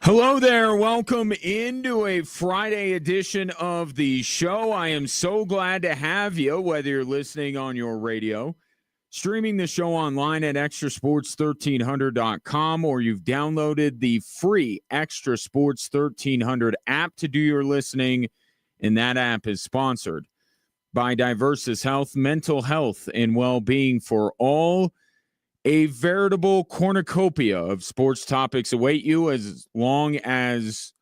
Hello there. Welcome into a Friday edition of the show. I am so glad to have you, whether you're listening on your radio, streaming the show online at extrasports1300.com, or you've downloaded the free Extra Sports 1300 app to do your listening. And that app is sponsored by Diversus Health, mental health and well-being for all. A veritable cornucopia of sports topics await you as long as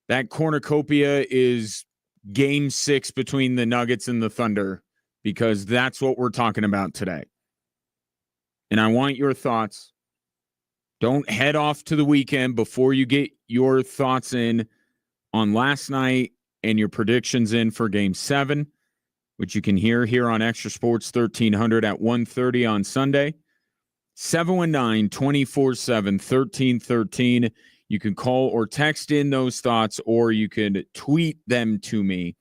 that cornucopia is game 6 between the Nuggets and the Thunder, because that's what we're talking about today. And I want your thoughts. Don't head off to the weekend before you get your thoughts in on last night and your predictions in for game 7. Which you can hear here on Extra Sports 1300 at 1:30 on Sunday. 719-247-1313. You can call or text in those thoughts, or you can tweet them to me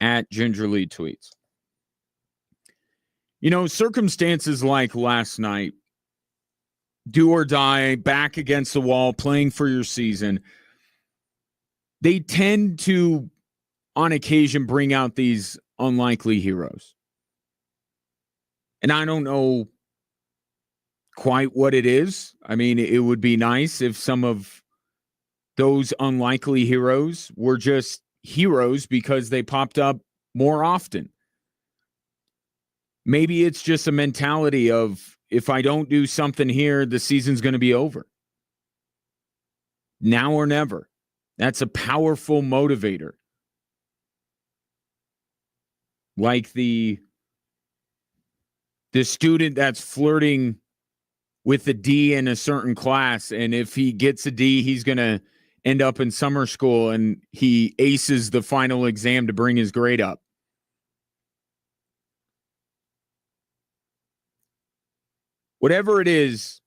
at Gingerly Tweets. You know, circumstances like last night, do or die, back against the wall, playing for your season, they tend to, on occasion, bring out these unlikely heroes. And I don't know quite what it is. I mean, it would be nice if some of those unlikely heroes were just heroes because they popped up more often. Maybe it's just a mentality of, if I don't do something here, the season's going to be over. Now or never. That's a powerful motivator. Like the student that's flirting with a D in a certain class, and if he gets a D, he's going to end up in summer school, and he aces the final exam to bring his grade up. Whatever it is,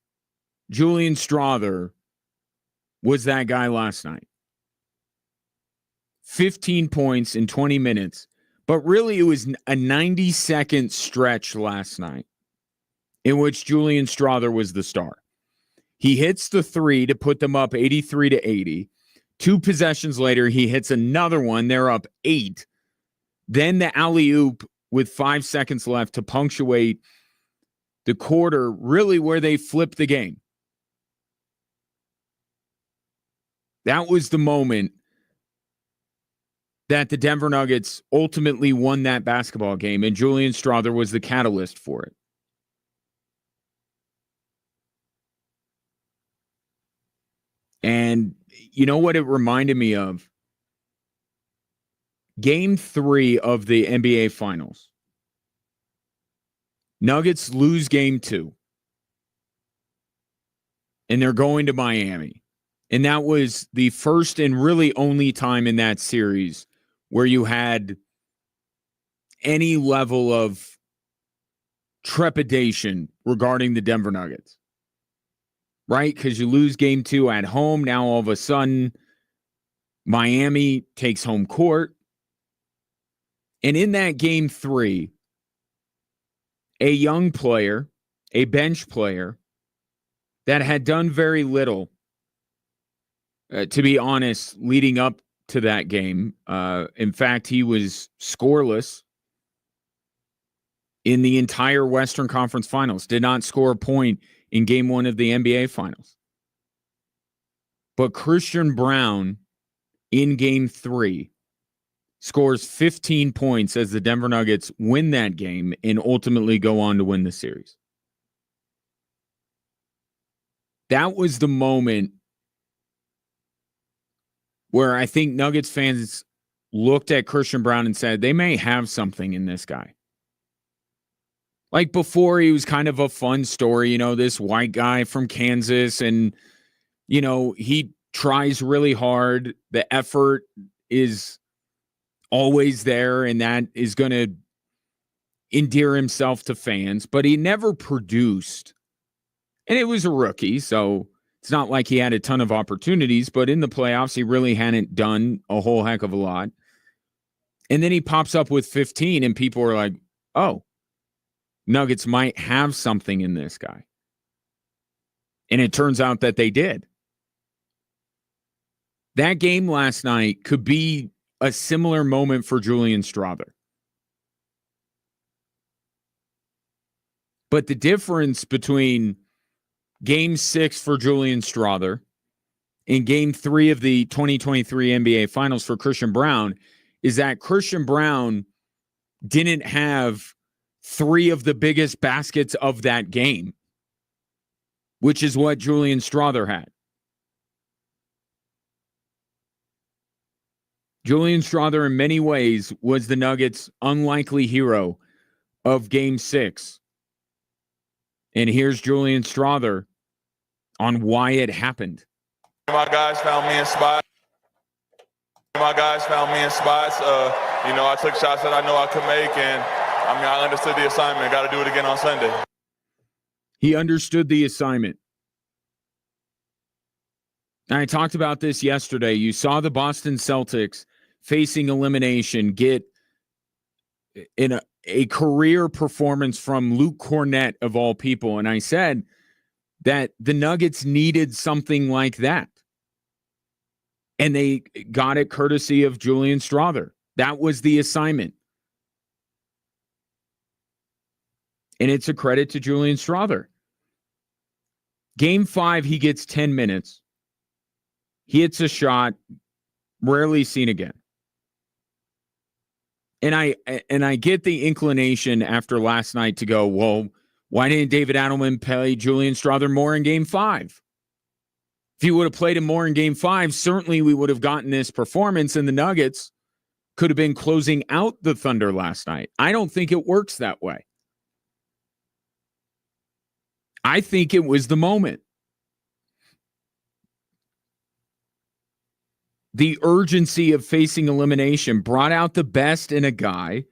Julian Strawther was that guy last night. 15 points in 20 minutes. But really, it was a 90-second stretch last night in which Julian Strawther was the star. He hits the three to put them up 83-80. 2 possessions later, he hits another one. They're up 8. Then the alley-oop with 5 seconds left to punctuate the quarter, really where they flipped the game. That was the moment that the Denver Nuggets ultimately won that basketball game, and Julian Strawther was the catalyst for it. And you know what it reminded me of? Game 3 of the NBA Finals. Nuggets lose game 2. And they're going to Miami. And that was the first and really only time in that series where you had any level of trepidation regarding the Denver Nuggets, right? Because you lose game 2 at home. Now, all of a sudden, Miami takes home court. And in that game 3, a young player, a bench player that had done very little, to be honest, leading up to that game. In fact, he was scoreless in the entire Western Conference Finals. Did not score a point in game 1 of the NBA Finals. But Christian Braun, in game 3, scores 15 points as the Denver Nuggets win that game and ultimately go on to win the series. That was the moment where I think Nuggets fans looked at Christian Braun and said, they may have something in this guy. Like before, he was kind of a fun story, this white guy from Kansas, and, he tries really hard. The effort is always there, and that is going to endear himself to fans, but he never produced. And it was a rookie, so it's not like he had a ton of opportunities, but in the playoffs, he really hadn't done a whole heck of a lot. And then he pops up with 15, and people are like, oh, Nuggets might have something in this guy. And it turns out that they did. That game last night could be a similar moment for Julian Strawther. But the difference between Game 6 for Julian Strawther and Game 3 of the 2023 NBA Finals for Christian Braun is that Christian Braun didn't have 3 of the biggest baskets of that game, which is what Julian Strawther had. Julian Strawther, in many ways, was the Nuggets' unlikely hero of Game 6. And here's Julian Strawther on why it happened. My guys found me in spots. I took shots that I know I could make, and I understood the assignment. Got to do it again on Sunday. He understood the assignment. And I talked about this yesterday. You saw the Boston Celtics facing elimination get in a career performance from Luke Cornett, of all people. And I said that the Nuggets needed something like that. And they got it courtesy of Julian Strawther. That was the assignment. And it's a credit to Julian Strawther. Game 5, he gets 10 minutes. He hits a shot rarely seen again. And I get the inclination after last night to go, well, why didn't David Adelman play Julian Strawther more in Game 5? If he would have played him more in Game 5, certainly we would have gotten this performance, and the Nuggets could have been closing out the Thunder last night. I don't think it works that way. I think it was the moment. The urgency of facing elimination brought out the best in a guy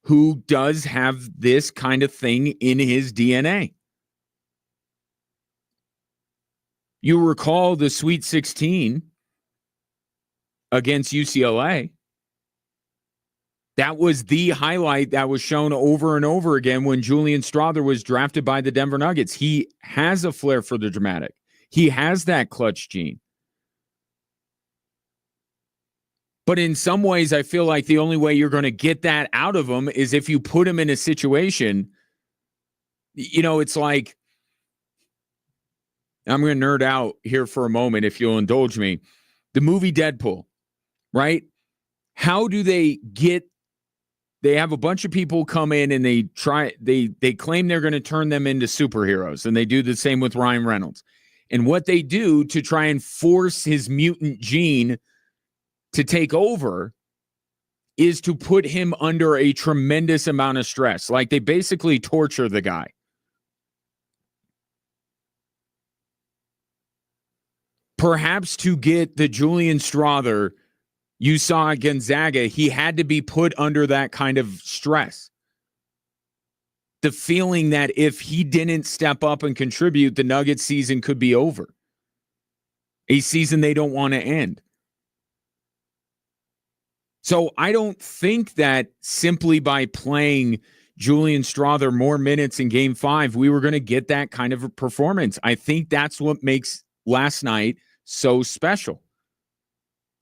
who does have this kind of thing in his DNA. You recall the Sweet 16 against UCLA. That was the highlight that was shown over and over again when Julian Strawther was drafted by the Denver Nuggets. He has a flair for the dramatic. He has that clutch gene. But in some ways, I feel like the only way you're going to get that out of him is if you put him in a situation. It's like, I'm going to nerd out here for a moment, if you'll indulge me. The movie Deadpool, right? How do they have a bunch of people come in and they claim they're going to turn them into superheroes, and they do the same with Ryan Reynolds. And what they do to try and force his mutant gene to take over is to put him under a tremendous amount of stress. Like, they basically torture the guy. Perhaps to get the Julian Strawther you saw at Gonzaga, he had to be put under that kind of stress. The feeling that if he didn't step up and contribute, the Nuggets season could be over. A season they don't want to end. So I don't think that simply by playing Julian Strawther more minutes in Game 5, we were going to get that kind of a performance. I think that's what makes last night so special,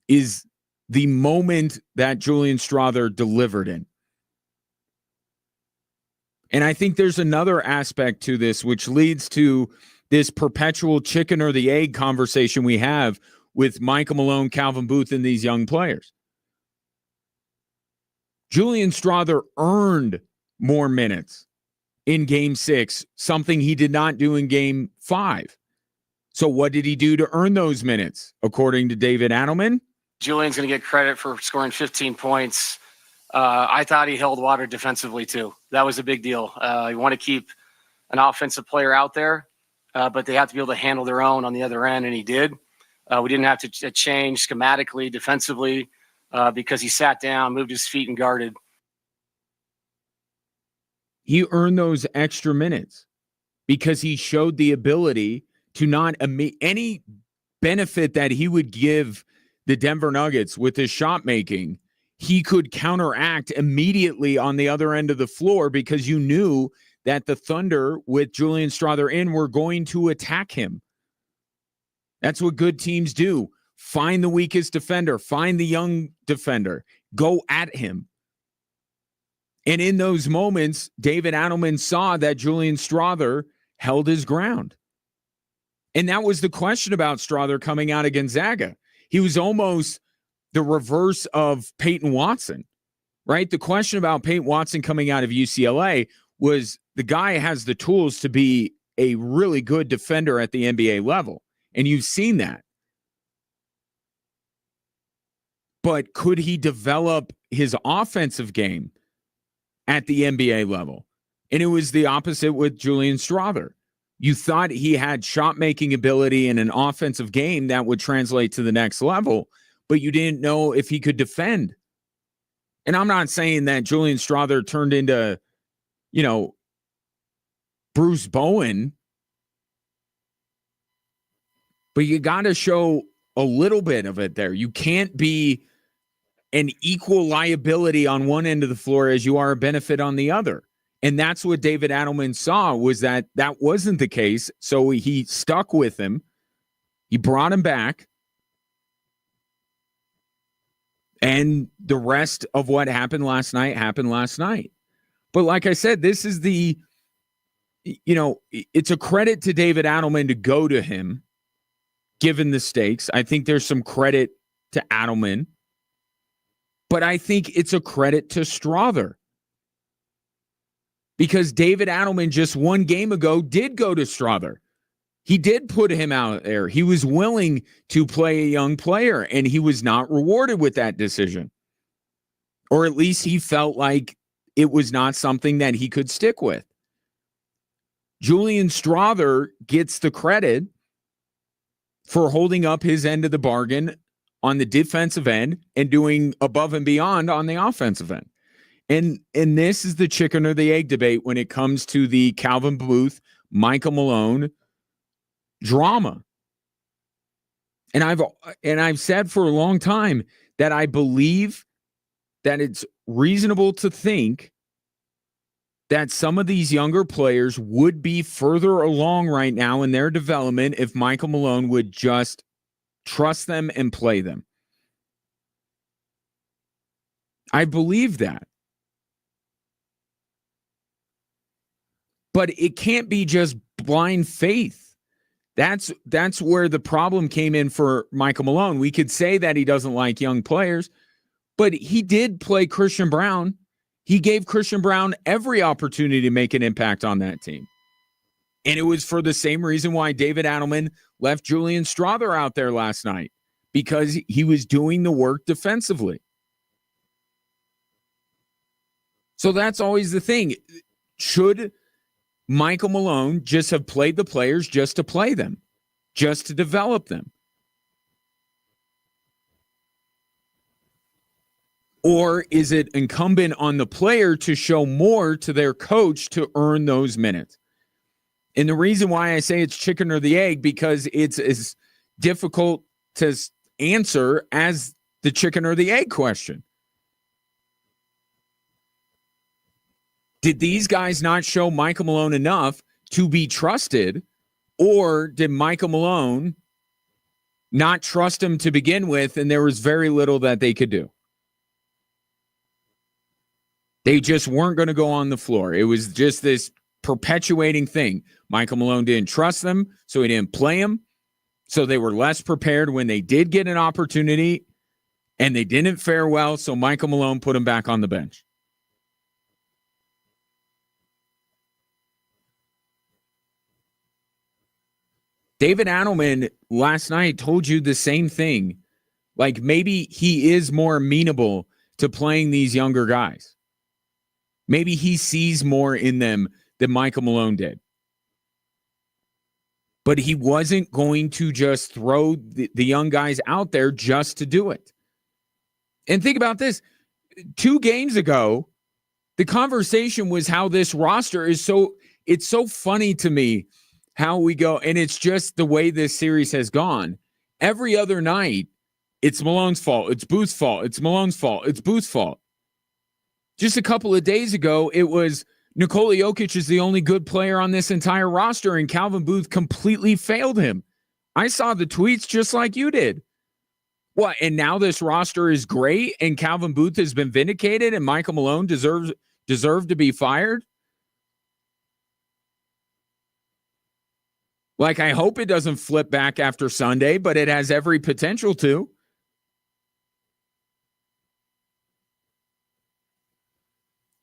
is the moment that Julian Strawther delivered in. And I think there's another aspect to this, which leads to this perpetual chicken or the egg conversation we have with Michael Malone, Calvin Booth, and these young players. Julian Strawther earned more minutes in Game 6, something he did not do in Game 5. So what did he do to earn those minutes, according to David Adelman? Julian's going to get credit for scoring 15 points. I thought he held water defensively, too. That was a big deal. You want to keep an offensive player out there, but they have to be able to handle their own on the other end, and he did. We didn't have to change schematically, defensively, because he sat down, moved his feet, and guarded. He earned those extra minutes because he showed the ability to not any benefit that he would give the Denver Nuggets with his shot making, he could counteract immediately on the other end of the floor, because you knew that the Thunder with Julian Strawther in were going to attack him. That's what good teams do. Find the weakest defender. Find the young defender. Go at him. And in those moments, David Adelman saw that Julian Strawther held his ground. And that was the question about Strawther coming out of Gonzaga. He was almost the reverse of Peyton Watson, right? The question about Peyton Watson coming out of UCLA was the guy has the tools to be a really good defender at the NBA level. And you've seen that. But could he develop his offensive game at the NBA level? And it was the opposite with Julian Strawther. You thought he had shot-making ability and an offensive game that would translate to the next level, but you didn't know if he could defend. And I'm not saying that Julian Strawther turned into, Bruce Bowen, but you got to show a little bit of it there. You can't be an equal liability on one end of the floor as you are a benefit on the other. And that's what David Adelman saw, was that wasn't the case. So he stuck with him. He brought him back. And the rest of what happened last night happened last night. But like I said, this is it's a credit to David Adelman to go to him, given the stakes. I think there's some credit to Adelman. But I think it's a credit to Strawther. Because David Adelman just one game ago did go to Strawther. He did put him out there. He was willing to play a young player, and he was not rewarded with that decision. Or at least he felt like it was not something that he could stick with. Julian Strawther gets the credit for holding up his end of the bargain on the defensive end and doing above and beyond on the offensive end. And this is the chicken or the egg debate when it comes to the Calvin Booth, Michael Malone drama. And I've said for a long time that I believe that it's reasonable to think that some of these younger players would be further along right now in their development if Michael Malone would just trust them and play them. I believe that. But it can't be just blind faith. That's where the problem came in for Michael Malone. We could say that he doesn't like young players, but he did play Christian Braun. He gave Christian Braun every opportunity to make an impact on that team. And it was for the same reason why David Adelman left Julian Strawther out there last night, because he was doing the work defensively. So that's always the thing. Should Michael Malone just have played the players just to play them, just to develop them? Or is it incumbent on the player to show more to their coach to earn those minutes? And the reason why I say it's chicken or the egg, because it's as difficult to answer as the chicken or the egg question. Did these guys not show Michael Malone enough to be trusted, or did Michael Malone not trust him to begin with, and there was very little that they could do? They just weren't going to go on the floor. It was just this perpetuating thing. Michael Malone didn't trust them, so he didn't play them. So they were less prepared when they did get an opportunity, and they didn't fare well, so Michael Malone put them back on the bench. David Adelman last night told you the same thing. Like, maybe he is more amenable to playing these younger guys. Maybe he sees more in them than Michael Malone did. But he wasn't going to just throw the young guys out there just to do it. And think about this. 2 games ago, the conversation was how this roster is it's so funny to me how we go, and it's just the way this series has gone. Every other night, it's Malone's fault, it's Booth's fault, it's Malone's fault, it's Booth's fault. Just a couple of days ago, it was Nikola Jokic is the only good player on this entire roster, and Calvin Booth completely failed him. I saw the tweets just like you did. What? And now this roster is great, and Calvin Booth has been vindicated, and Michael Malone deserved to be fired? Like, I hope it doesn't flip back after Sunday, but it has every potential to.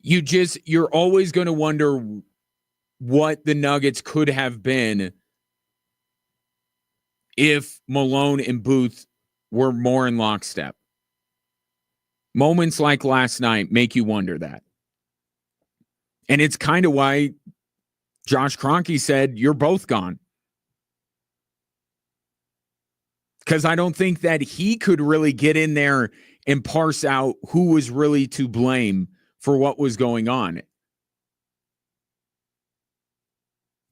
You're always going to wonder what the Nuggets could have been if Malone and Booth were more in lockstep. Moments like last night make you wonder that. And it's kind of why Josh Kroenke said, you're both gone. Because I don't think that he could really get in there and parse out who was really to blame for what was going on.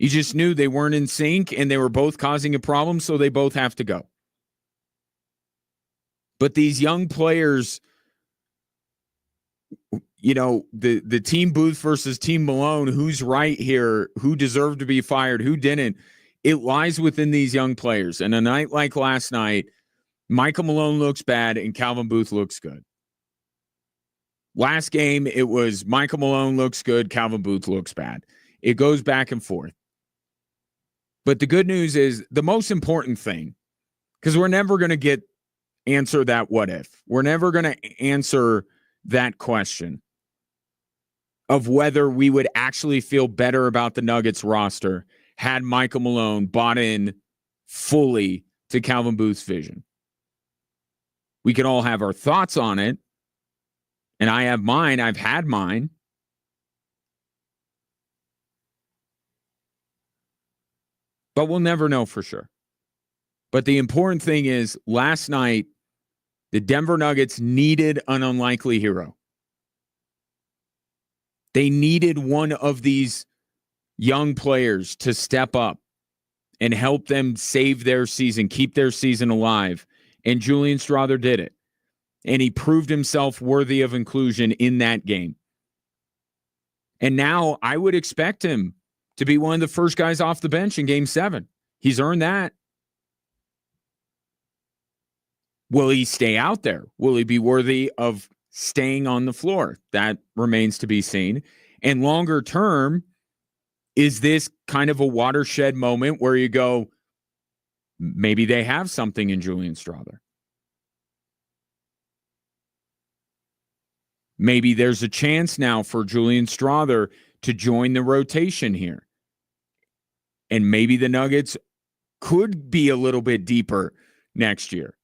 He just knew they weren't in sync and they were both causing a problem, so they both have to go. But these young players, you know, the team Booth versus team Malone, who's right here, who deserved to be fired, who didn't, it lies within these young players. And a night like last night, Michael Malone looks bad and Calvin Booth looks good. Last game, it was Michael Malone looks good, Calvin Booth looks bad. It goes back and forth. But the good news is the most important thing, because we're never going to answer that what if. We're never going to answer that question of whether we would actually feel better about the Nuggets roster had Michael Malone bought in fully to Calvin Booth's vision. We can all have our thoughts on it, and I have mine. I've had mine. But we'll never know for sure. But the important thing is, last night, the Denver Nuggets needed an unlikely hero. They needed one of these young players to step up and help them save their season, keep their season alive. And Julian Strawther did it. And he proved himself worthy of inclusion in that game. And now I would expect him to be one of the first guys off the bench in Game 7. He's earned that. Will he stay out there? Will he be worthy of staying on the floor? That remains to be seen. And longer term, is this kind of a watershed moment where you go, maybe they have something in Julian Strawther? Maybe there's a chance now for Julian Strawther to join the rotation here. And maybe the Nuggets could be a little bit deeper next year.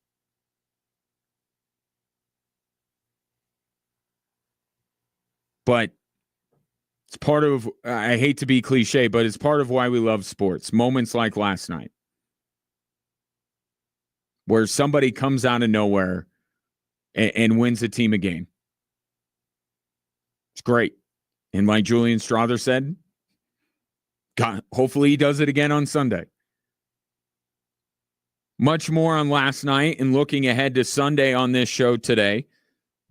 But it's part of, I hate to be cliche, but it's part of why we love sports. Moments like last night, where somebody comes out of nowhere and wins a team a game. It's great. And like Julian Strawther said, God, hopefully he does it again on Sunday. Much more on last night and looking ahead to Sunday on this show today.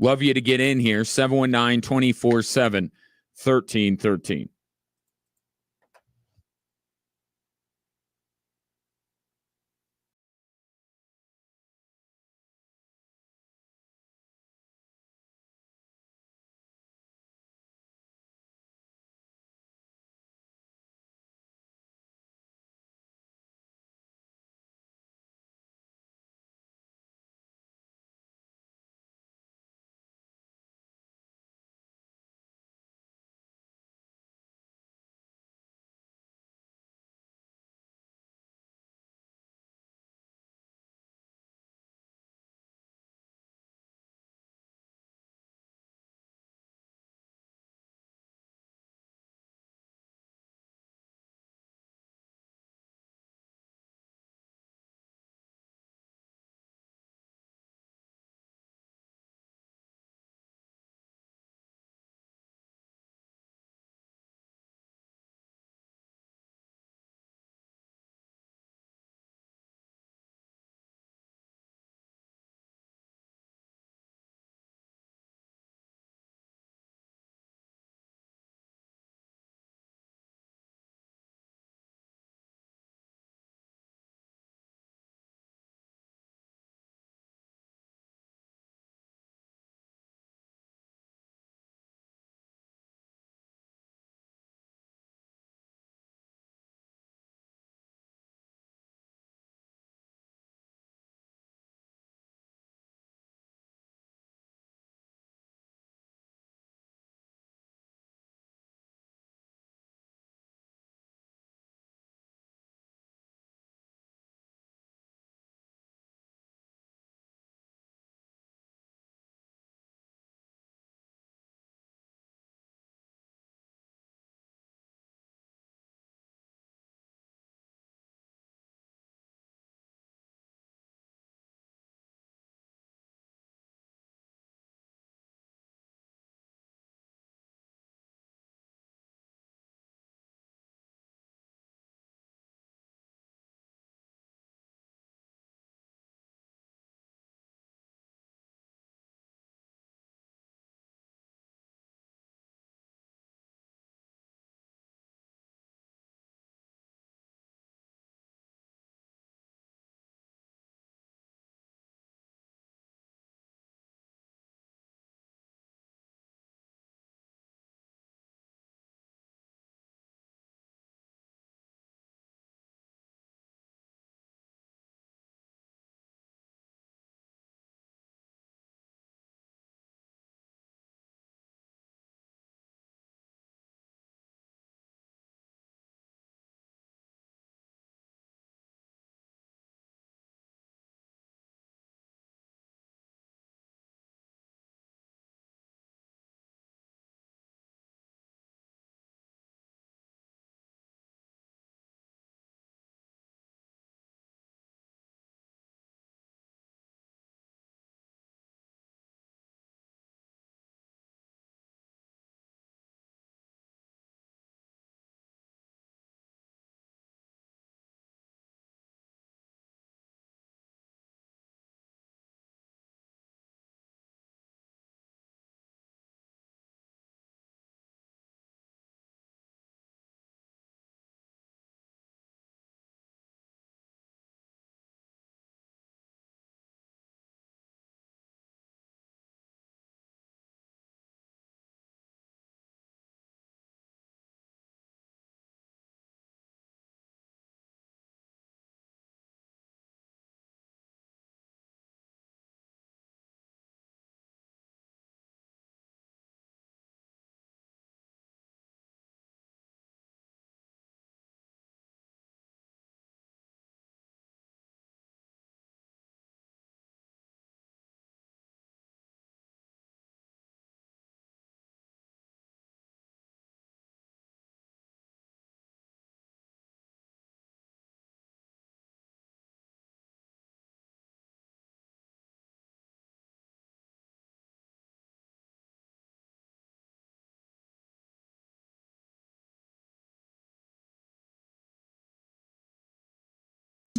Love you to get in here, 719-247-1313.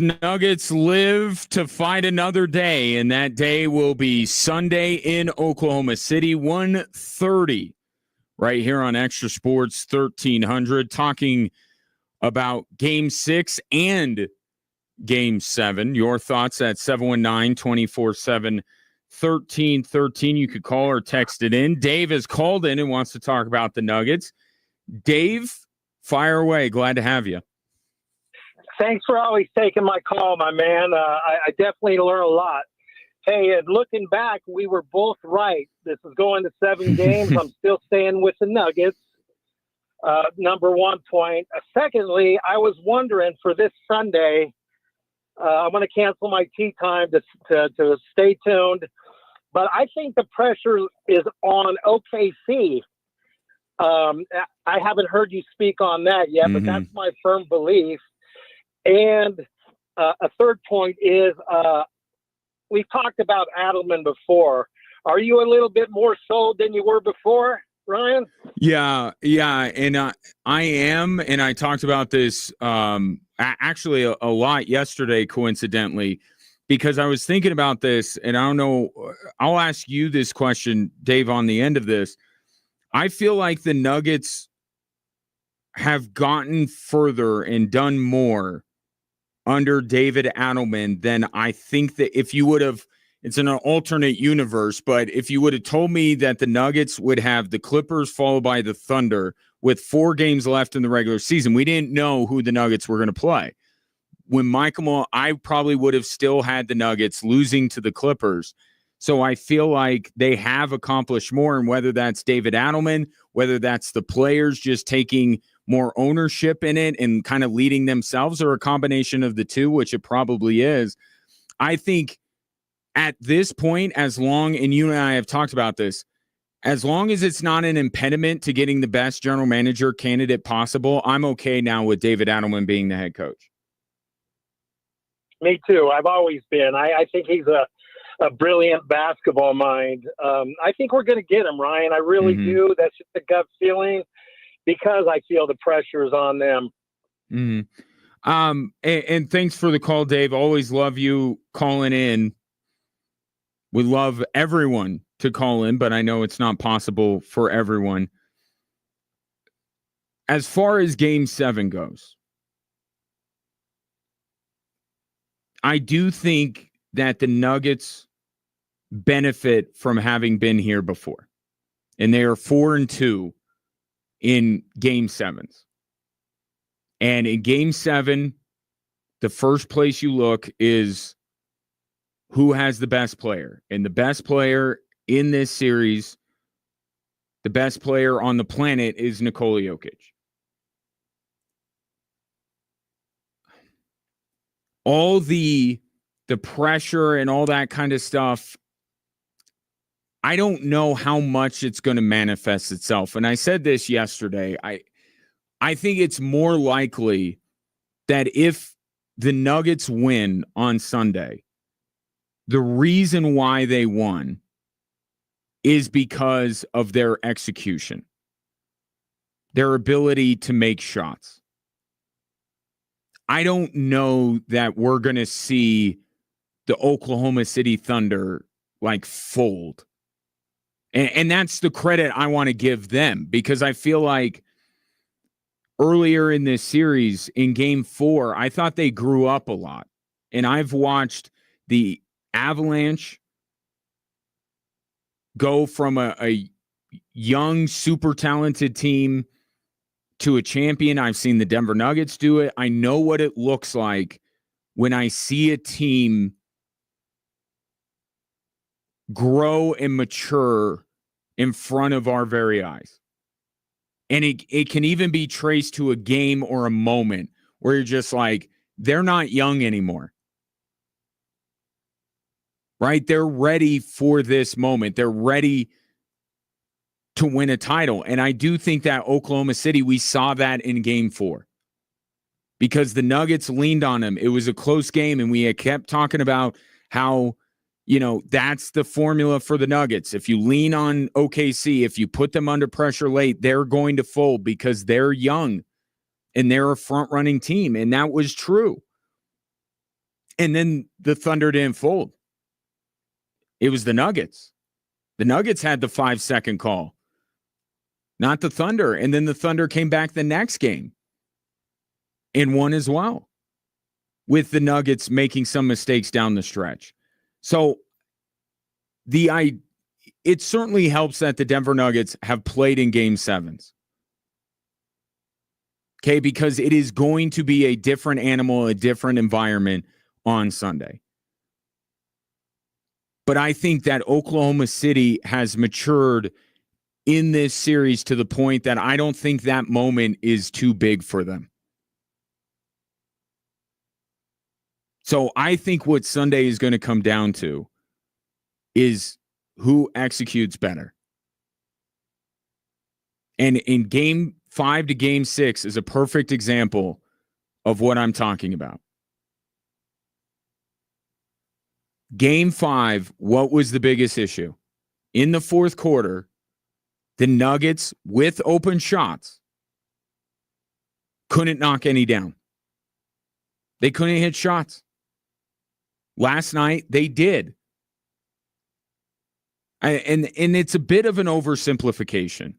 Nuggets live to fight another day, and that day will be Sunday in Oklahoma City, 1:30, right here on Extra Sports 1300, talking about Game 6 and Game 7. Your thoughts at 719-247-1313. You could call or text it in. Dave has called in and wants to talk about the Nuggets. Dave, fire away. Glad to have you. Thanks for always taking my call, my man. I definitely learn a lot. Hey, and looking back, we were both right. This is going to 7 games. I'm still staying with the Nuggets. Number one point. Secondly, I was wondering for this Sunday, I'm going to cancel my tea time to stay tuned. But I think the pressure is on OKC. I haven't heard you speak on that yet, but that's my firm belief. And a third point is we've talked about Adelman before. Are you a little bit more sold than you were before, Ryan? Yeah, and I am, and I talked about this actually a lot yesterday, coincidentally, because I was thinking about this, and I don't know, I'll ask you this question, Dave, on the end of this. I feel like the Nuggets have gotten further and done more under David Adelman than I think that if you would have, it's an alternate universe, but if you would have told me that the Nuggets would have the Clippers followed by the Thunder with 4 games left in the regular season, we didn't know who the Nuggets were going to play. When Michael, I probably would have still had the Nuggets losing to the Clippers. So I feel like they have accomplished more, and whether that's David Adelman, whether that's the players just taking more ownership in it and kind of leading themselves, or a combination of the two, which it probably is. I think at this point, as long, and you and I have talked about this, as long as it's not an impediment to getting the best general manager candidate possible, I'm okay now with David Adelman being the head coach. Me too. I've always been. I think he's a brilliant basketball mind. I think we're going to get him, Ryan. I really do. That's just a gut feeling, because I feel the pressure is on them. And thanks for the call, Dave. Always love you calling in. We love everyone to call in, but I know it's not possible for everyone. As far as Game 7 goes, I do think that the Nuggets benefit from having been here before, and they are 4-2 in Game 7s. And in Game 7, the first place you look is who has the best player. And the best player in this series, the best player on the planet, is Nikola Jokic. All the pressure and all that kind of stuff, I don't know how much it's going to manifest itself. And I said this yesterday. I think it's more likely that if the Nuggets win on Sunday, the reason why they won is because of their execution, their ability to make shots. I don't know that we're going to see the Oklahoma City Thunder like fold. And that's the credit I want to give them, because I feel like earlier in this series, in Game 4, I thought they grew up a lot. And I've watched the Avalanche go from a young, super talented team to a champion. I've seen the Denver Nuggets do it. I know what it looks like when I see a team grow and mature in front of our very eyes. And it can even be traced to a game or a moment where you're just like, they're not young anymore. Right? They're ready for this moment. They're ready to win a title. And I do think that Oklahoma City, we saw that in Game 4. Because the Nuggets leaned on them. It was a close game, and we had kept talking about how, that's the formula for the Nuggets. If you lean on OKC, if you put them under pressure late, they're going to fold because they're young and they're a front-running team. And that was true. And then the Thunder didn't fold. It was the Nuggets. The Nuggets had the 5-second call, not the Thunder. And then the Thunder came back the next game and won as well, with the Nuggets making some mistakes down the stretch. So it certainly helps that the Denver Nuggets have played in Game 7s. Okay, because it is going to be a different animal, a different environment on Sunday. But I think that Oklahoma City has matured in this series to the point that I don't think that moment is too big for them. So I think what Sunday is going to come down to is who executes better. And in Game 5 to Game 6 is a perfect example of what I'm talking about. Game 5, what was the biggest issue? In the fourth quarter, the Nuggets, with open shots, couldn't knock any down. They couldn't hit shots. Last night, they did. And it's a bit of an oversimplification.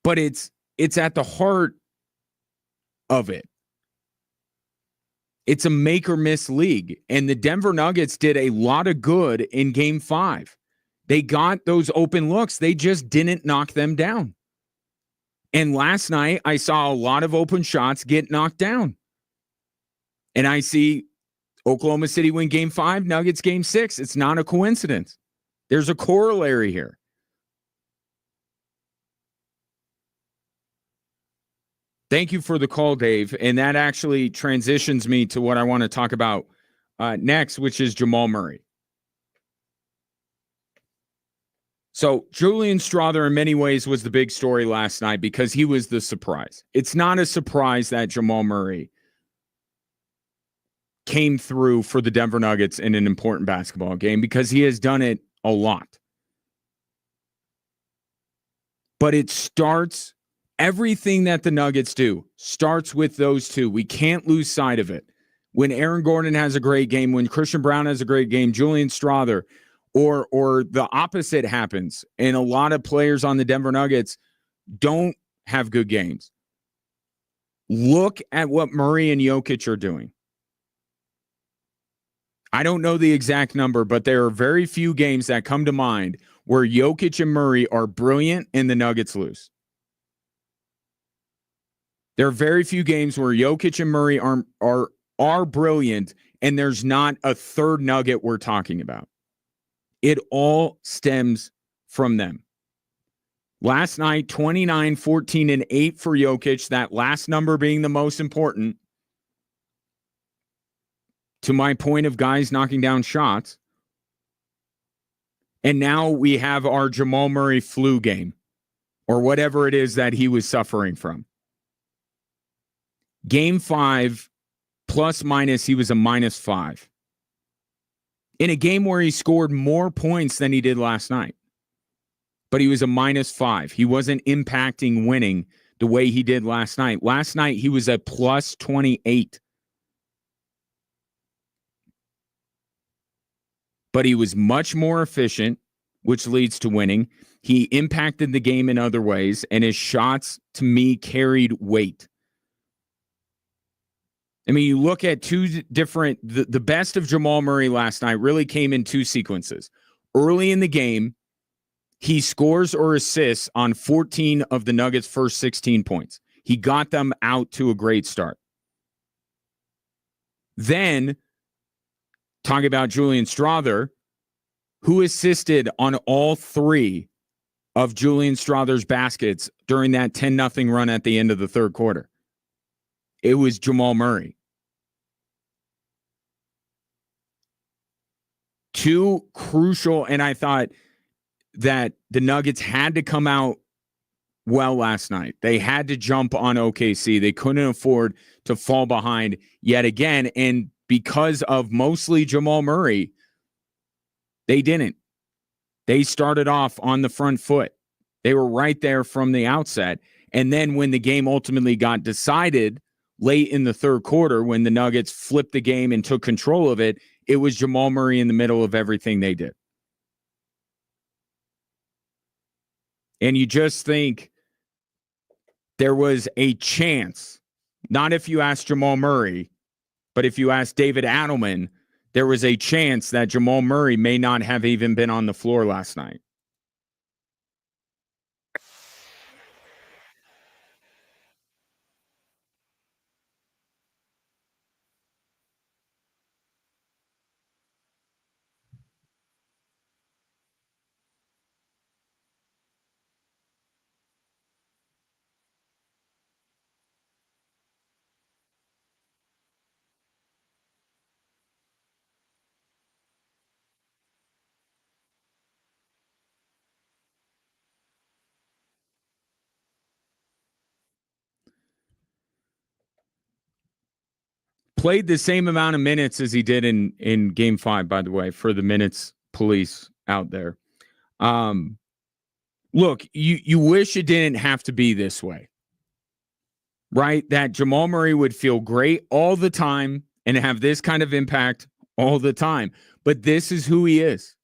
But it's at the heart of it. It's a make or miss league. And the Denver Nuggets did a lot of good in Game 5. They got those open looks. They just didn't knock them down. And last night, I saw a lot of open shots get knocked down. And I see Oklahoma City win Game 5, Nuggets Game 6. It's not a coincidence. There's a corollary here. Thank you for the call, Dave. And that actually transitions me to what I want to talk about next, which is Jamal Murray. So Julian Strawther in many ways was the big story last night because he was the surprise. It's not a surprise that Jamal Murray came through for the Denver Nuggets in an important basketball game because he has done it a lot. But it starts... Everything that the Nuggets do starts with those two. We can't lose sight of it. When Aaron Gordon has a great game, when Christian Brown has a great game, Julian Strawther, or the opposite happens, and a lot of players on the Denver Nuggets don't have good games. Look at what Murray and Jokic are doing. I don't know the exact number, but there are very few games that come to mind where Jokic and Murray are brilliant and the Nuggets lose. There are very few games where Jokic and Murray are brilliant, and there's not a third nugget we're talking about. It all stems from them. Last night, 29, 14, and 8 for Jokic, that last number being the most important. To my point of guys knocking down shots. And now we have our Jamal Murray flu game, or whatever it is that he was suffering from. Game 5, plus minus, he was a -5. In a game where he scored more points than he did last night. But he was a -5. He wasn't impacting winning the way he did last night. Last night, he was a plus 28. But he was much more efficient, which leads to winning. He impacted the game in other ways, and his shots, to me, carried weight. I mean, you look at two different, the best of Jamal Murray last night really came in two sequences. Early in the game, he scores or assists on 14 of the Nuggets' first 16 points. He got them out to a great start. Then, talking about Julian Strawther, who assisted on all 3 of Julian Strawther's baskets during that 10-0 run at the end of the third quarter. It was Jamal Murray. Two crucial, and I thought that the Nuggets had to come out well last night. They had to jump on OKC. They couldn't afford to fall behind yet again. And because of mostly Jamal Murray, they didn't. They started off on the front foot. They were right there from the outset. And then when the game ultimately got decided late in the third quarter when the Nuggets flipped the game and took control of it, it was Jamal Murray in the middle of everything they did. And you just think there was a chance, not if you asked Jamal Murray, but if you asked David Adelman, there was a chance that Jamal Murray may not have even been on the floor last night. Played the same amount of minutes as he did in game 5, by the way, for the minutes police out there. Look, you wish it didn't have to be this way, right? That Jamal Murray would feel great all the time and have this kind of impact all the time. But this is who he is.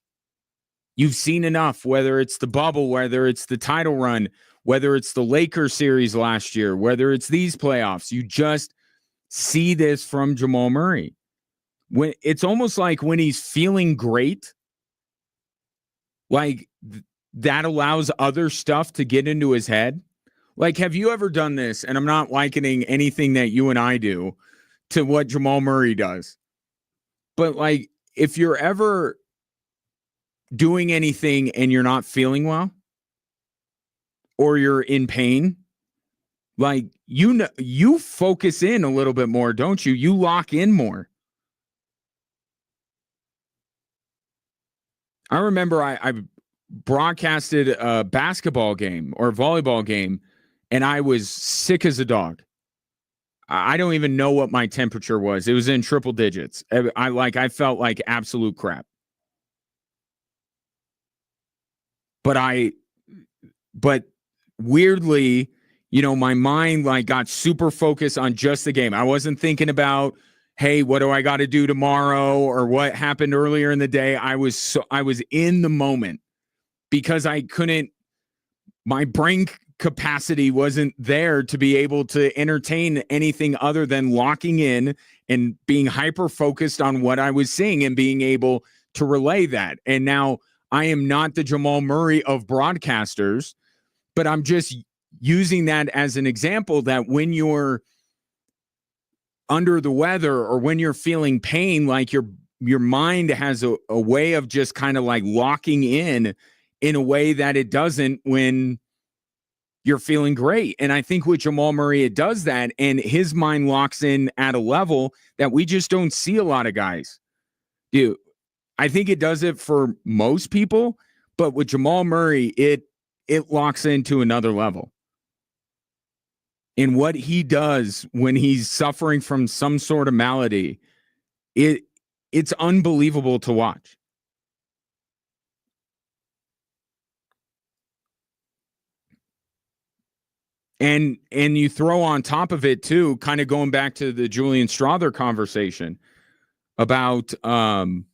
You've seen enough, whether it's the bubble, whether it's the title run, whether it's the Lakers series last year, whether it's these playoffs. You just see this from Jamal Murray. When it's almost like when he's feeling great, like that allows other stuff to get into his head. Like, have you ever done this? And I'm not likening anything that you and I do to what Jamal Murray does. But like, if you're ever doing anything and you're not feeling well, or you're in pain, like, you focus in a little bit more, don't you? You lock in more. I remember I broadcasted a basketball game or a volleyball game, and I was sick as a dog. I don't even know what my temperature was. It was in triple digits. I felt like absolute crap. But weirdly, my mind like got super focused on just the game. I wasn't thinking about, hey, what do I got to do tomorrow or what happened earlier in the day. I was in the moment because my brain capacity wasn't there to be able to entertain anything other than locking in and being hyper focused on what I was seeing and being able to relay that. And now I am not the Jamal Murray of broadcasters, but I'm just using that as an example that when you're under the weather or when you're feeling pain, like your mind has a way of just kind of like locking in a way that it doesn't when you're feeling great. And I think with Jamal Murray, it does that. And his mind locks in at a level that we just don't see a lot of guys do. I think it does it for most people, but with Jamal Murray, it locks into another level. And what he does when he's suffering from some sort of malady, it's unbelievable to watch. And you throw on top of it too, kind of going back to the Julian Strawther conversation about that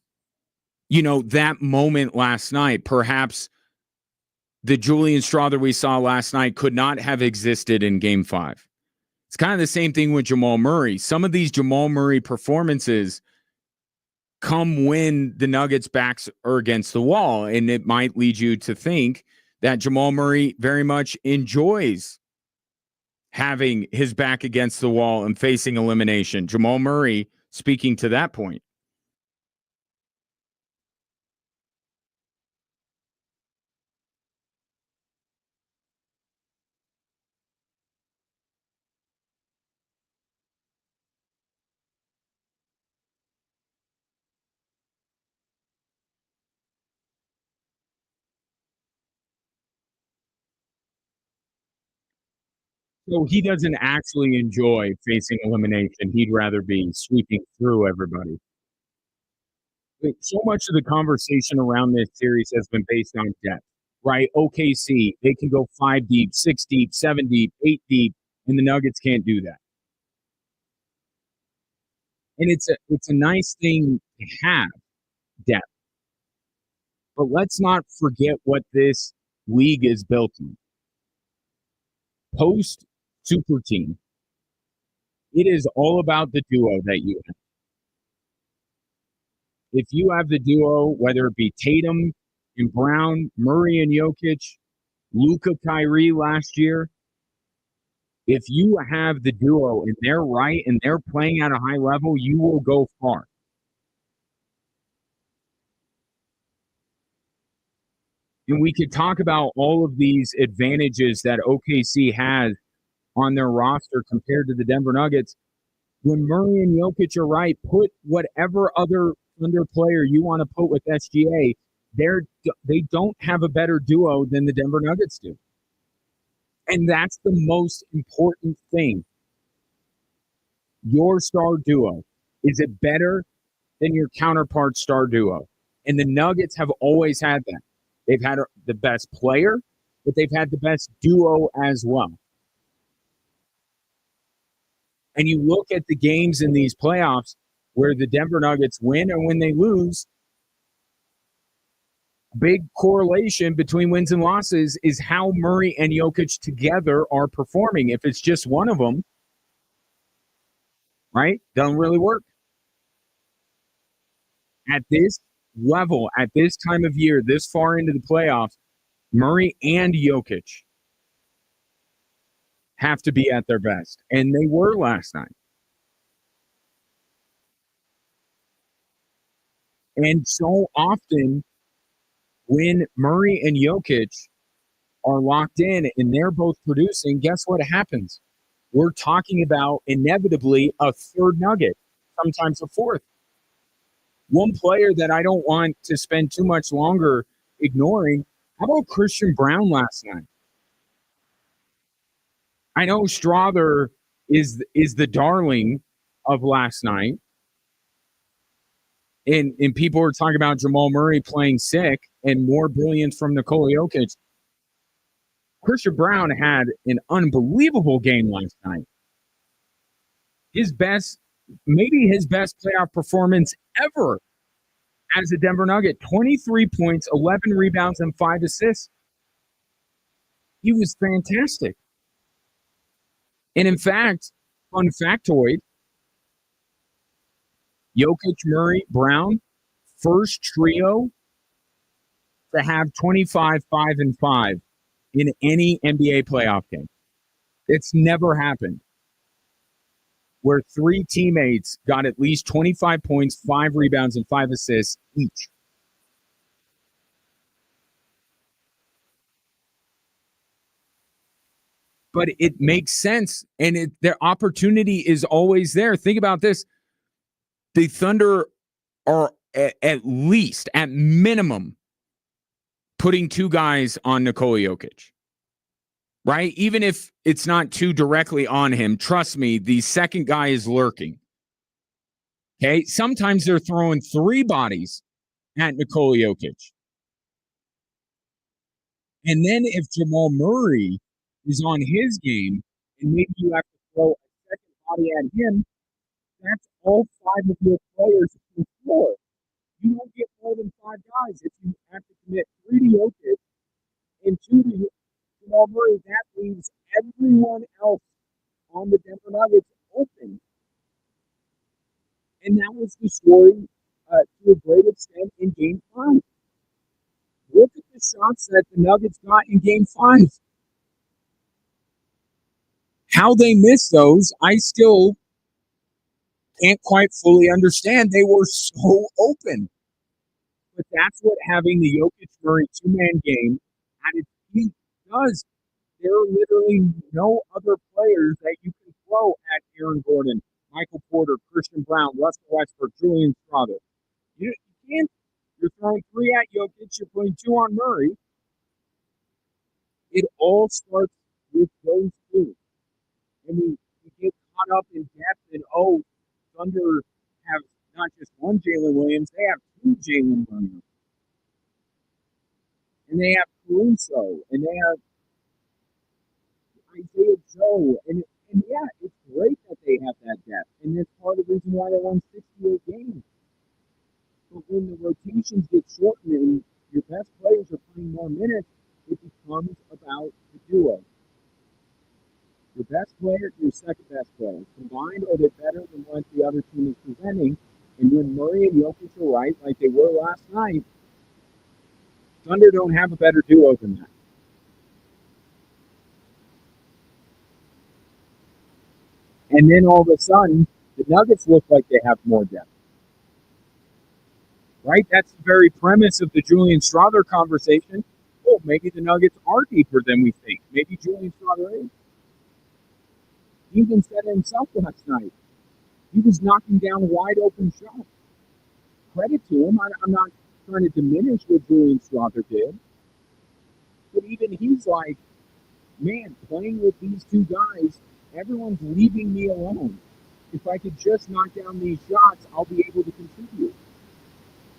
moment last night. Perhaps the Julian Strawther we saw last night could not have existed in game 5. It's kind of the same thing with Jamal Murray. Some of these Jamal Murray performances come when the Nuggets' backs are against the wall, and it might lead you to think that Jamal Murray very much enjoys having his back against the wall and facing elimination. Jamal Murray speaking to that point. So he doesn't actually enjoy facing elimination. He'd rather be sweeping through everybody. So much of the conversation around this series has been based on depth, right? OKC, they can go 5 deep, 6 deep, 7 deep, 8 deep, and the Nuggets can't do that. And it's a nice thing to have depth. But let's not forget what this league is built on. Post super team. It is all about the duo that you have. If you have the duo, whether it be Tatum and Brown, Murray and Jokic, Luka, Kyrie last year, if you have the duo and they're right and they're playing at a high level, you will go far. And we could talk about all of these advantages that OKC has on their roster compared to the Denver Nuggets. When Murray and Jokic are right, put whatever other Thunder player you want to put with SGA. They don't have a better duo than the Denver Nuggets do. And that's the most important thing. Your star duo. Is it better than your counterpart star duo? And the Nuggets have always had that. They've had the best player, but they've had the best duo as well. And you look at the games in these playoffs where the Denver Nuggets win and when they lose, big correlation between wins and losses is how Murray and Jokic together are performing. If it's just one of them, right, doesn't really work. At this level, at this time of year, this far into the playoffs, Murray and Jokic have to be at their best. And they were last night. And so often when Murray and Jokic are locked in and they're both producing, guess what happens? We're talking about inevitably a third nugget, sometimes a fourth. One player that I don't want to spend too much longer ignoring, how about Christian Brown last night? I know Strawther is the darling of last night. And people are talking about Jamal Murray playing sick and more brilliance from Nikola Jokic. Christian Brown had an unbelievable game last night. Maybe his best playoff performance ever as a Denver Nugget. 23 points, 11 rebounds, and 5 assists. He was fantastic. And in fact, fun factoid, Jokic, Murray, Brown, first trio to have 25, 5, and 5 in any NBA playoff game. It's never happened. Where 3 teammates got at least 25 points, 5 rebounds, and 5 assists each. But it makes sense, and their opportunity is always there. Think about this. The Thunder are at least, at minimum, putting 2 guys on Nikola Jokic. Right? Even if it's not too directly on him, trust me, the second guy is lurking. Okay? Sometimes they're throwing 3 bodies at Nikola Jokic. And then if Jamal Murray is on his game, and maybe you have to throw a second body at him, that's all 5 of your players on the floor. You don't get more than 5 guys if you have to commit 3 to Jokic and 2 to Jamal Murray. That leaves everyone else on the Denver Nuggets open. And that was the story to a great extent in Game 5. Look at the shots that the Nuggets got in Game 5. How they missed those, I still can't quite fully understand. They were so open. But that's what having the Jokic-Murray 2-man game at its peak does. There are literally no other players that you can throw at Aaron Gordon, Michael Porter, Christian Brown, Russell Westbrook, Julian Strawther. You can't. You're throwing 3 at Jokic. You're putting 2 on Murray. It all starts with those 2. And we get caught up in depth and, Thunder have not just one Jalen Williams, they have 2 Jalen Williams. And they have Caruso, and they have Isaiah Joe. And yeah, it's great that they have that depth, and that's part of the reason why they won 68 games. But when the rotations get shortened and your best players are playing more minutes, it becomes about the duo. Your best player, your second best player. Combined, are they better than what the other team is presenting? And when Murray and Jokic are right, like they were last night, Thunder don't have a better duo than that. And then all of a sudden, the Nuggets look like they have more depth. Right? That's the very premise of the Julian Strawther conversation. Oh, maybe the Nuggets are deeper than we think. Maybe Julian Strawther is. He even said it himself last night. He was knocking down wide open shots. Credit to him. I'm not trying to diminish what Julian Strawther did. But even he's like, man, playing with these two guys, everyone's leaving me alone. If I could just knock down these shots, I'll be able to contribute.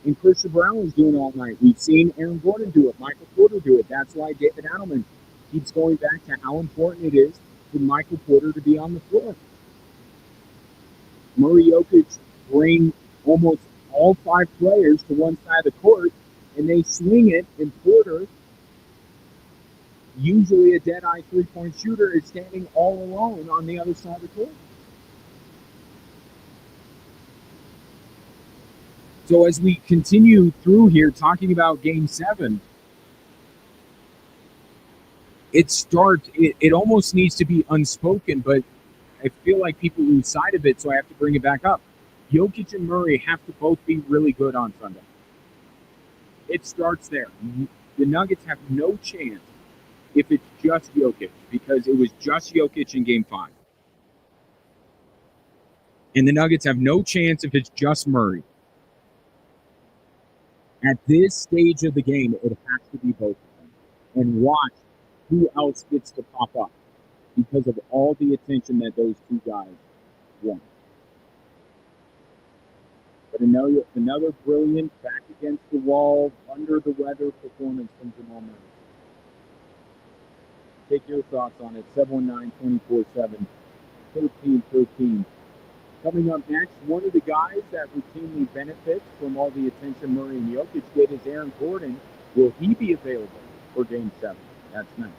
And Christian Brown was doing all night. We've seen Aaron Gordon do it, Michael Porter do it. That's why David Adelman keeps going back to how important it is for Michael Porter to be on the floor. Murray, Jokic bring almost all five players to one side of the court, and they swing it, and Porter, usually a dead-eye three-point shooter, is standing all alone on the other side of the court. So as we continue through here talking about Game 7, it almost needs to be unspoken, but I feel like people lose sight of it, so I have to bring it back up. Jokic and Murray have to both be really good on Sunday. It starts there. The Nuggets have no chance if it's just Jokic, because it was just Jokic in Game 5. And the Nuggets have no chance if it's just Murray. At this stage of the game, it has to be both of them. And watch who else gets to pop up because of all the attention that those two guys want. But another brilliant, back against the wall, under the weather performance from Jamal Murray. Take your thoughts on it. 719-24-7, 13-13. Coming up next, one of the guys that routinely benefits from all the attention Murray and Jokic get is Aaron Gordon. Will he be available for Game 7? That's next.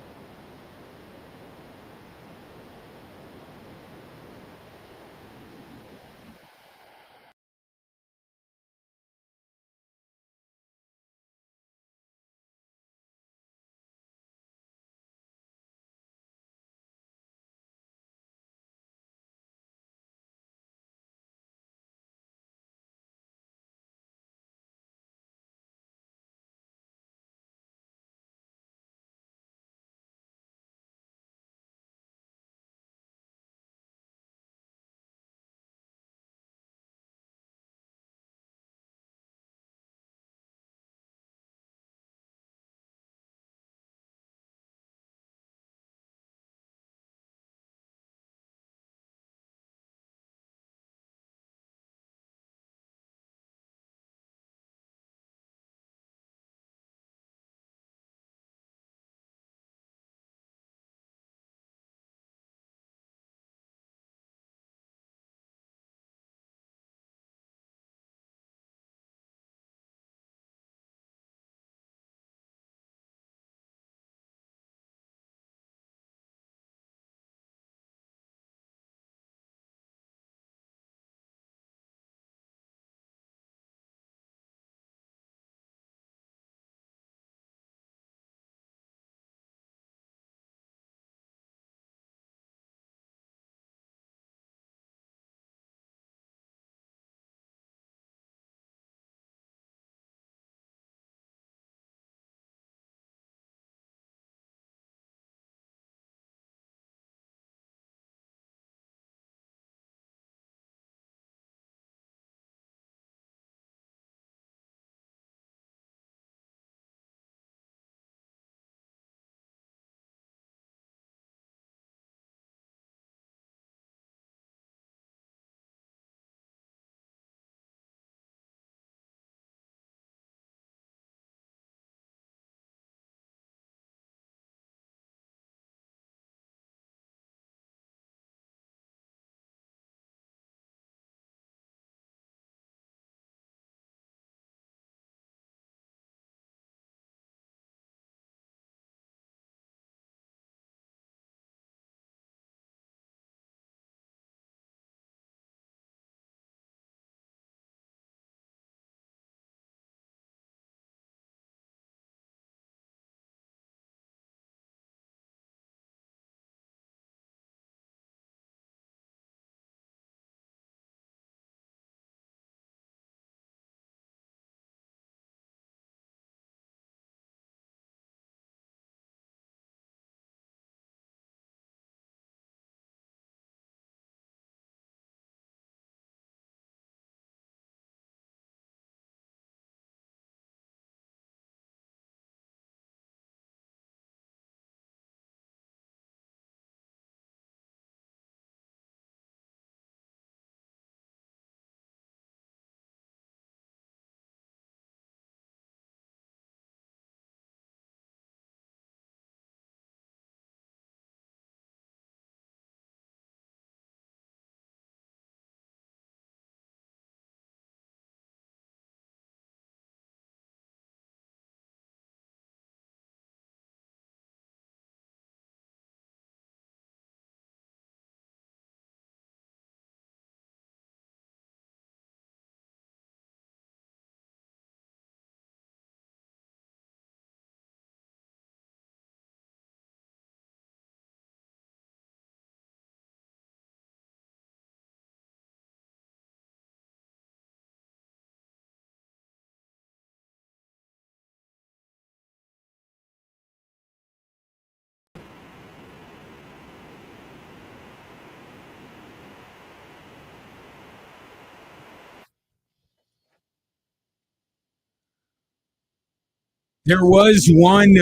There was one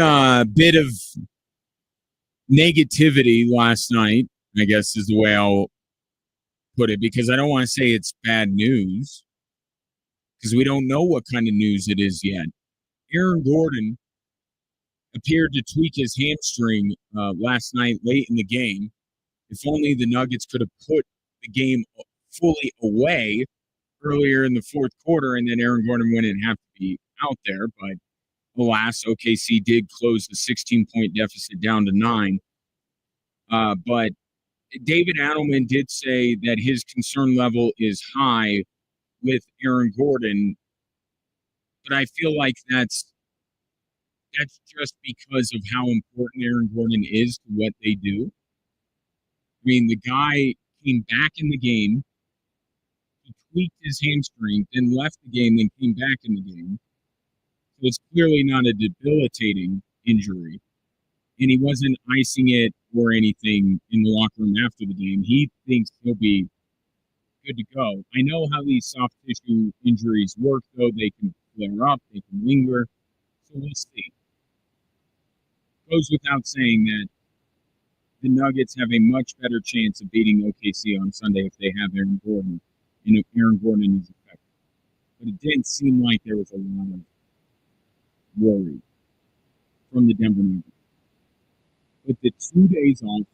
bit of negativity last night, I guess is the way I'll put it, because I don't want to say it's bad news because we don't know what kind of news it is yet. Aaron Gordon appeared to tweak his hamstring last night late in the game. If only the Nuggets could have put the game fully away earlier in the fourth quarter, and then Aaron Gordon wouldn't have to be out there. But alas, OKC did close the 16-point deficit down to 9. But David Adelman did say that his concern level is high with Aaron Gordon, but I feel like that's just because of how important Aaron Gordon is to what they do. I mean, the guy came back in the game, he tweaked his hamstring, then left the game, then came back in the game. So it's clearly not a debilitating injury. And he wasn't icing it or anything in the locker room after the game. He thinks he'll be good to go. I know how these soft tissue injuries work, though. They can flare up, they can linger. So we'll see. Goes without saying that the Nuggets have a much better chance of beating OKC on Sunday if they have Aaron Gordon, and if Aaron Gordon is effective. But it didn't seem like there was a lot of worry from the Denver Nuggets. But the 2 days off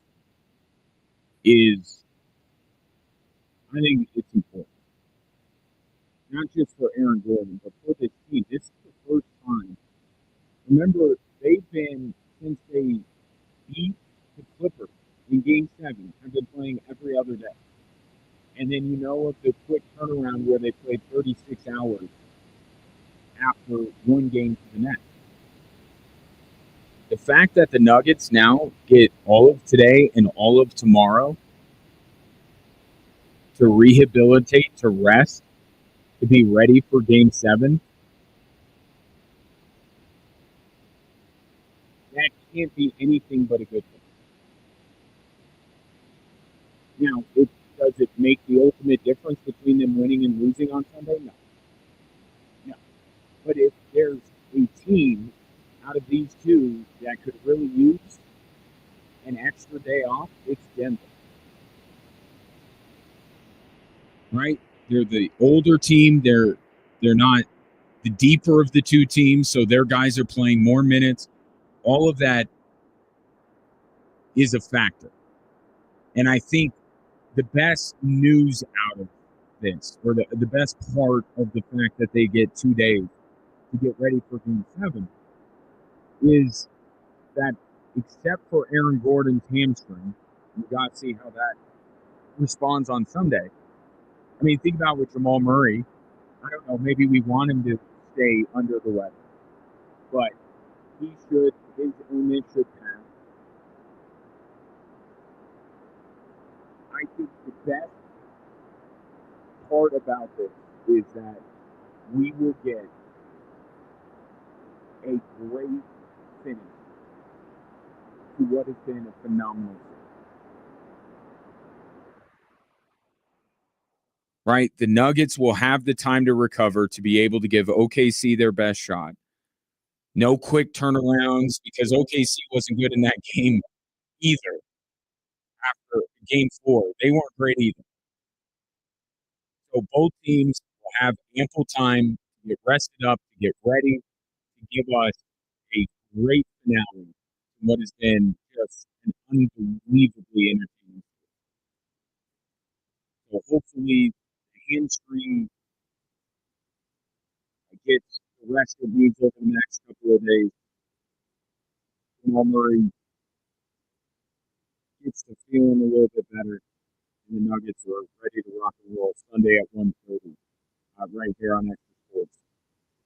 is, I think it's important. Not just for Aaron Gordon, but for this team. This is the first time. Remember, they've been, since they beat the Clippers in Game 7, have been playing every other day. And then of the quick turnaround where they played 36 hours after one game to the next. The fact that the Nuggets now get all of today and all of tomorrow to rehabilitate, to rest, to be ready for Game 7, that can't be anything but a good thing. Now, does it make the ultimate difference between them winning and losing on Sunday? No. But if there's a team out of these two that could really use an extra day off, it's Denver. Right? They're the older team. They're not the deeper of the two teams, so their guys are playing more minutes. All of that is a factor. And I think the best news out of this, or the best part of the fact that they get 2 days to get ready for Game 7, is that except for Aaron Gordon's hamstring, we got to see how that responds on Sunday. I mean, think about with Jamal Murray. I don't know, maybe we want him to stay under the weather, but his illness should pass. I think the best part about this is that we will get a great finish to what has been a phenomenal season. Right? The Nuggets will have the time to recover to be able to give OKC their best shot. No quick turnarounds, because OKC wasn't good in that game either. After Game 4, they weren't great either. So both teams will have ample time to get rested up, to get ready, to give us a great finale in what has been just an unbelievably entertaining. So hopefully the hamstring gets the rest of these over the next couple of days. Jamal Murray gets the feeling a little bit better, and the Nuggets are ready to rock and roll Sunday at 1:30, right here on Extra Sports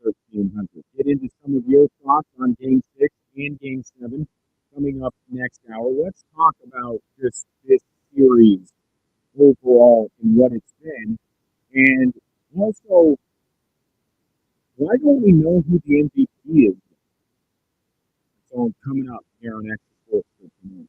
1300. Get into some of your thoughts on Game 6 and Game 7 coming up next hour. Let's talk about just this series overall and what it's been, and also, why don't we know who the MVP is? It's all coming up here on Extra Sports 1300.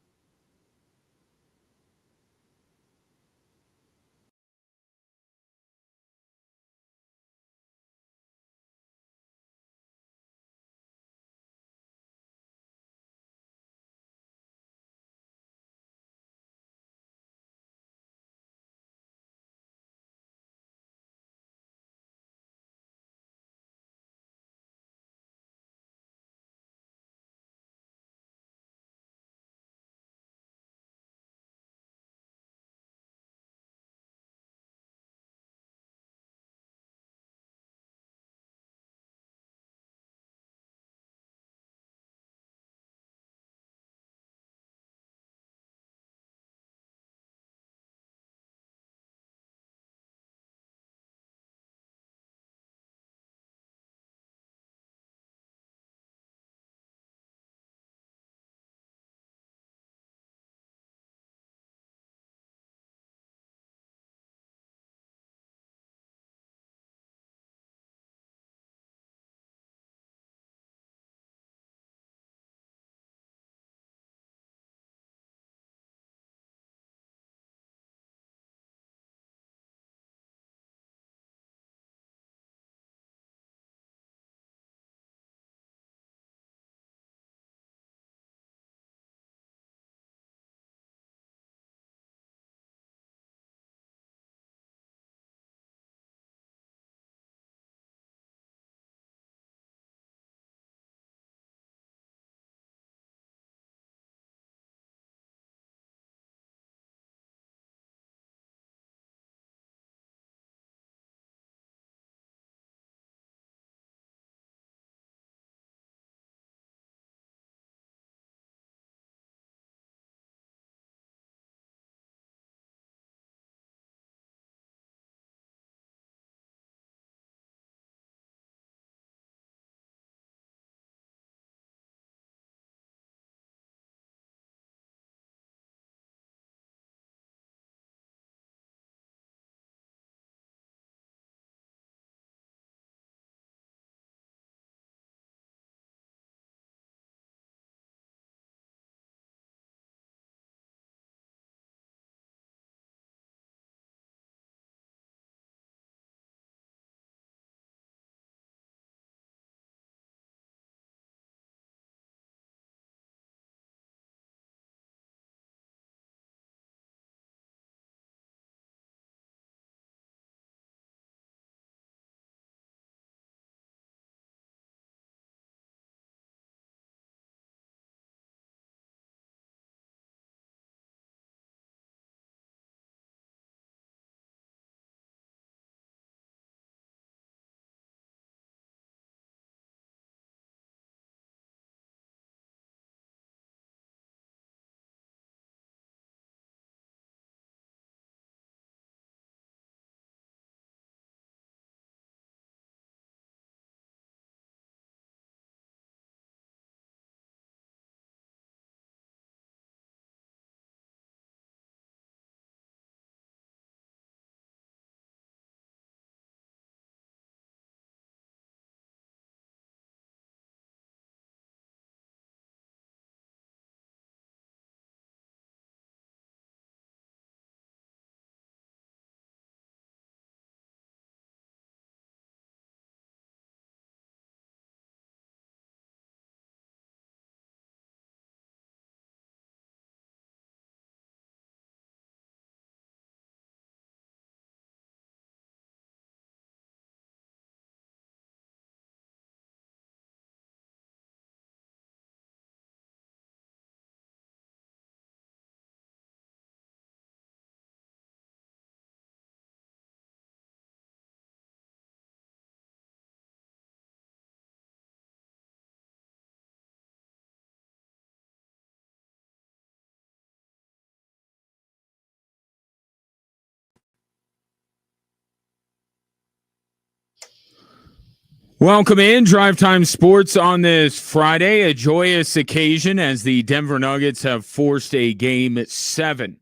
Welcome in Drive Time Sports on this Friday, a joyous occasion as the Denver Nuggets have forced a Game 7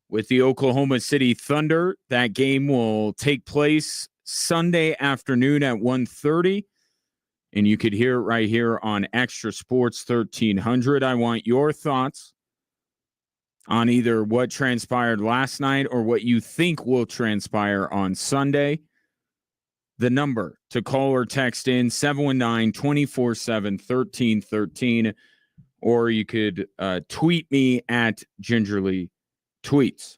with the Oklahoma City Thunder. That game will take place Sunday afternoon at 1:30, and you could hear it right here on Extra Sports 1300. I want your thoughts on either what transpired last night or what you think will transpire on Sunday. The number to call or text in, 719-247-1313, or you could tweet me at Gingerly Tweets.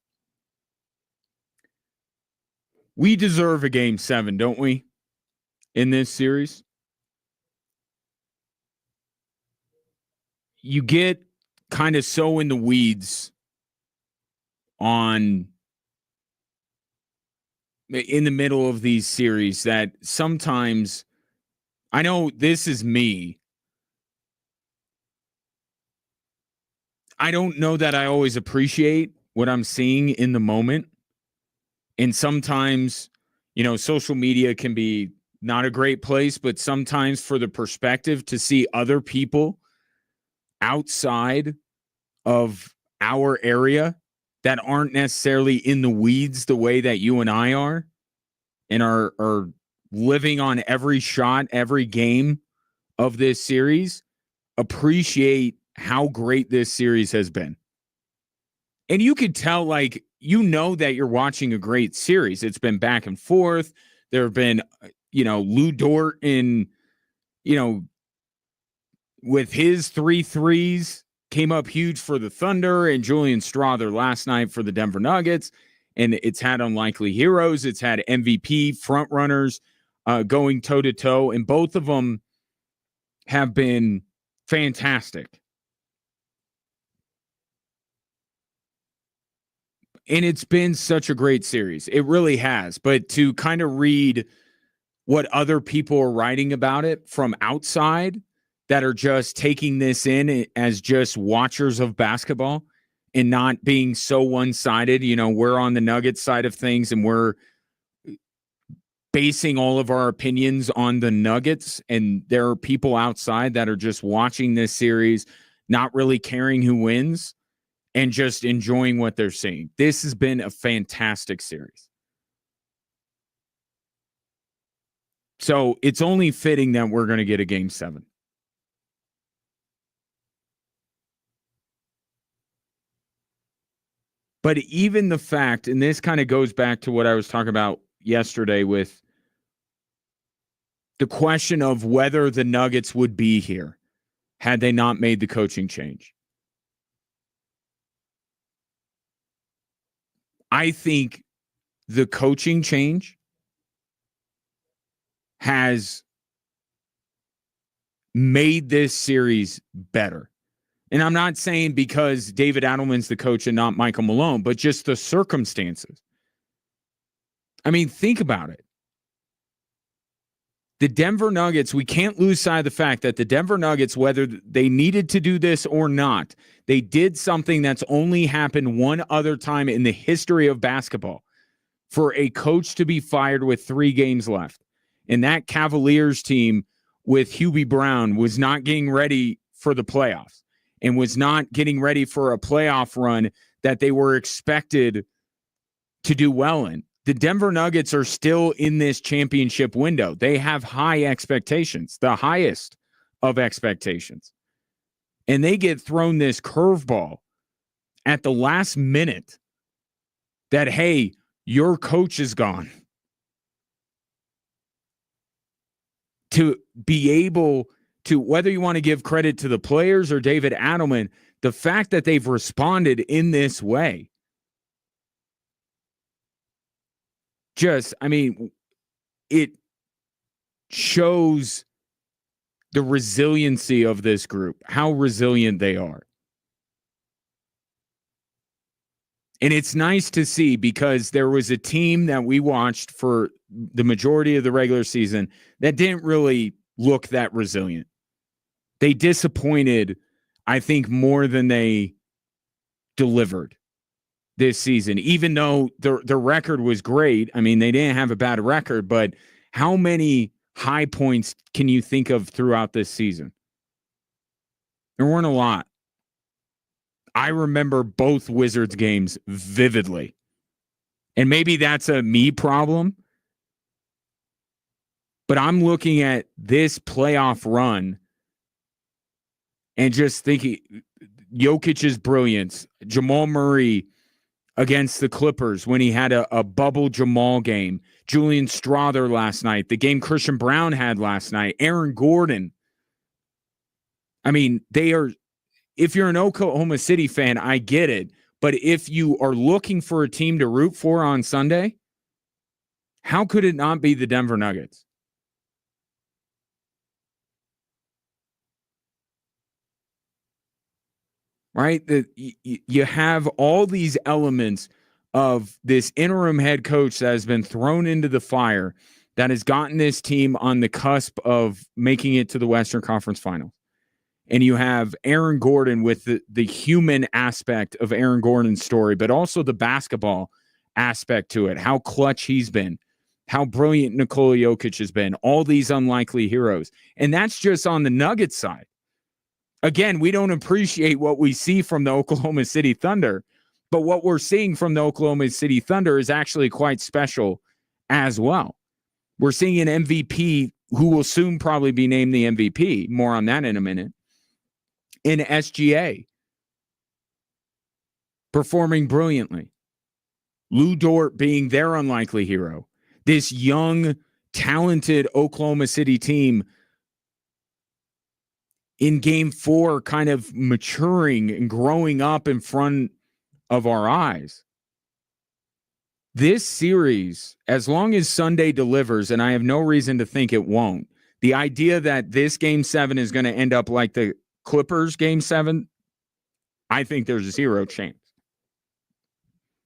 We deserve a Game 7, don't we, in this series? You get kind of so in the weeds in the middle of these series that sometimes, I know this is me, I don't know that I always appreciate what I'm seeing in the moment. And sometimes, social media can be not a great place, but sometimes for the perspective to see other people outside of our area that aren't necessarily in the weeds the way that you and I are, and are living on every shot, every game of this series, appreciate how great this series has been. And you could tell, that you're watching a great series. It's been back and forth. There have been, Lou Dort with his 3 threes, came up huge for the Thunder, and Julian Strawther last night for the Denver Nuggets. And it's had unlikely heroes. It's had MVP front runners going toe-to-toe, and both of them have been fantastic. And it's been such a great series. It really has. But to kind of read what other people are writing about it from outside that are just taking this in as just watchers of basketball and not being so one-sided. We're on the Nuggets side of things, and we're basing all of our opinions on the Nuggets, and there are people outside that are just watching this series, not really caring who wins, and just enjoying what they're seeing. This has been a fantastic series. So it's only fitting that we're going to get a Game 7. But even the fact, and this kind of goes back to what I was talking about yesterday with the question of whether the Nuggets would be here had they not made the coaching change. I think the coaching change has made this series better. And I'm not saying because David Adelman's the coach and not Michael Malone, but just the circumstances. I mean, think about it. The Denver Nuggets, we can't lose sight of the fact that the Denver Nuggets, whether they needed to do this or not, they did something that's only happened one other time in the history of basketball for a coach to be fired with 3 games left. And that Cavaliers team with Hubie Brown was not getting ready for the playoffs and was not getting ready for a playoff run that they were expected to do well in. The Denver Nuggets are still in this championship window. They have high expectations, the highest of expectations. And they get thrown this curveball at the last minute that, hey, your coach is gone. To be able to, whether you want to give credit to the players or David Adelman, the fact that they've responded in this way, it shows the resiliency of this group, how resilient they are. And it's nice to see, because there was a team that we watched for the majority of the regular season that didn't really look that resilient. They disappointed, I think, more than they delivered this season, even though the record was great. I mean, they didn't have a bad record, but how many high points can you think of throughout this season? There weren't a lot. I remember both Wizards games vividly. And maybe that's a me problem. But I'm looking at this playoff run and just thinking Jokic's brilliance, Jamal Murray against the Clippers when he had a bubble Jamal game, Julian Strawther last night, the game Christian Brown had last night, Aaron Gordon. I mean, they are, if you're an Oklahoma City fan, I get it. But if you are looking for a team to root for on Sunday, how could it not be the Denver Nuggets? Right? You have all these elements of this interim head coach that has been thrown into the fire that has gotten this team on the cusp of making it to the Western Conference Finals. And you have Aaron Gordon with the human aspect of Aaron Gordon's story, but also the basketball aspect to it, how clutch he's been, how brilliant Nikola Jokic has been, all these unlikely heroes. And that's just on the Nuggets side. Again, we don't appreciate what we see from the Oklahoma City Thunder, but what we're seeing from the Oklahoma City Thunder is actually quite special as well. We're seeing an MVP who will soon probably be named the MVP. More on that in a minute. In SGA, performing brilliantly. Lou Dort being their unlikely hero. This young, talented Oklahoma City team in game 4 kind of maturing and growing up in front of our eyes. This series, as long as Sunday delivers, and I have no reason to think it won't, the idea that this game 7 is going to end up like the Clippers game 7, I think there's 0 chance.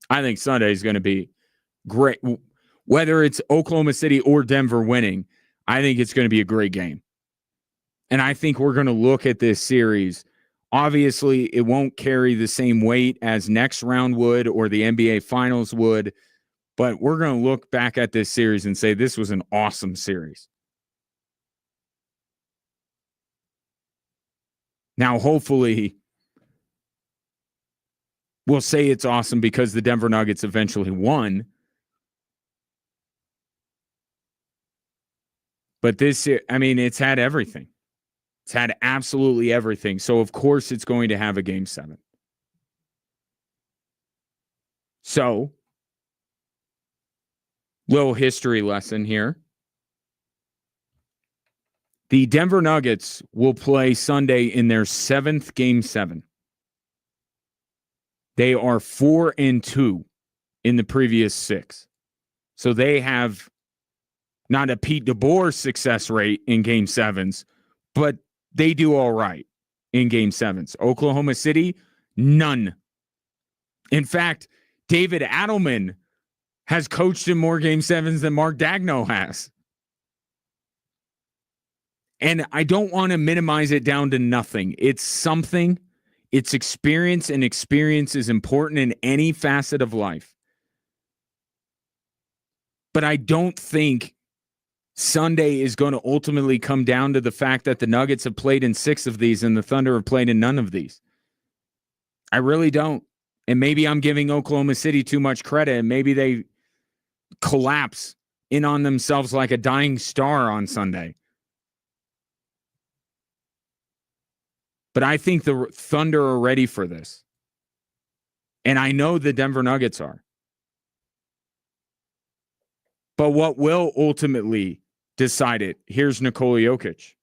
I think Sunday is going to be great. Whether it's Oklahoma City or Denver winning, I think it's going to be a great game. And I think we're going to look at this series. Obviously, it won't carry the same weight as next round would or the NBA Finals would, but we're going to look back at this series and say this was an awesome series. Now, hopefully, we'll say it's awesome because the Denver Nuggets eventually won. But this, I mean, it's had everything. It's had absolutely everything. So, of course, it's going to have a game 7. So, little history lesson here. The Denver Nuggets will play Sunday in their 7th game 7. They are 4-2 in the previous 6. So they have not a Pete DeBoer success rate in game 7s, but they do all right in game 7s. Oklahoma City, none. In fact, David Adelman has coached in more game 7s than Mark Daigneault has. And I don't want to minimize it down to nothing. It's something. It's experience, and experience is important in any facet of life. But I don't think Sunday is going to ultimately come down to the fact that the Nuggets have played in 6 of these and the Thunder have played in none of these. I really don't. And maybe I'm giving Oklahoma City too much credit, and maybe they collapse in on themselves like a dying star on Sunday. But I think the Thunder are ready for this. And I know the Denver Nuggets are. But what will ultimately decide it? Here's Nikola Jokic.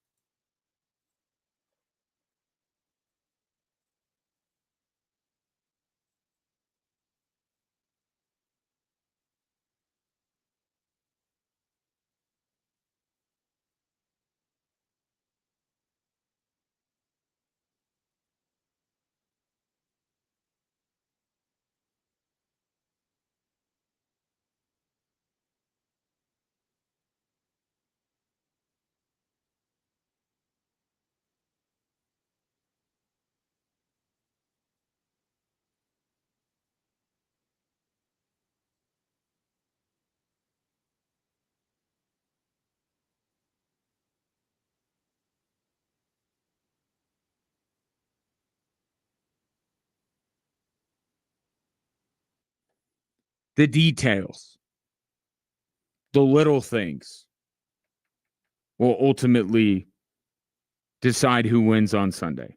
the details, the little things will ultimately decide who wins on Sunday.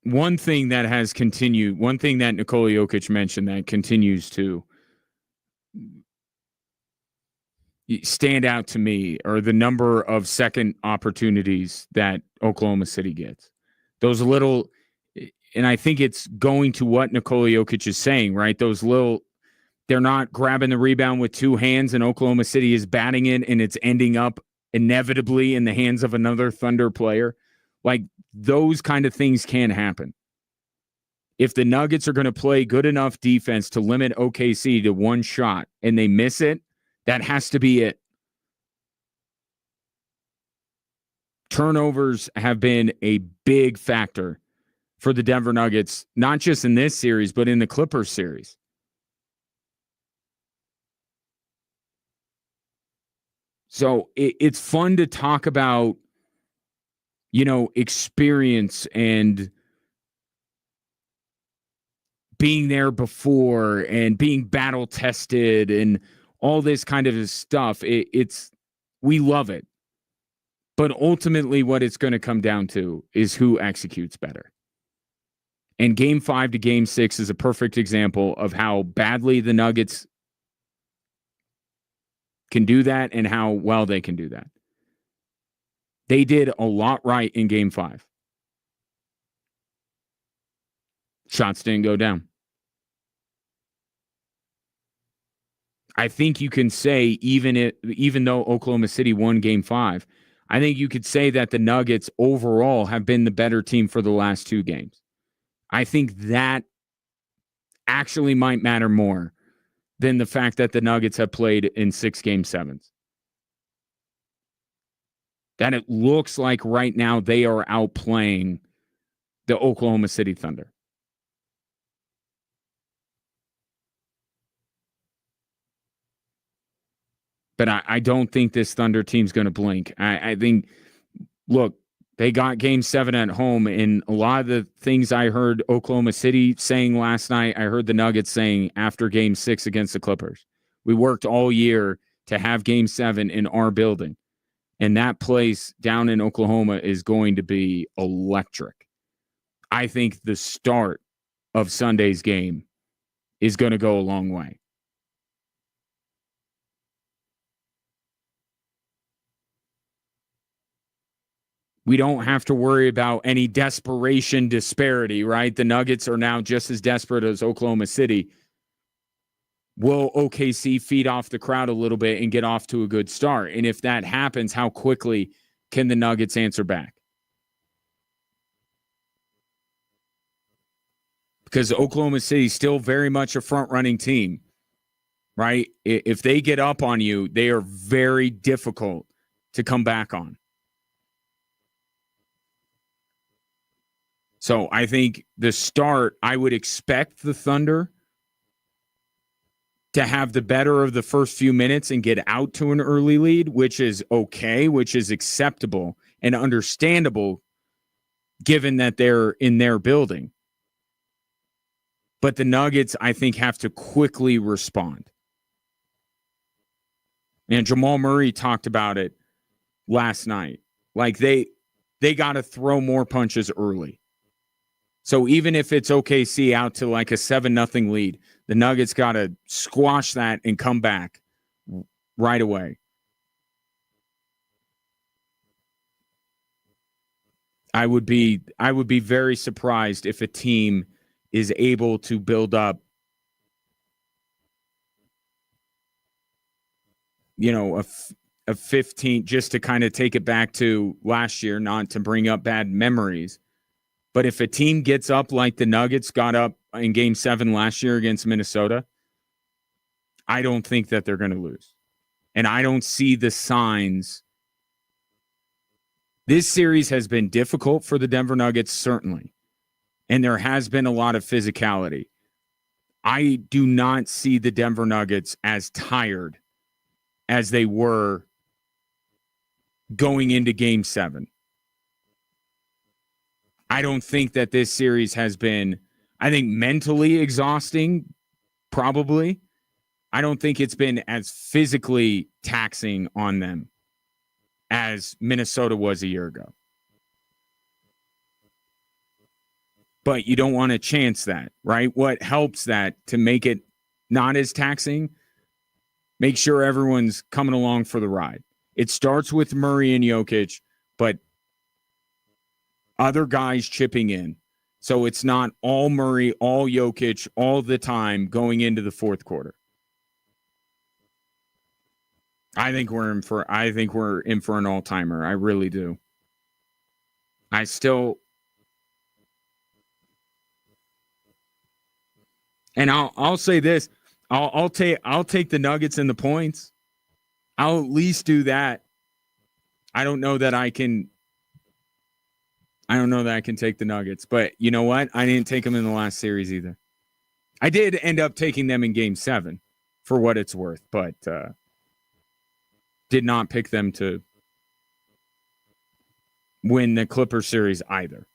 One thing that Nikola Jokic mentioned that continues to stand out to me are the number of second opportunities that Oklahoma City gets. Those little, and I think it's going to what Nikola Jokic is saying, right? Those little, they're not grabbing the rebound with two hands and Oklahoma City is batting it and it's ending up inevitably in the hands of another Thunder player. Like, those kind of things can happen. If the Nuggets are going to play good enough defense to limit OKC to one shot and they miss it, that has to be it. Turnovers have been a big factor for the Denver Nuggets, not just in this series, but in the Clippers series. So it's fun to talk about, experience and being there before and being battle tested and all this kind of stuff. We love it. But ultimately what it's going to come down to is who executes better. And Game 5 to Game 6 is a perfect example of how badly the Nuggets can do that and how well they can do that. They did a lot right in Game 5. Shots didn't go down. I think you can say, even though Oklahoma City won Game 5, I think you could say that the Nuggets overall have been the better team for the last two games. I think that actually might matter more than the fact that the Nuggets have played in 6 Game 7s. That it looks like right now they are outplaying the Oklahoma City Thunder. But I don't think this Thunder team's going to blink. I think, look, they got Game 7 at home, and a lot of the things I heard Oklahoma City saying last night, I heard the Nuggets saying after Game 6 against the Clippers. We worked all year to have Game 7 in our building, and that place down in Oklahoma is going to be electric. I think the start of Sunday's game is going to go a long way. We don't have to worry about any desperation disparity, right? The Nuggets are now just as desperate as Oklahoma City. Will OKC feed off the crowd a little bit and get off to a good start? And if that happens, how quickly can the Nuggets answer back? Because Oklahoma City is still very much a front-running team, right? If they get up on you, they are very difficult to come back on. So I think the start, I would expect the Thunder to have the better of the first few minutes and get out to an early lead, which is okay, which is acceptable and understandable given that they're in their building. But the Nuggets, I think, have to quickly respond. And Jamal Murray talked about it last night. Like they got to throw more punches early. So even if it's OKC out to like a 7-0 lead, the Nuggets got to squash that and come back right away. I would be very surprised if a team is able to build up, a 15, just to kind of take it back to last year, not to bring up bad memories. But if a team gets up like the Nuggets got up in Game 7 last year against Minnesota, I don't think that they're going to lose. And I don't see the signs. This series has been difficult for the Denver Nuggets, certainly. And there has been a lot of physicality. I do not see the Denver Nuggets as tired as they were going into Game 7. I don't think that this series has been I think mentally exhausting, probably. I don't think it's been as physically taxing on them as Minnesota was a year ago. But you don't want to chance that, right? What helps that to make it not as taxing? Make sure everyone's coming along for the ride. It starts with Murray and Jokic, but other guys chipping in. So it's not all Murray, all Jokic, all the time going into the fourth quarter. I think we're in for an all-timer. I really do. I still, and I'll say this. I'll take the Nuggets and the points. I'll at least do that. I don't know that I can take the Nuggets, but you know what? I didn't take them in the last series either. I did end up taking them in Game 7 for what it's worth, but did not pick them to win the Clippers series either.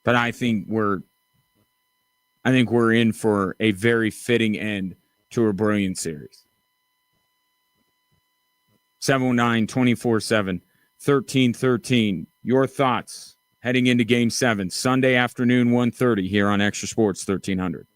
But I think we're in for a very fitting end to a brilliant series. 719-24-7-1313. Your thoughts heading into Game 7, Sunday afternoon, 1:30 here on Extra Sports 1300.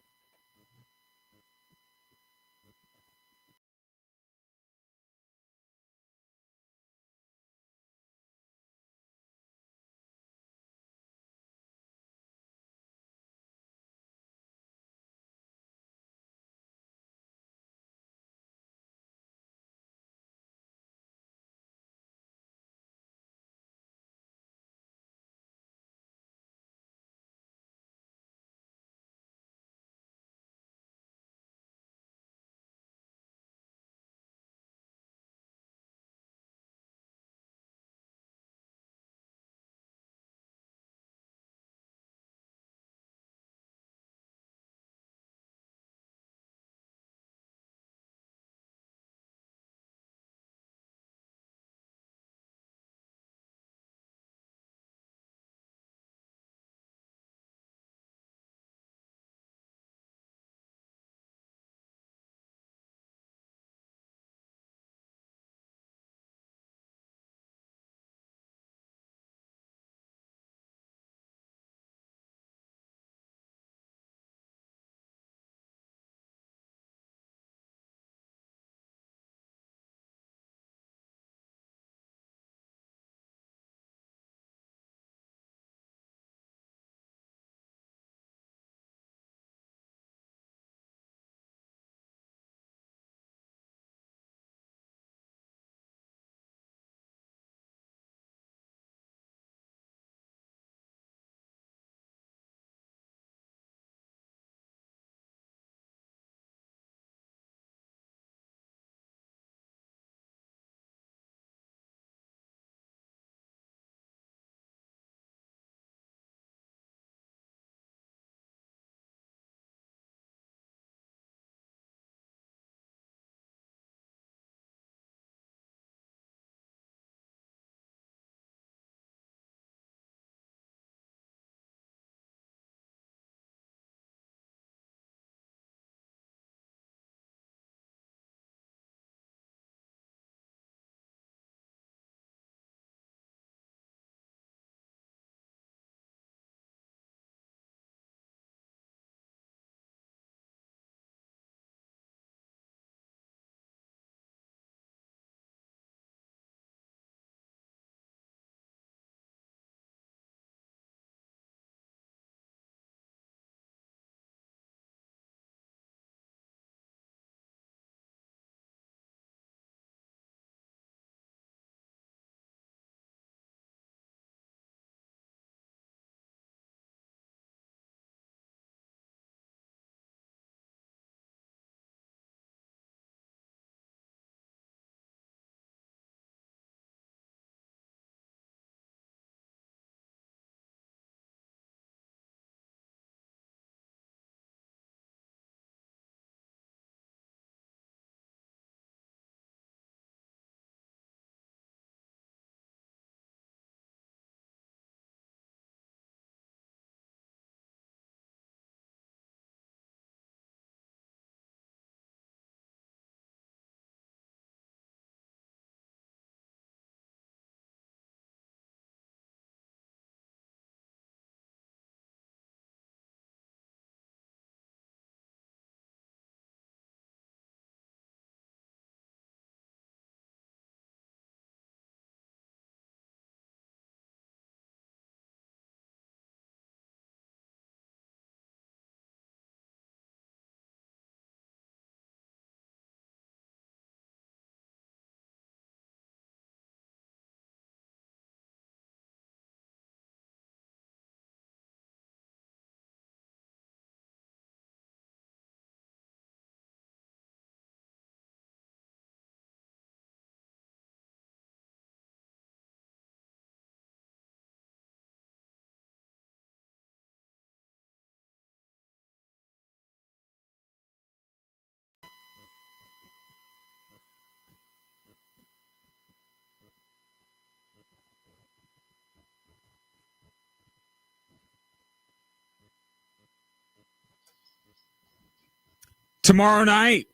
Tomorrow night,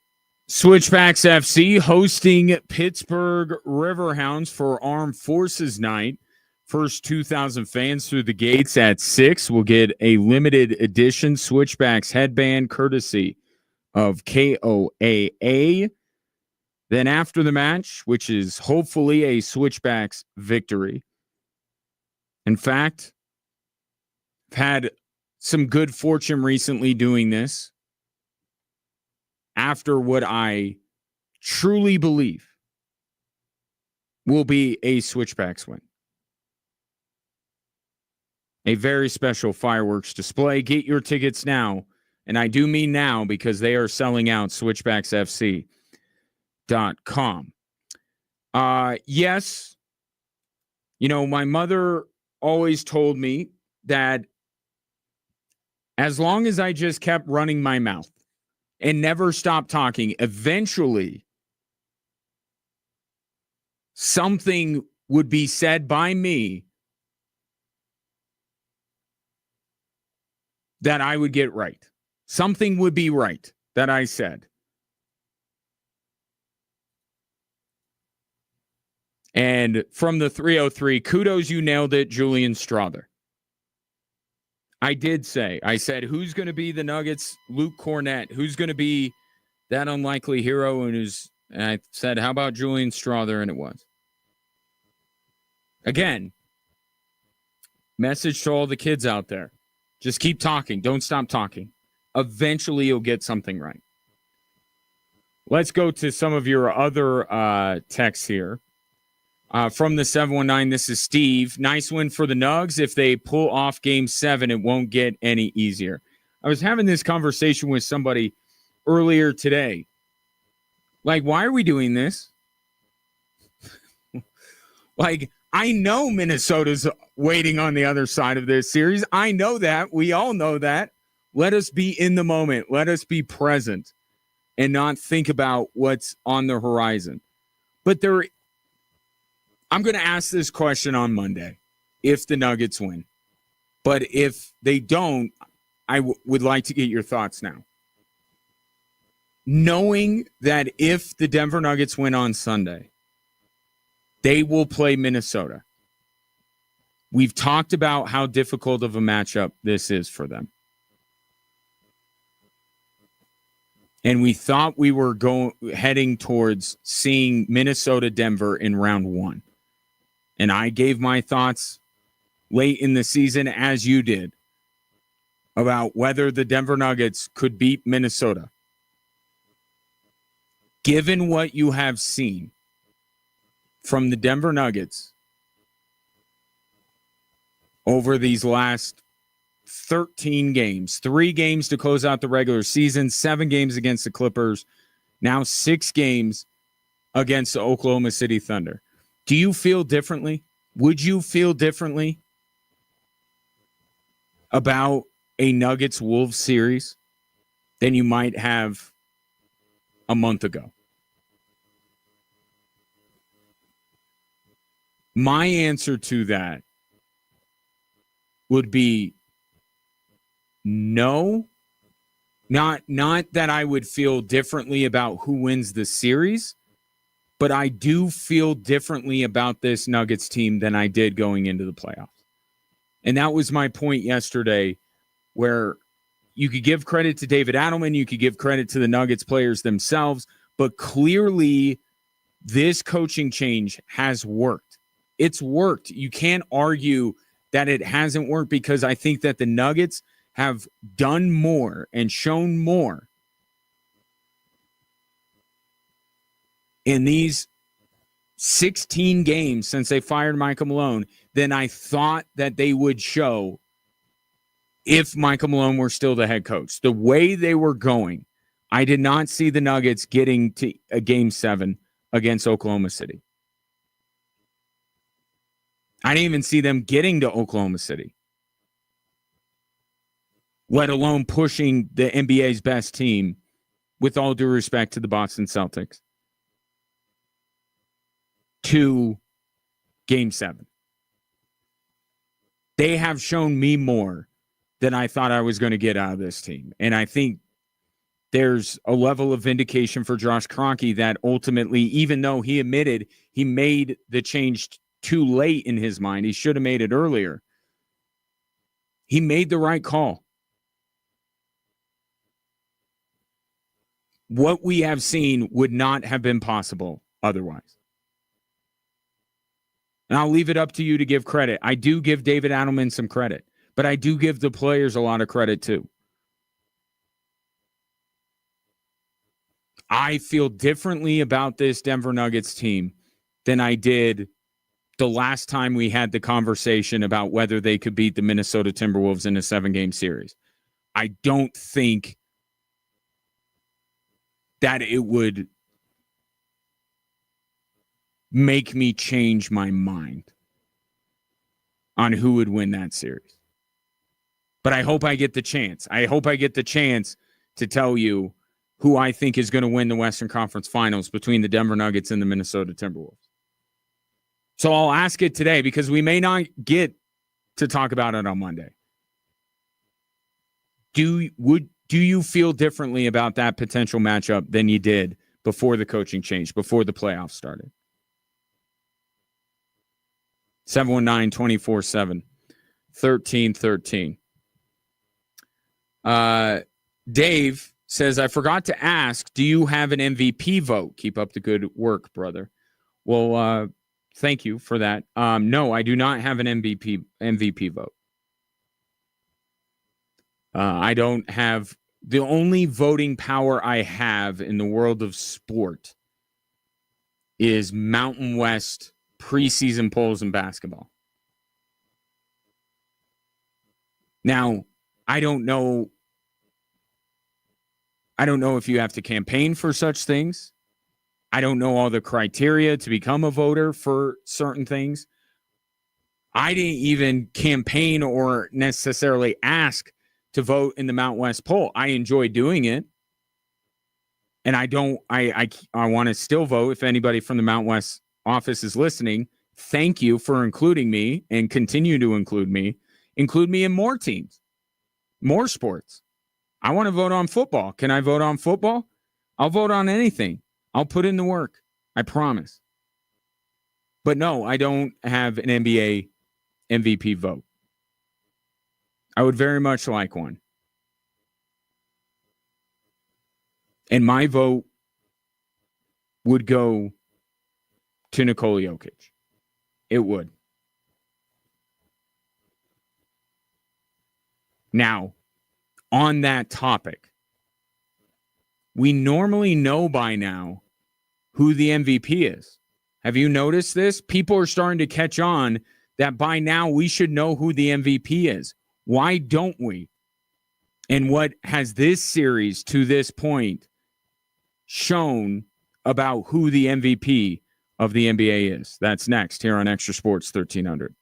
Switchbacks FC hosting Pittsburgh Riverhounds for Armed Forces Night. First 2,000 fans through the gates at 6 will get a limited edition Switchbacks headband courtesy of KOAA. Then after the match, which is hopefully a Switchbacks victory. In fact, I've had some good fortune recently doing this after what I truly believe will be a Switchbacks win. A very special fireworks display. Get your tickets now. And I do mean now because they are selling out switchbacksfc.com. Yes, my mother always told me that as long as I just kept running my mouth and never stopped talking, eventually something would be said by me that I would get right. Something would be right that I said. And from the 303, kudos, you nailed it, Julian Strawther. I said, who's going to be the Nuggets' Luke Cornett? Who's going to be that unlikely hero? And I said, how about Julian Strawther? And it was. Again, message to all the kids out there. Just keep talking. Don't stop talking. Eventually, you'll get something right. Let's go to some of your other texts here. From the 719, this is Steve. Nice win for the Nugs. If they pull off Game 7, it won't get any easier. I was having this conversation with somebody earlier today. Like, why are we doing this? Like, I know Minnesota's waiting on the other side of this series. I know that. We all know that. Let us be in the moment. Let us be present and not think about what's on the horizon. But I'm going to ask this question on Monday if the Nuggets win. But if they don't, I would like to get your thoughts now. Knowing that if the Denver Nuggets win on Sunday, they will play Minnesota. We've talked about how difficult of a matchup this is for them. And we thought we were heading towards seeing Minnesota-Denver in round 1. And I gave my thoughts late in the season, as you did, about whether the Denver Nuggets could beat Minnesota. Given what you have seen from the Denver Nuggets over these last 13 games, 3 games to close out the regular season, 7 games against the Clippers, now 6 games against the Oklahoma City Thunder. Do you feel differently? Would you feel differently about a Nuggets-Wolves series than you might have a month ago? My answer to that would be no. Not that I would feel differently about who wins the series, but I do feel differently about this Nuggets team than I did going into the playoffs. And that was my point yesterday, where you could give credit to David Adelman, you could give credit to the Nuggets players themselves, but clearly this coaching change has worked. It's worked. You can't argue that it hasn't worked, because I think that the Nuggets have done more and shown more in these 16 games since they fired Michael Malone than I thought that they would show if Michael Malone were still the head coach. The way they were going, I did not see the Nuggets getting to a Game 7 against Oklahoma City. I didn't even see them getting to Oklahoma City, let alone pushing the NBA's best team, with all due respect to the Boston Celtics, to Game 7. They have shown me more than I thought I was going to get out of this team. And I think there's a level of vindication for Josh Kroenke that ultimately, even though he admitted he made the change too late in his mind, he should have made it earlier. He made the right call. What we have seen would not have been possible otherwise. And I'll leave it up to you to give credit. I do give David Adelman some credit, but I do give the players a lot of credit too. I feel differently about this Denver Nuggets team than I did the last time we had the conversation about whether they could beat the Minnesota Timberwolves in a 7-game series. I don't think that it would make me change my mind on who would win that series. But I hope I get the chance. I hope I get the chance to tell you who I think is going to win the Western Conference Finals between the Denver Nuggets and the Minnesota Timberwolves. So I'll ask it today because we may not get to talk about it on Monday. Do you feel differently about that potential matchup than you did before the coaching change, before the playoffs started? 719-247-1313. Dave says, I forgot to ask, do you have an MVP vote? Keep up the good work, brother. Well, thank you for that. No, I do not have an MVP vote. I don't have the only voting power I have in the world of sport is Mountain West preseason polls in basketball. Now, I don't know if you have to campaign for such things. I don't know all the criteria to become a voter for certain things. I didn't even campaign or necessarily ask to vote in the Mount West poll. I enjoy doing it. And I want to still vote. If anybody from the Mount West office is listening, thank you for including me and continue to include me. Include me in more teams, more sports. I want to vote on football. Can I vote on football? I'll vote on anything. I'll put in the work. I promise. But no, I don't have an NBA MVP vote. I would very much like one. And my vote would go to Nikola Jokic. It would. Now, on that topic, we normally know by now who the MVP is. Have you noticed this? People are starting to catch on that by now we should know who the MVP is. Why don't we? And what has this series to this point shown about who the MVP of the NBA is? That's next here on Extra Sports 1300.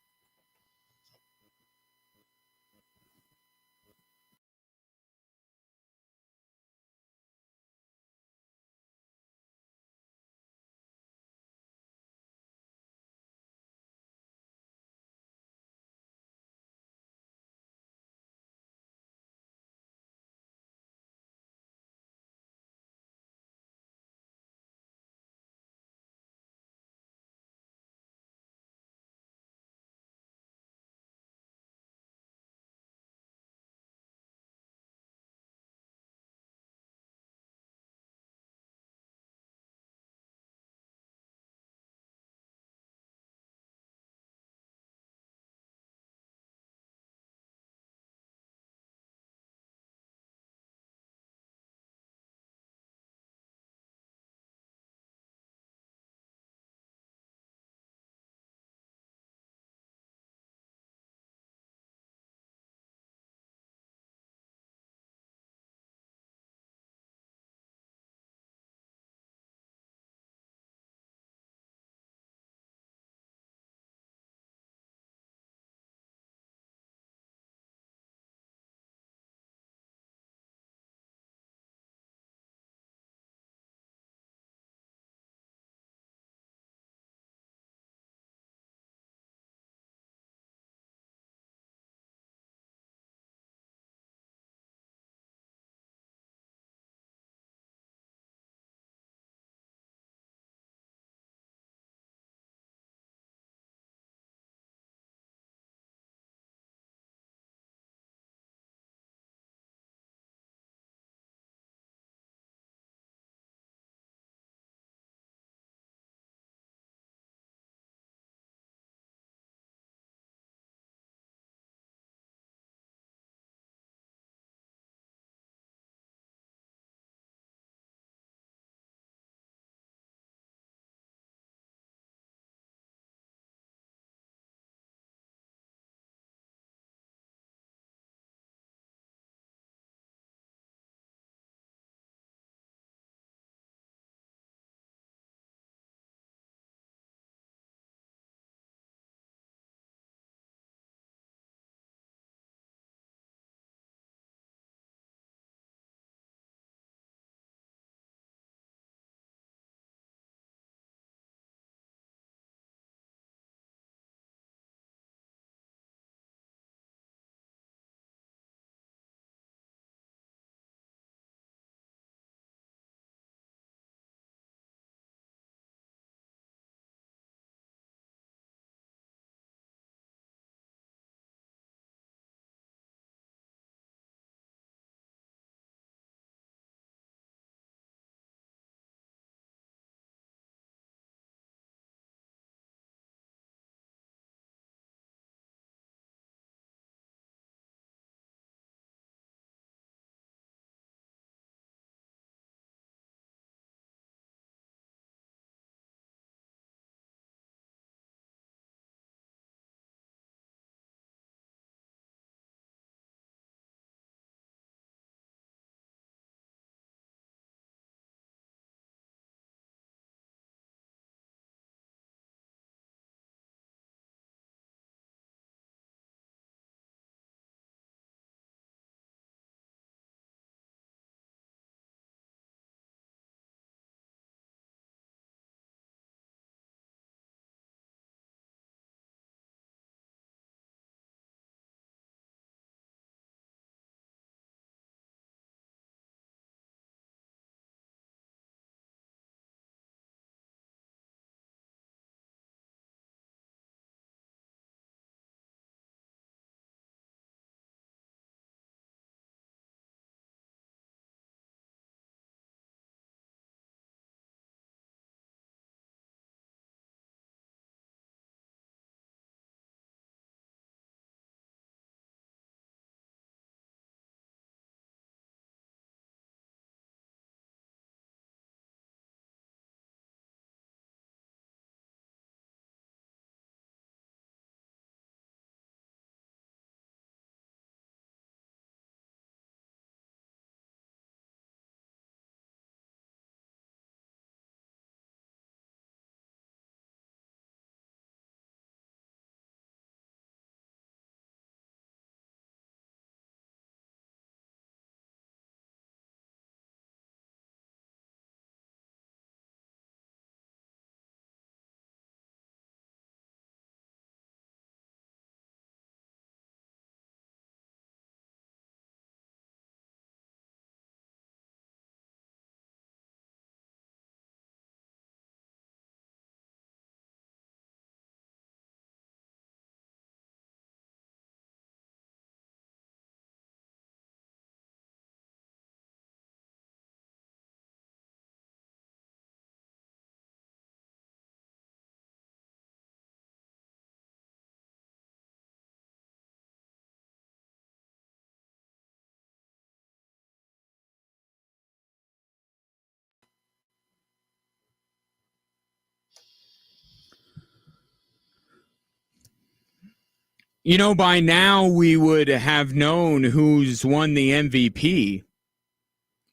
By now we would have known who's won the MVP.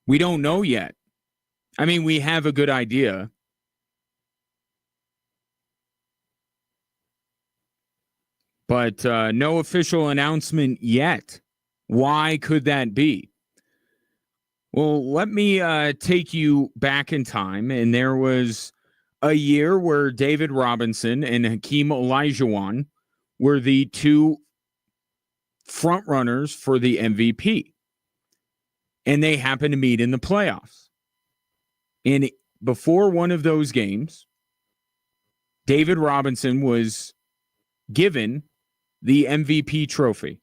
We don't know yet. I mean, we have a good idea. But no official announcement yet. Why could that be? Well, let me take you back in time. And there was a year where David Robinson and Hakeem Olajuwon were the two front runners for the MVP. And they happened to meet in the playoffs. And before one of those games, David Robinson was given the MVP trophy.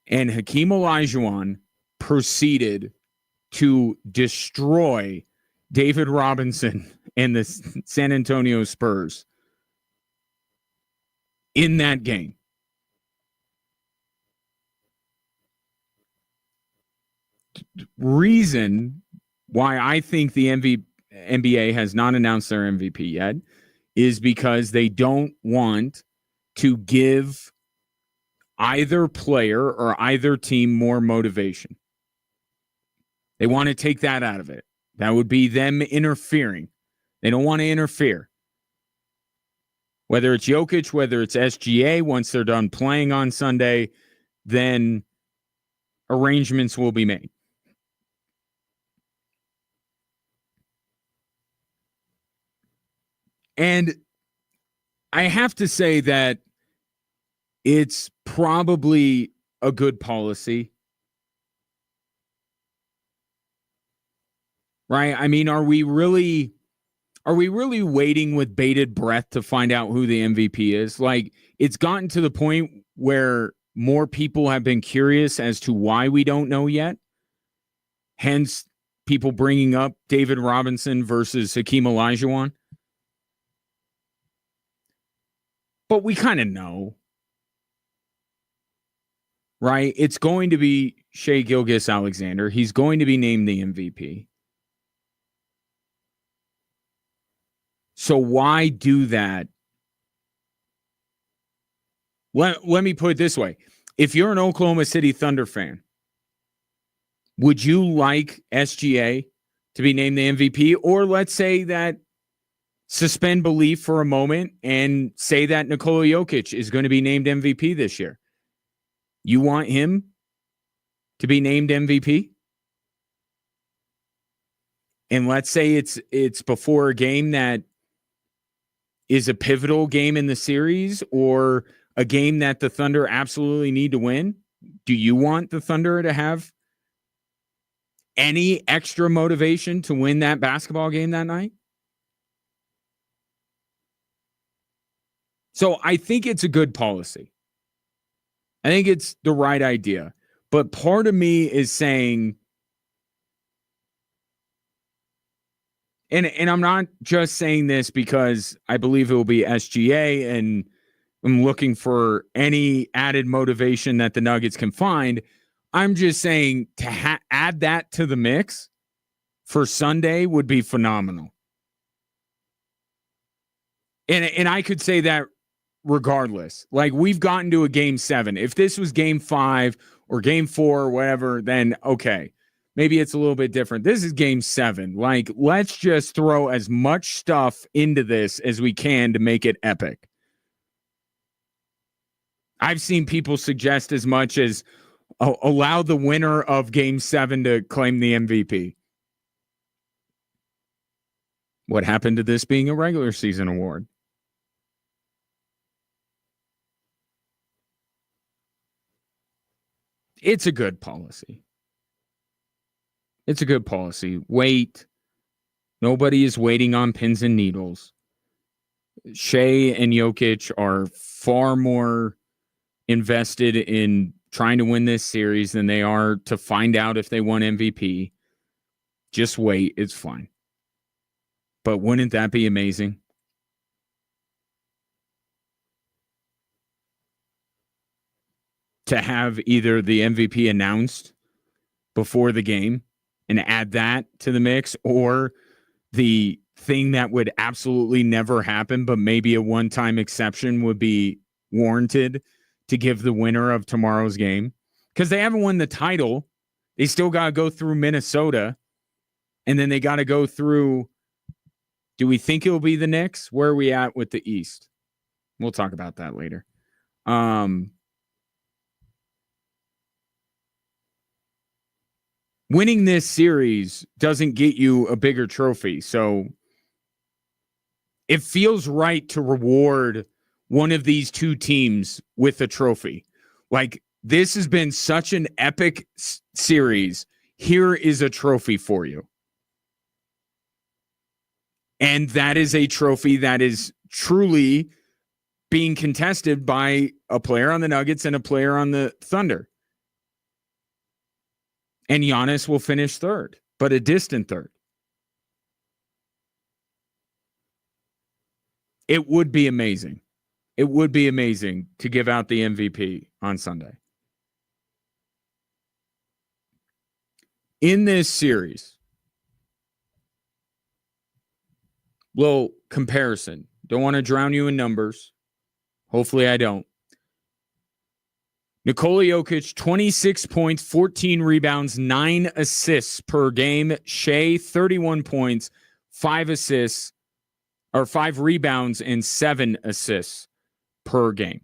And Hakeem Olajuwon proceeded to destroy David Robinson and the San Antonio Spurs in that game. Reason why I think the NBA has not announced their MVP yet is because they don't want to give either player or either team more motivation. They want to take that out of it. That would be them interfering. They don't want to interfere. Whether it's Jokic, whether it's SGA, once they're done playing on Sunday, then arrangements will be made. And I have to say that it's probably a good policy. Right? I mean, are we really waiting with bated breath to find out who the MVP is? Like, it's gotten to the point where more people have been curious as to why we don't know yet. Hence, people bringing up David Robinson versus Hakeem Olajuwon. But we kind of know. Right? It's going to be Shai Gilgeous-Alexander. He's going to be named the MVP. So why do that? Let me put it this way. If you're an Oklahoma City Thunder fan, would you like SGA to be named the MVP? Or let's say that suspend belief for a moment and say that Nikola Jokic is going to be named MVP this year. You want him to be named MVP? And let's say it's before a game that is a pivotal game in the series or a game that the Thunder absolutely need to win. Do you want the Thunder to have any extra motivation to win that basketball game that night? So I think it's a good policy. I think it's the right idea. But part of me is saying, and I'm not just saying this because I believe it will be SGA and I'm looking for any added motivation that the Nuggets can find. I'm just saying to add that to the mix for Sunday would be phenomenal. And I could say that regardless. Like, we've gotten to a game 7. If this was game 5 or game 4 or whatever, then okay. Maybe it's a little bit different. This is game 7. Like, let's just throw as much stuff into this as we can to make it epic. I've seen people suggest as much as allow the winner of game 7 to claim the MVP. What happened to this being a regular season award? It's a good policy. It's a good policy. Wait. Nobody is waiting on pins and needles. Shai and Jokic are far more invested in trying to win this series than they are to find out if they won MVP. Just wait. It's fine. But wouldn't that be amazing? To have either the MVP announced before the game and add that to the mix, or the thing that would absolutely never happen, but maybe a one-time exception would be warranted to give the winner of tomorrow's game because they haven't won the title. They still got to go through Minnesota, and then they got to go through. Do we think it'll be the Knicks? Where are we at with the East? We'll talk about that later. Winning this series doesn't get you a bigger trophy, so it feels right to reward one of these two teams with a trophy. Like, this has been such an epic series. Here is a trophy for you. And that is a trophy that is truly being contested by a player on the Nuggets and a player on the Thunder. And Giannis will finish third, but a distant third. It would be amazing. It would be amazing to give out the MVP on Sunday. In this series, little comparison. Don't want to drown you in numbers. Hopefully I don't. Nikola Jokic, 26 points, 14 rebounds, 9 assists per game. Shea, 31 points, 5 assists, or 5 rebounds and 7 assists per game.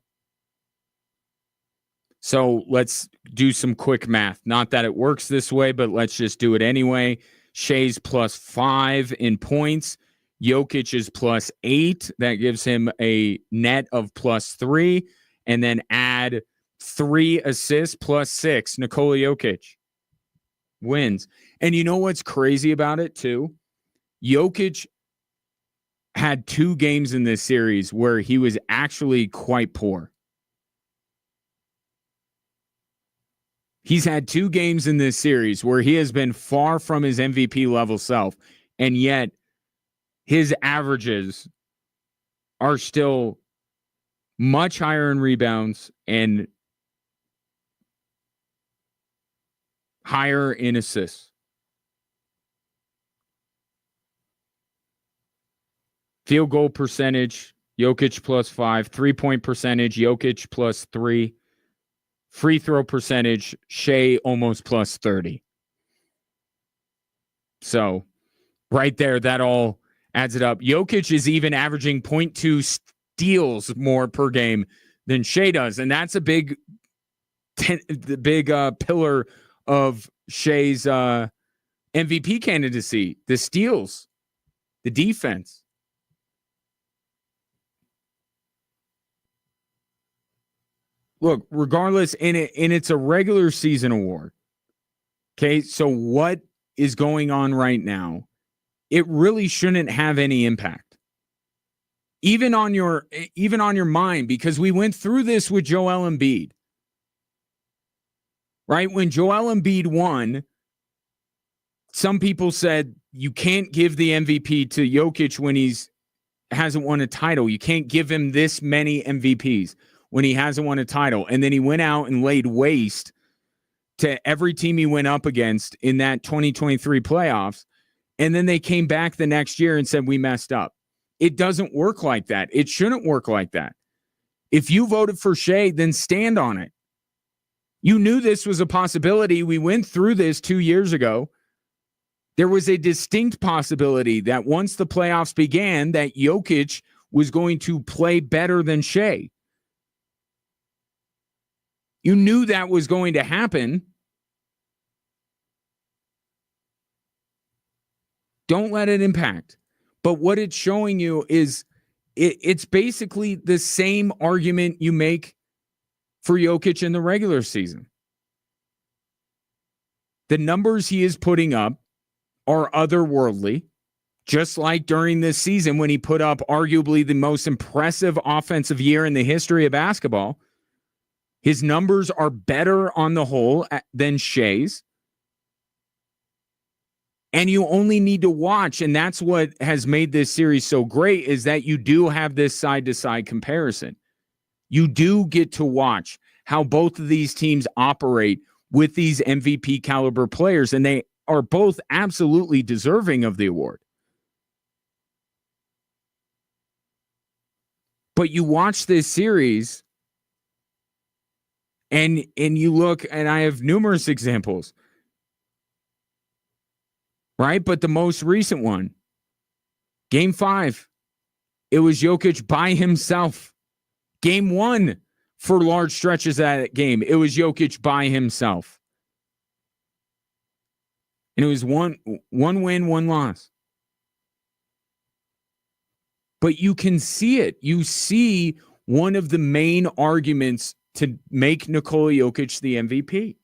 So let's do some quick math. Not that it works this way, but let's just do it anyway. Shea's +5 in points. Jokic is +8. That gives him a net of +3. And then add 3 assists +6. Nikola Jokic wins. And you know what's crazy about it too? Jokic had 2 games in this series where he was actually quite poor. He's had 2 games in this series where he has been far from his MVP level self, and yet his averages are still much higher in rebounds and higher in assists. Field goal percentage, Jokic +5. 3-point percentage, Jokic +3. Free throw percentage, Shea almost +30. So right there, that all adds it up. Jokic is even averaging 0.2 steals more per game than Shea does. And that's a big pillar of Shea's MVP candidacy, the steals, the defense. Look, regardless, and it's a regular season award. Okay, so what is going on right now? It really shouldn't have any impact, even on your mind, because we went through this with Joel Embiid. Right when Joel Embiid won, some people said you can't give the MVP to Jokic when hasn't won a title. You can't give him this many MVPs when he hasn't won a title. And then he went out and laid waste to every team he went up against in that 2023 playoffs. And then they came back the next year and said, we messed up. It doesn't work like that. It shouldn't work like that. If you voted for Shea, then stand on it. You knew this was a possibility. We went through this 2 years ago. There was a distinct possibility that once the playoffs began, that Jokic was going to play better than Shea. You knew that was going to happen. Don't let it impact. But what it's showing you is it's basically the same argument you make for Jokic in the regular season. The numbers he is putting up are otherworldly, just like during this season when he put up arguably the most impressive offensive year in the history of basketball. His numbers are better on the whole than Shea's. And you only need to watch, and that's what has made this series so great, is that you do have this side-to-side comparison. You do get to watch how both of these teams operate with these MVP caliber players, and they are both absolutely deserving of the award. But you watch this series, And you look, and I have numerous examples, right? But the most recent one, Game 5, it was Jokic by himself. Game 1, for large stretches of that game, it was Jokic by himself. And it was one win, one loss. But you can see it. You see one of the main arguments to make Nikola Jokic the MVP.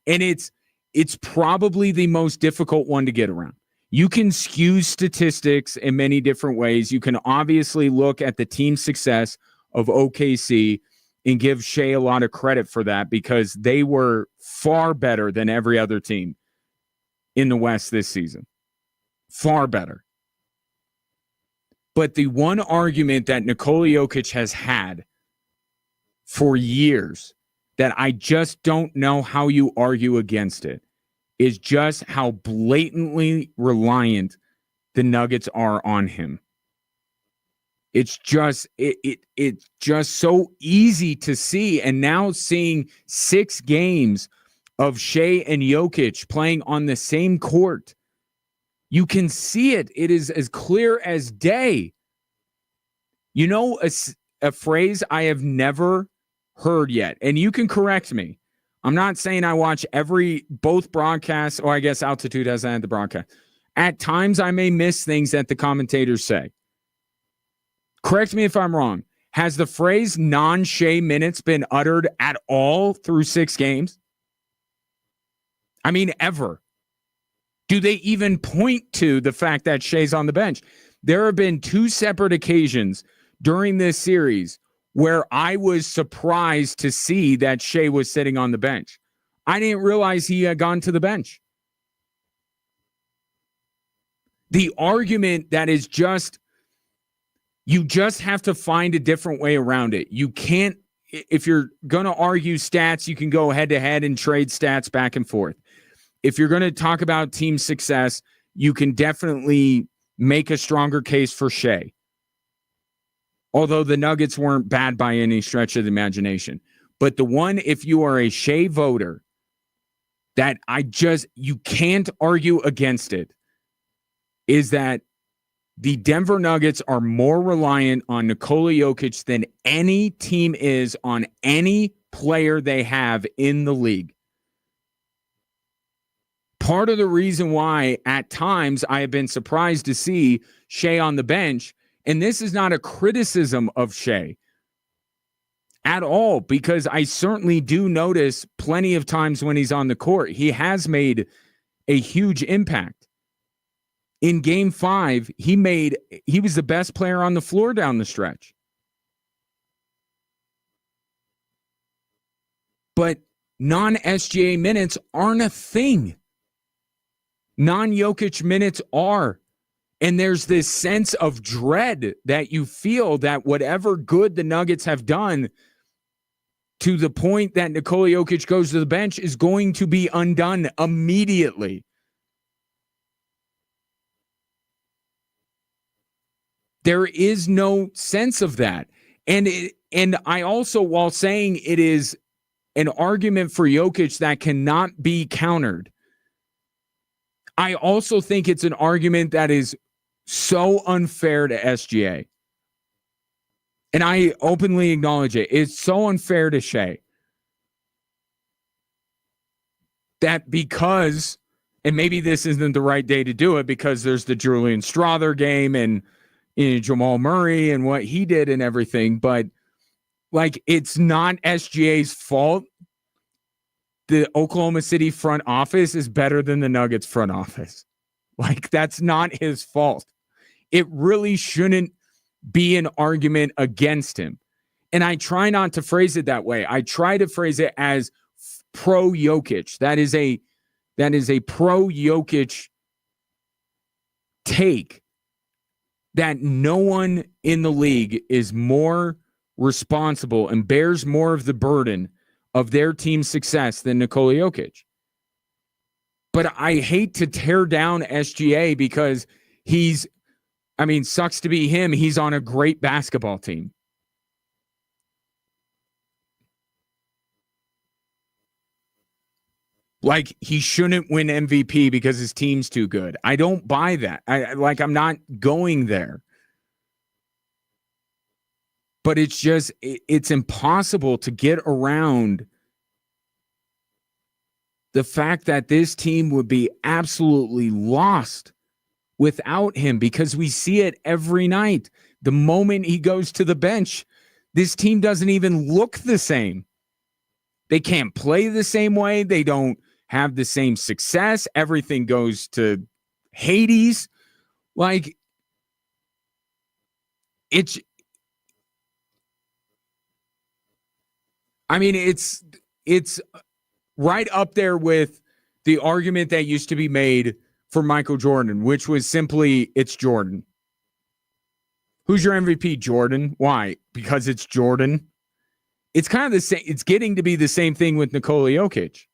And it's probably the most difficult one to get around. You can skew statistics in many different ways. You can obviously look at the team success of OKC and give Shea a lot of credit for that because they were far better than every other team in the West this season. Far better. But the one argument that Nikola Jokic has had for years that I just don't know how you argue against it is just how blatantly reliant the Nuggets are on him. It's just it's just so easy to see. And now seeing 6 games of Shea and Jokic playing on the same court, you can see it. It is as clear as day. You know, a phrase I have never heard yet, and you can correct me. I'm not saying I watch both broadcasts, or I guess Altitude hasn't had the broadcast. At times, I may miss things that the commentators say. Correct me if I'm wrong. Has the phrase non-Shea minutes been uttered at all through 6 games? I mean, ever. Do they even point to the fact that Shea's on the bench? There have been 2 separate occasions during this series where I was surprised to see that Shea was sitting on the bench. I didn't realize he had gone to the bench. The argument that is just, you just have to find a different way around it. You can't, if you're going to argue stats, you can go head to head and trade stats back and forth. If you're going to talk about team success, you can definitely make a stronger case for Shea. Although the Nuggets weren't bad by any stretch of the imagination. But the one, if you are a Shea voter, that you can't argue against it, is that the Denver Nuggets are more reliant on Nikola Jokic than any team is on any player they have in the league. Part of the reason why at times I have been surprised to see Shea on the bench, and this is not a criticism of Shea at all, because I certainly do notice plenty of times when he's on the court, he has made a huge impact. In Game 5, he was the best player on the floor down the stretch. But non-SGA minutes aren't a thing. Non-Jokic minutes are. And there's this sense of dread that you feel that whatever good the Nuggets have done to the point that Nikola Jokic goes to the bench is going to be undone immediately. There is no sense of that. And I also, while saying it is an argument for Jokic that cannot be countered, I also think it's an argument that is so unfair to SGA. And I openly acknowledge it. It's so unfair to Shea that because, and maybe this isn't the right day to do it because there's the Julian Strawther game and Jamal Murray and what he did and everything, but like, it's not SGA's fault. The Oklahoma City front office is better than the Nuggets front office. Like, that's not his fault. It really shouldn't be an argument against him. And I try not to phrase it that way. I try to phrase it as pro Jokic. That is a pro Jokic take, that no one in the league is more responsible and bears more of the burden of their team's success than Nikola Jokic. But I hate to tear down SGA because sucks to be him. He's on a great basketball team. Like he shouldn't win MVP because his team's too good. I don't buy that. I'm not going there. But it's impossible to get around the fact that this team would be absolutely lost without him, because we see it every night. The moment he goes to the bench, this team doesn't even look the same. They can't play the same way. They don't have the same success. Everything goes to Hades. Like, it's right up there with the argument that used to be made for Michael Jordan, which was simply, it's Jordan. Who's your MVP? Jordan. Why? Because it's Jordan. It's kind of the same. It's getting to be the same thing with Nikola Jokic.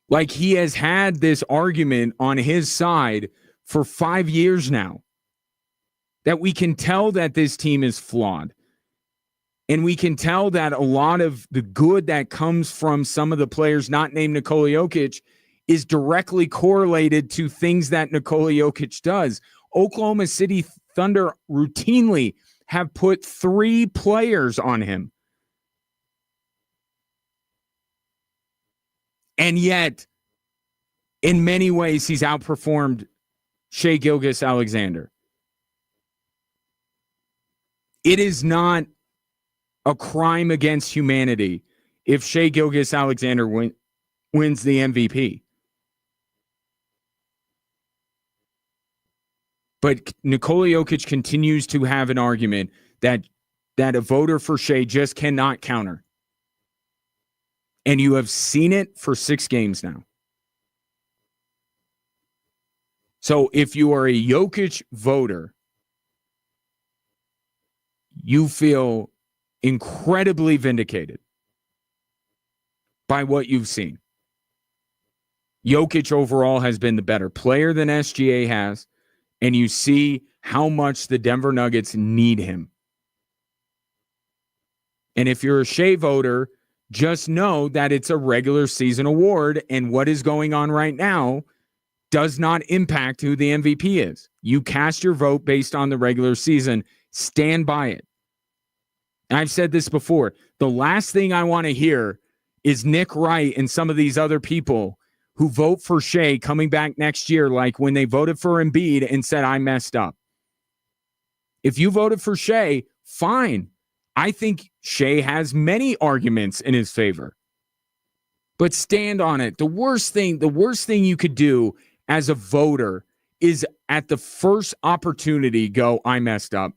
Like, he has had this argument on his side for 5 years now, that we can tell that this team is flawed. And we can tell that a lot of the good that comes from some of the players not named Nikola Jokic is directly correlated to things that Nikola Jokic does. Oklahoma City Thunder routinely have put 3 players on him. And yet, in many ways, he's outperformed Shai Gilgeous-Alexander. It is not a crime against humanity if Shai Gilgeous-Alexander wins the MVP. But Nikola Jokic continues to have an argument that a voter for Shai just cannot counter. And you have seen it for 6 games now. So if you are a Jokic voter, you feel incredibly vindicated by what you've seen. Jokic overall has been the better player than SGA has, and you see how much the Denver Nuggets need him. And if you're a Shai voter, just know that it's a regular season award, and what is going on right now does not impact who the MVP is. You cast your vote based on the regular season. Stand by it. I've said this before. The last thing I want to hear is Nick Wright and some of these other people who vote for Shai coming back next year, like when they voted for Embiid and said, I messed up. If you voted for Shai, fine. I think Shai has many arguments in his favor. But stand on it. The worst thing you could do as a voter is at the first opportunity go, I messed up.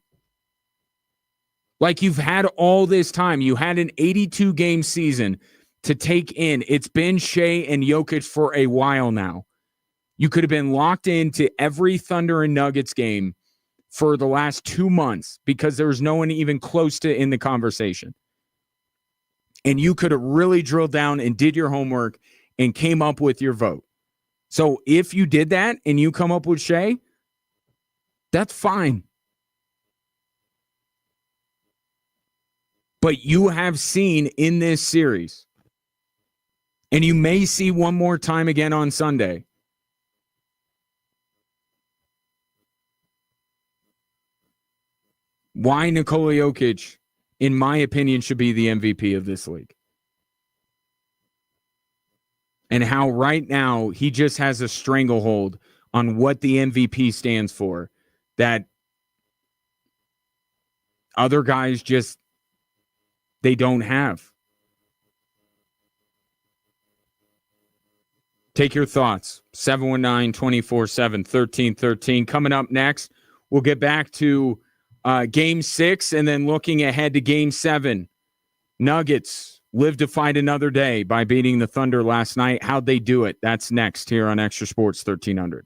Like, you've had all this time. You had an 82-game season to take in. It's been Shai and Jokic for a while now. You could have been locked into every Thunder and Nuggets game for the last 2 months because there was no one even close to in the conversation. And you could have really drilled down and did your homework and came up with your vote. So if you did that and you come up with Shai, that's fine. But you have seen in this series, and you may see one more time again on Sunday, why Nikola Jokic, in my opinion, should be the MVP of this league. And how right now he just has a stranglehold on what the MVP stands for that other guys just, they don't have. Take your thoughts. 719-247-1313. Coming up next, we'll get back to Game 6 and then looking ahead to Game 7. Nuggets live to fight another day by beating the Thunder last night. How'd they do it? That's next here on Extra Sports 1300.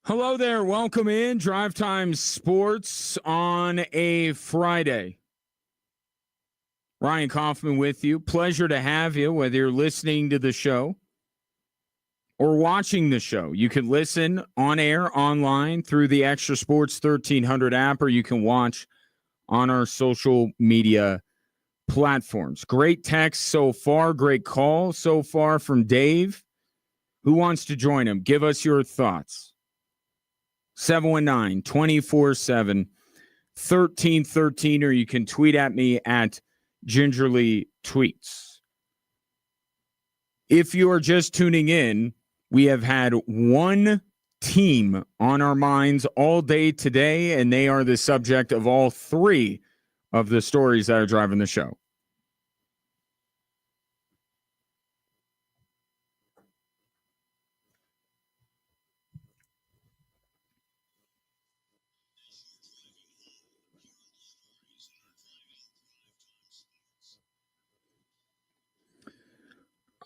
Hello there. Welcome in. Drive Time Sports on a Friday. Ryan Kaufman with you. Pleasure to have you, whether you're listening to the show or watching the show. You can listen on air, online, through the Extra Sports 1300 app, or you can watch on our social media platforms. Great text so far. Great call so far from Dave. Who wants to join him? Give us your thoughts. 719-247-1313, or you can tweet at me at Gingerly Tweets. If you are just tuning in, we have had one team on our minds all day today, and they are the subject of all three of the stories that are driving the show.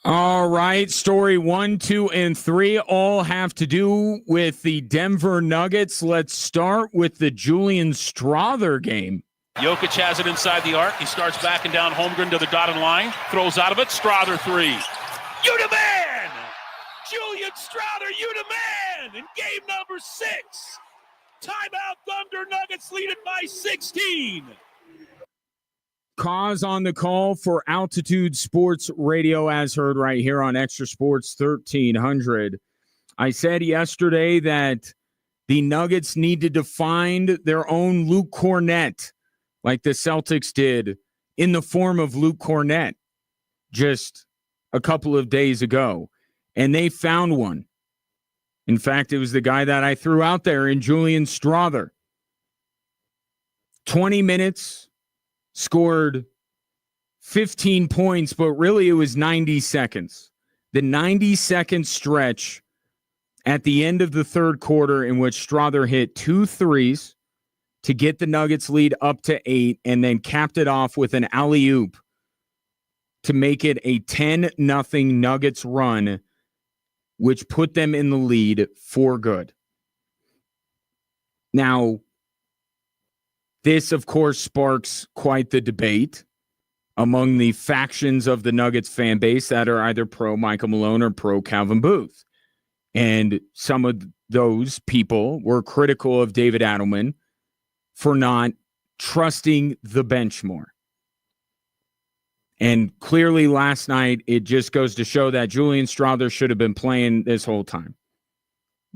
All right, story 1, 2, and 3 all have to do with the Denver Nuggets. Let's start with the Julian Strawther game. Jokic has it inside the arc. He starts backing down Holmgren to the dotted line. Throws out of it. Strawther three. You the man! Julian Strawther, you the man! In game number 6. Timeout Thunder. Nuggets lead it by 16. Cause on the call for Altitude Sports Radio, as heard right here on Extra Sports 1300. I said yesterday that the Nuggets needed to find their own Luke Cornett, like the Celtics did, in the form of Luke Cornett just a couple of days ago. And they found one. In fact, it was the guy that I threw out there in Julian Strawther. 20 minutes. Scored 15 points, but really it was 90 seconds. The 90-second stretch at the end of the third quarter in which Strawther hit 2 threes to get the Nuggets lead up to 8 and then capped it off with an alley-oop to make it a 10-0 Nuggets run, which put them in the lead for good. Now, this, of course, sparks quite the debate among the factions of the Nuggets fan base that are either pro Michael Malone or pro Calvin Booth. And some of those people were critical of David Adelman for not trusting the bench more. And clearly last night, it just goes to show that Julian Strawther should have been playing this whole time.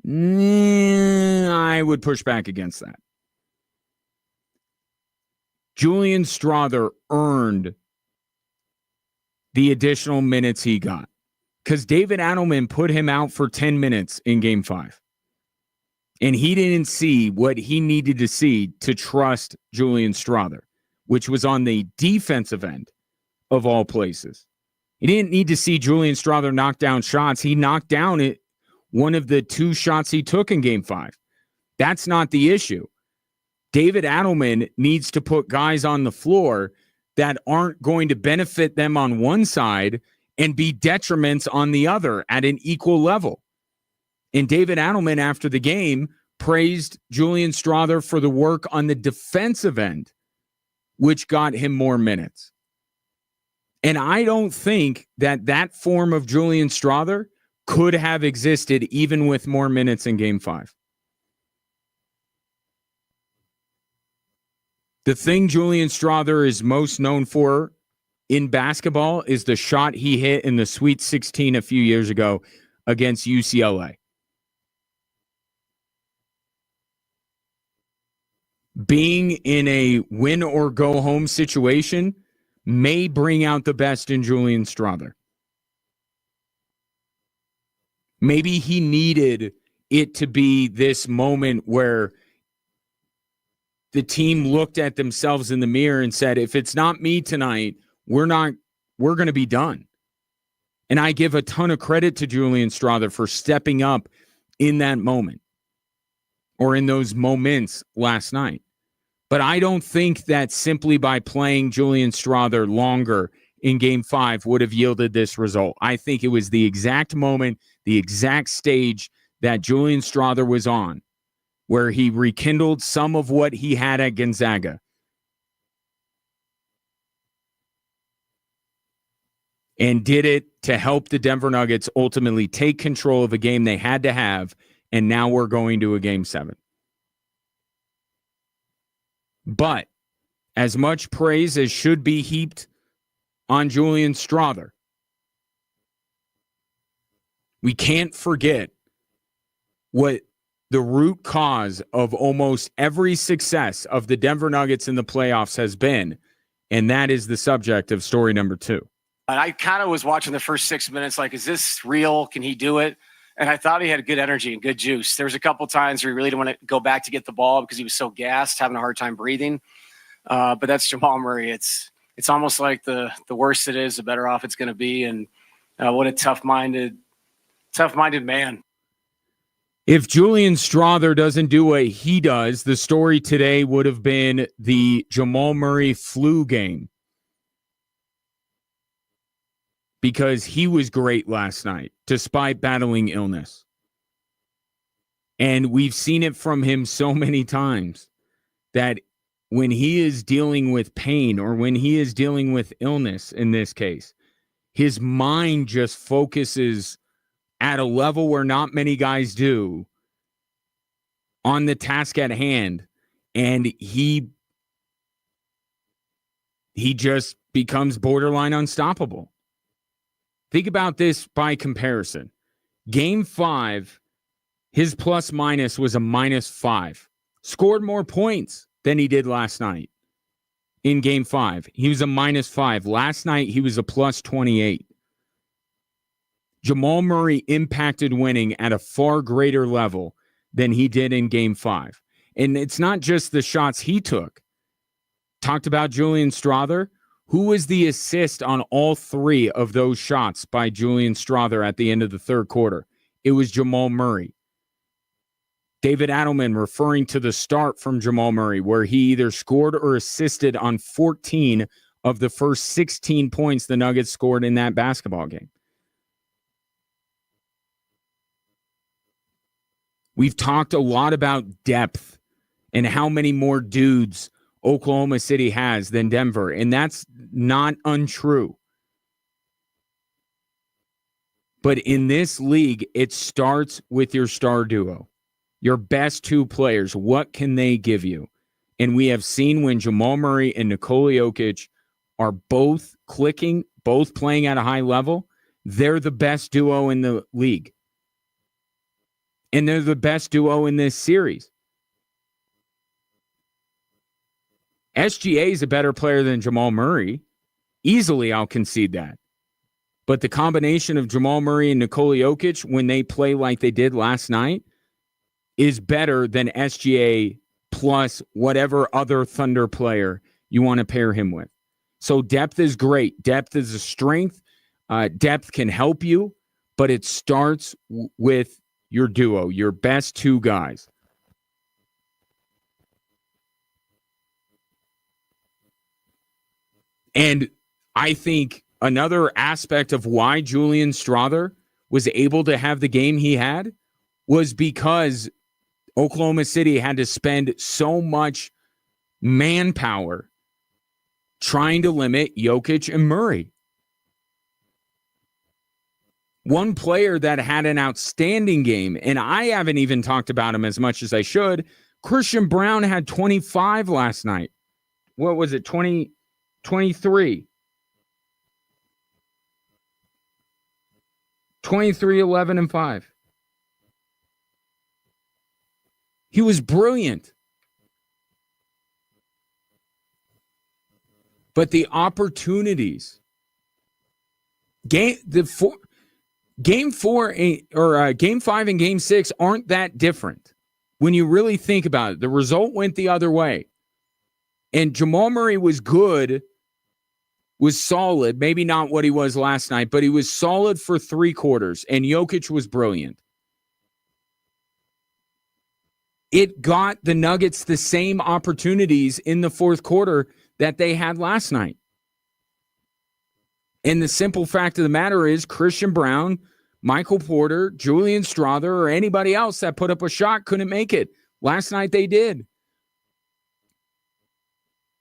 I would push back against that. Julian Strawther earned the additional minutes he got because David Adelman put him out for 10 minutes in Game 5. And he didn't see what he needed to see to trust Julian Strawther, which was on the defensive end of all places. He didn't need to see Julian Strawther knock down shots. He knocked down one of the 2 shots he took in Game 5. That's not the issue. David Adelman needs to put guys on the floor that aren't going to benefit them on one side and be detriments on the other at an equal level. And David Adelman, after the game, praised Julian Strawther for the work on the defensive end, which got him more minutes. And I don't think that form of Julian Strawther could have existed even with more minutes in Game 5. The thing Julian Strawther is most known for in basketball is the shot he hit in the Sweet 16 a few years ago against UCLA. Being in a win or go home situation may bring out the best in Julian Strawther. Maybe he needed it to be this moment where the team looked at themselves in the mirror and said, if it's not me tonight, we're going to be done. And I give a ton of credit to Julian Strawther for stepping up in that moment or in those moments last night. But I don't think that simply by playing Julian Strawther longer in Game 5 would have yielded this result. I think it was the exact moment, the exact stage that Julian Strawther was on, where he rekindled some of what he had at Gonzaga. And did it to help the Denver Nuggets ultimately take control of a game they had to have, and now we're going to a Game 7. But as much praise as should be heaped on Julian Strawther, we can't forget what the root cause of almost every success of the Denver Nuggets in the playoffs has been, and that is the subject of story number 2. And I kind of was watching the first 6 minutes like, is this real? Can he do it? And I thought he had good energy and good juice. There was a couple times where he really didn't want to go back to get the ball because he was so gassed, having a hard time breathing. But that's Jamal Murray. It's almost like the worse it is, the better off it's going to be. And what a tough-minded man. If Julian Strawther doesn't do what he does, the story today would have been the Jamal Murray flu game. Because he was great last night, despite battling illness. And we've seen it from him so many times that when he is dealing with pain or when he is dealing with illness in this case, his mind just focuses at a level where not many guys do on the task at hand. And he just becomes borderline unstoppable. Think about this by comparison. Game 5, his plus minus was a -5. Scored more points than he did last night in Game 5. He was a -5. Last night, he was a plus 28. Jamal Murray impacted winning at a far greater level than he did in Game 5. And it's not just the shots he took. Talked about Julian Strawther. Who was the assist on all 3 of those shots by Julian Strawther at the end of the third quarter? It was Jamal Murray. David Adelman referring to the start from Jamal Murray, where he either scored or assisted on 14 of the first 16 points the Nuggets scored in that basketball game. We've talked a lot about depth and how many more dudes Oklahoma City has than Denver, and that's not untrue. But in this league, it starts with your star duo, your best 2 players. What can they give you? And we have seen when Jamal Murray and Nikola Jokic are both clicking, both playing at a high level, they're the best duo in the league. And they're the best duo in this series. SGA is a better player than Jamal Murray. Easily, I'll concede that. But the combination of Jamal Murray and Nikola Jokic, when they play like they did last night, is better than SGA plus whatever other Thunder player you want to pair him with. So depth is great. Depth is a strength. Depth can help you, but it starts with your duo, your best 2 guys. And I think another aspect of why Julian Strawther was able to have the game he had was because Oklahoma City had to spend so much manpower trying to limit Jokic and Murray. One player that had an outstanding game, and I haven't even talked about him as much as I should, Christian Brown had 25 last night. What was it, 23, 11, and 5. He was brilliant. But the opportunities, game 4 or game 5 and game 6 aren't that different when you really think about it. The result went the other way. And Jamal Murray was good, was solid, maybe not what he was last night, but he was solid for 3 quarters, and Jokic was brilliant. It got the Nuggets the same opportunities in the fourth quarter that they had last night. And the simple fact of the matter is Christian Brown Michael Porter, Julian Strawther, or anybody else that put up a shot couldn't make it. Last night they did.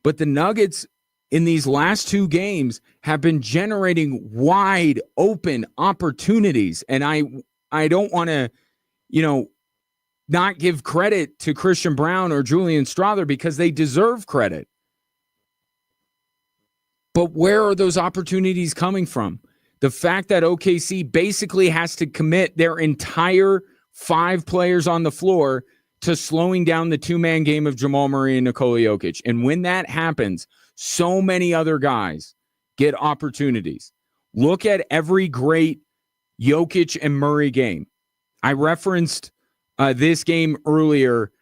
But the Nuggets in these last two games have been generating wide open opportunities. And I don't want to, not give credit to Christian Braun or Julian Strawther because they deserve credit. But where are those opportunities coming from? The fact that OKC basically has to commit their entire 5 players on the floor to slowing down the two-man game of Jamal Murray and Nikola Jokic. And when that happens, so many other guys get opportunities. Look at every great Jokic and Murray game. I referenced this game earlier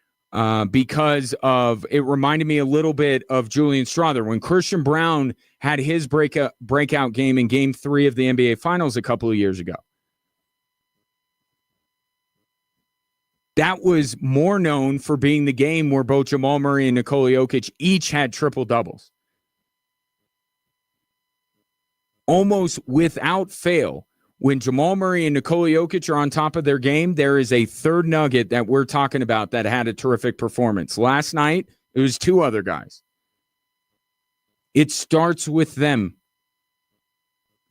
because of it reminded me a little bit of Julian Strawther. When Christian Braun had his breakout game in Game 3 of the NBA Finals a couple of years ago. That was more known for being the game where both Jamal Murray and Nikola Jokic each had triple-doubles. Almost without fail, when Jamal Murray and Nikola Jokic are on top of their game, there is a third nugget that we're talking about that had a terrific performance. Last night, it was 2 other guys. It starts with them.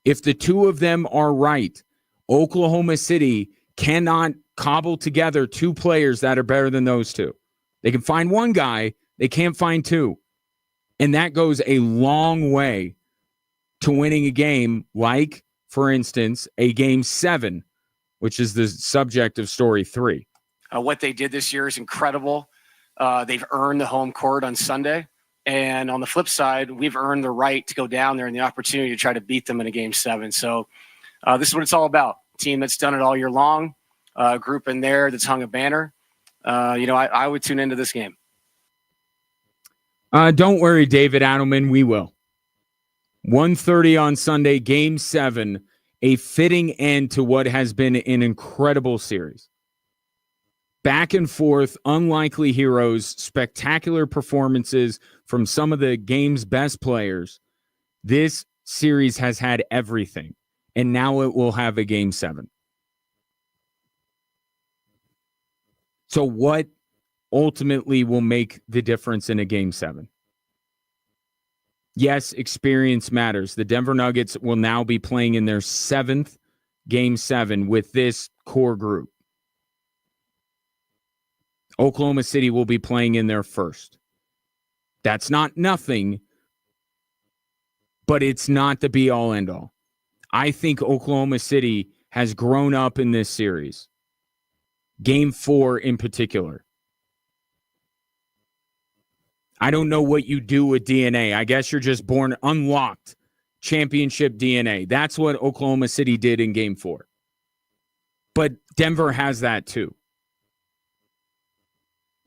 If the 2 of them are right, Oklahoma City cannot cobble together 2 players that are better than those 2. They can find one guy, they can't find 2. And that goes a long way to winning a game like, for instance, a Game 7, which is the subject of Story 3. What they did this year is incredible. They've earned the home court on Sunday. And on the flip side, we've earned the right to go down there and the opportunity to try to beat them in a Game 7. So this is what it's all about. A team that's done it all year long, a group in there that's hung a banner. I would tune into this game. Don't worry, David Adelman, we will. 1:30 on Sunday, Game 7, a fitting end to what has been an incredible series. Back and forth, unlikely heroes, spectacular performances from some of the game's best players. This series has had everything, and now it will have a Game 7. So what ultimately will make the difference in a Game 7? Yes, experience matters. The Denver Nuggets will now be playing in their 7th Game 7 with this core group. Oklahoma City will be playing in their 1st. That's not nothing, but it's not the be-all, end-all. I think Oklahoma City has grown up in this series. Game 4 in particular. I don't know what you do with DNA. I guess you're just born unlocked championship DNA. That's what Oklahoma City did in Game 4. But Denver has that too.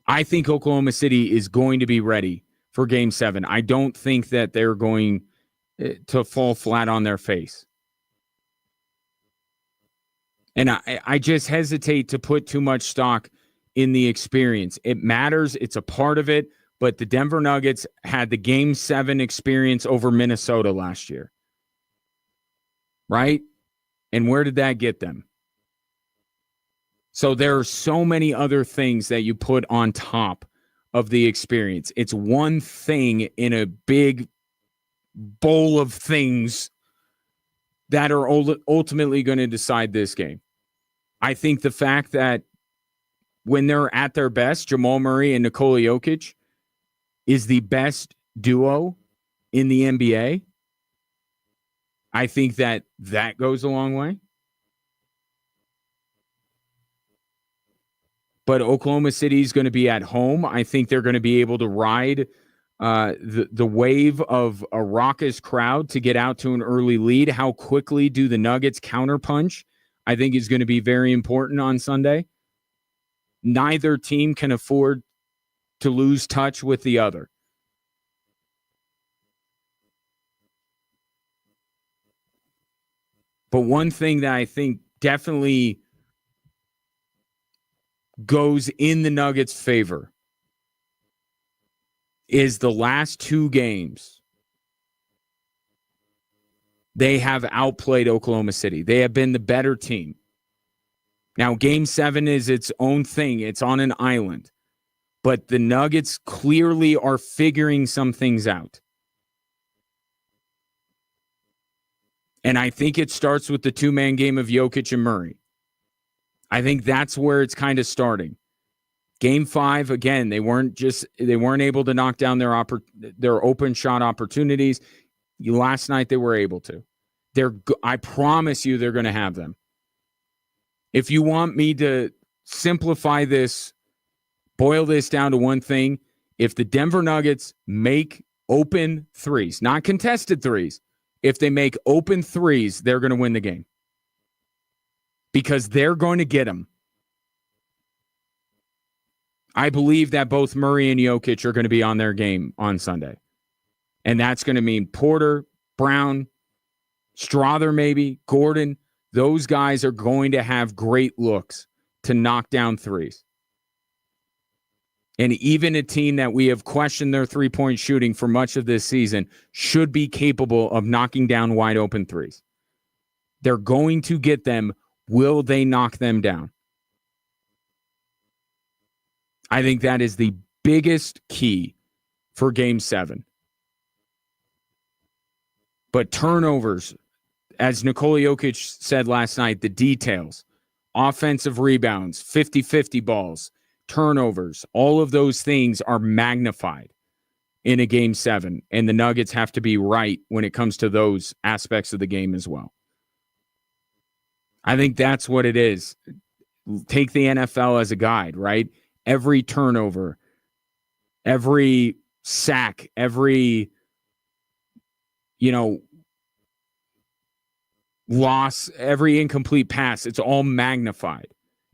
I think Oklahoma City is going to be ready for Game 7. I don't think that they're going to fall flat on their face. And I just hesitate to put too much stock in the experience. It matters. It's a part of it. But the Denver Nuggets had the Game 7 experience over Minnesota last year. Right? And where did that get them? So there are so many other things that you put on top of the experience. It's one thing in a big bowl of things that are ultimately going to decide this game. I think the fact that when they're at their best, Jamal Murray and Nikola Jokic is the best duo in the NBA. I think that goes a long way. But Oklahoma City is going to be at home. I think they're going to be able to ride the wave of a raucous crowd to get out to an early lead. How quickly do the Nuggets counterpunch? I think is going to be very important on Sunday. Neither team can afford to lose touch with the other. But one thing that I think definitely goes in the Nuggets' favor is the last 2 games. They have outplayed Oklahoma City. They have been the better team. Now, game 7 is its own thing. It's on an island. But the Nuggets clearly are figuring some things out. And I think it starts with the two-man game of Jokic and Murray. I think that's where it's kind of starting. Game 5, again, they weren't able to knock down their open shot opportunities. Last night they were able to. I promise you they're going to have them. If you want me to simplify this, boil this down to one thing, if the Denver Nuggets make open threes, not contested threes, if they make open threes, they're going to win the game. Because they're going to get them. I believe that both Murray and Jokic are going to be on their game on Sunday. And that's going to mean Porter, Brown, Strawther maybe, Gordon. Those guys are going to have great looks to knock down threes. And even a team that we have questioned their three-point shooting for much of this season should be capable of knocking down wide open threes. They're going to get them. Will they knock them down? I think that is the biggest key for Game 7. But turnovers, as Nikola Jokic said last night, the details, offensive rebounds, 50-50 balls, turnovers, all of those things are magnified in a Game 7, and the Nuggets have to be right when it comes to those aspects of the game as well. I think that's what it is. Take the NFL as a guide, right? Every turnover, every sack, every, loss, every incomplete pass, it's all magnified.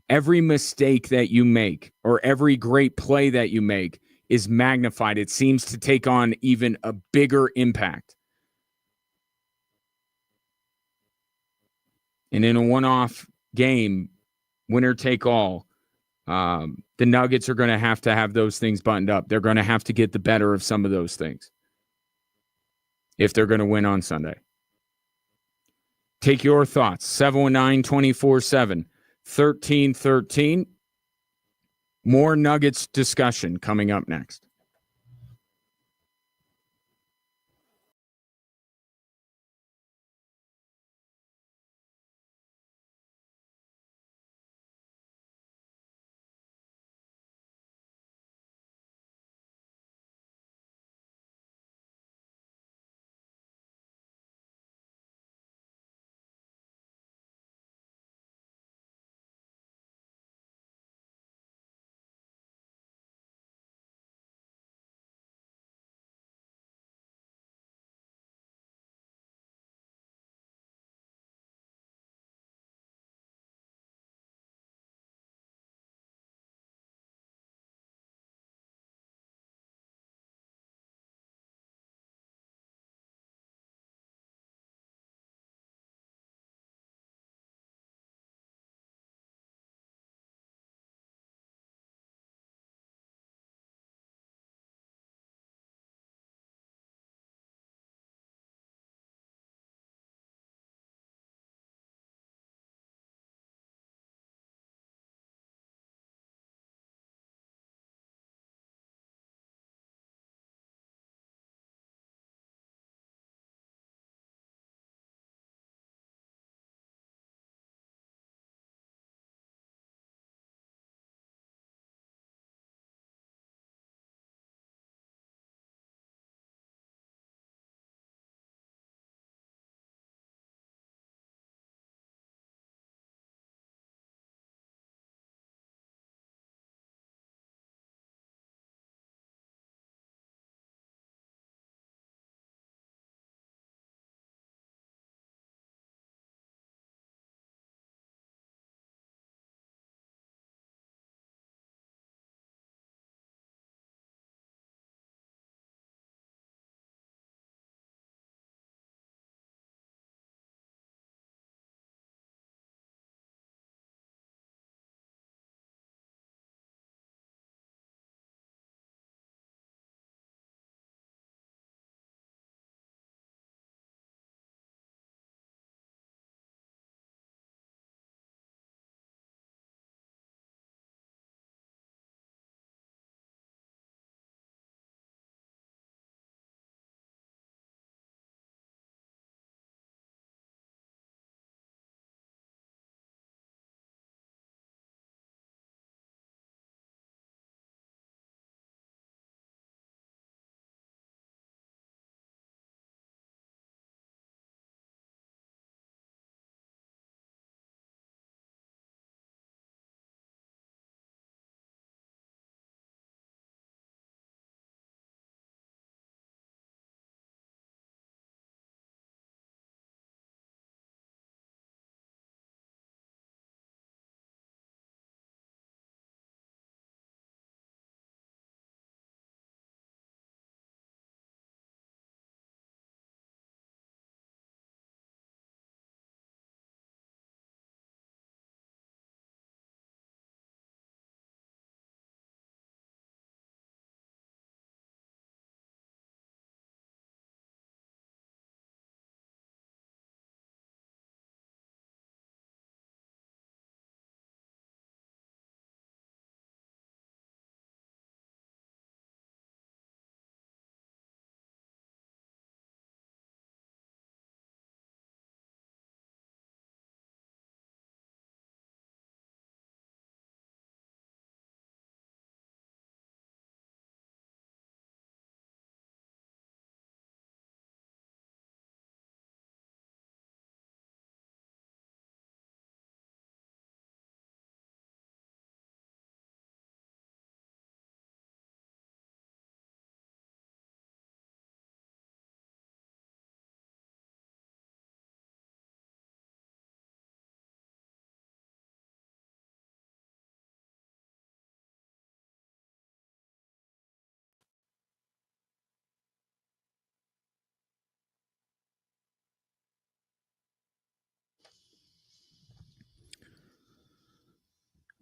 Every mistake that you make or every great play that you make is magnified. It seems to take on even a bigger impact. And in a one-off game, winner take all, the Nuggets are going to have those things buttoned up. They're going to have to get the better of some of those things if they're going to win on Sunday. Take your thoughts. 719-24-7, 1313. More Nuggets discussion coming up next.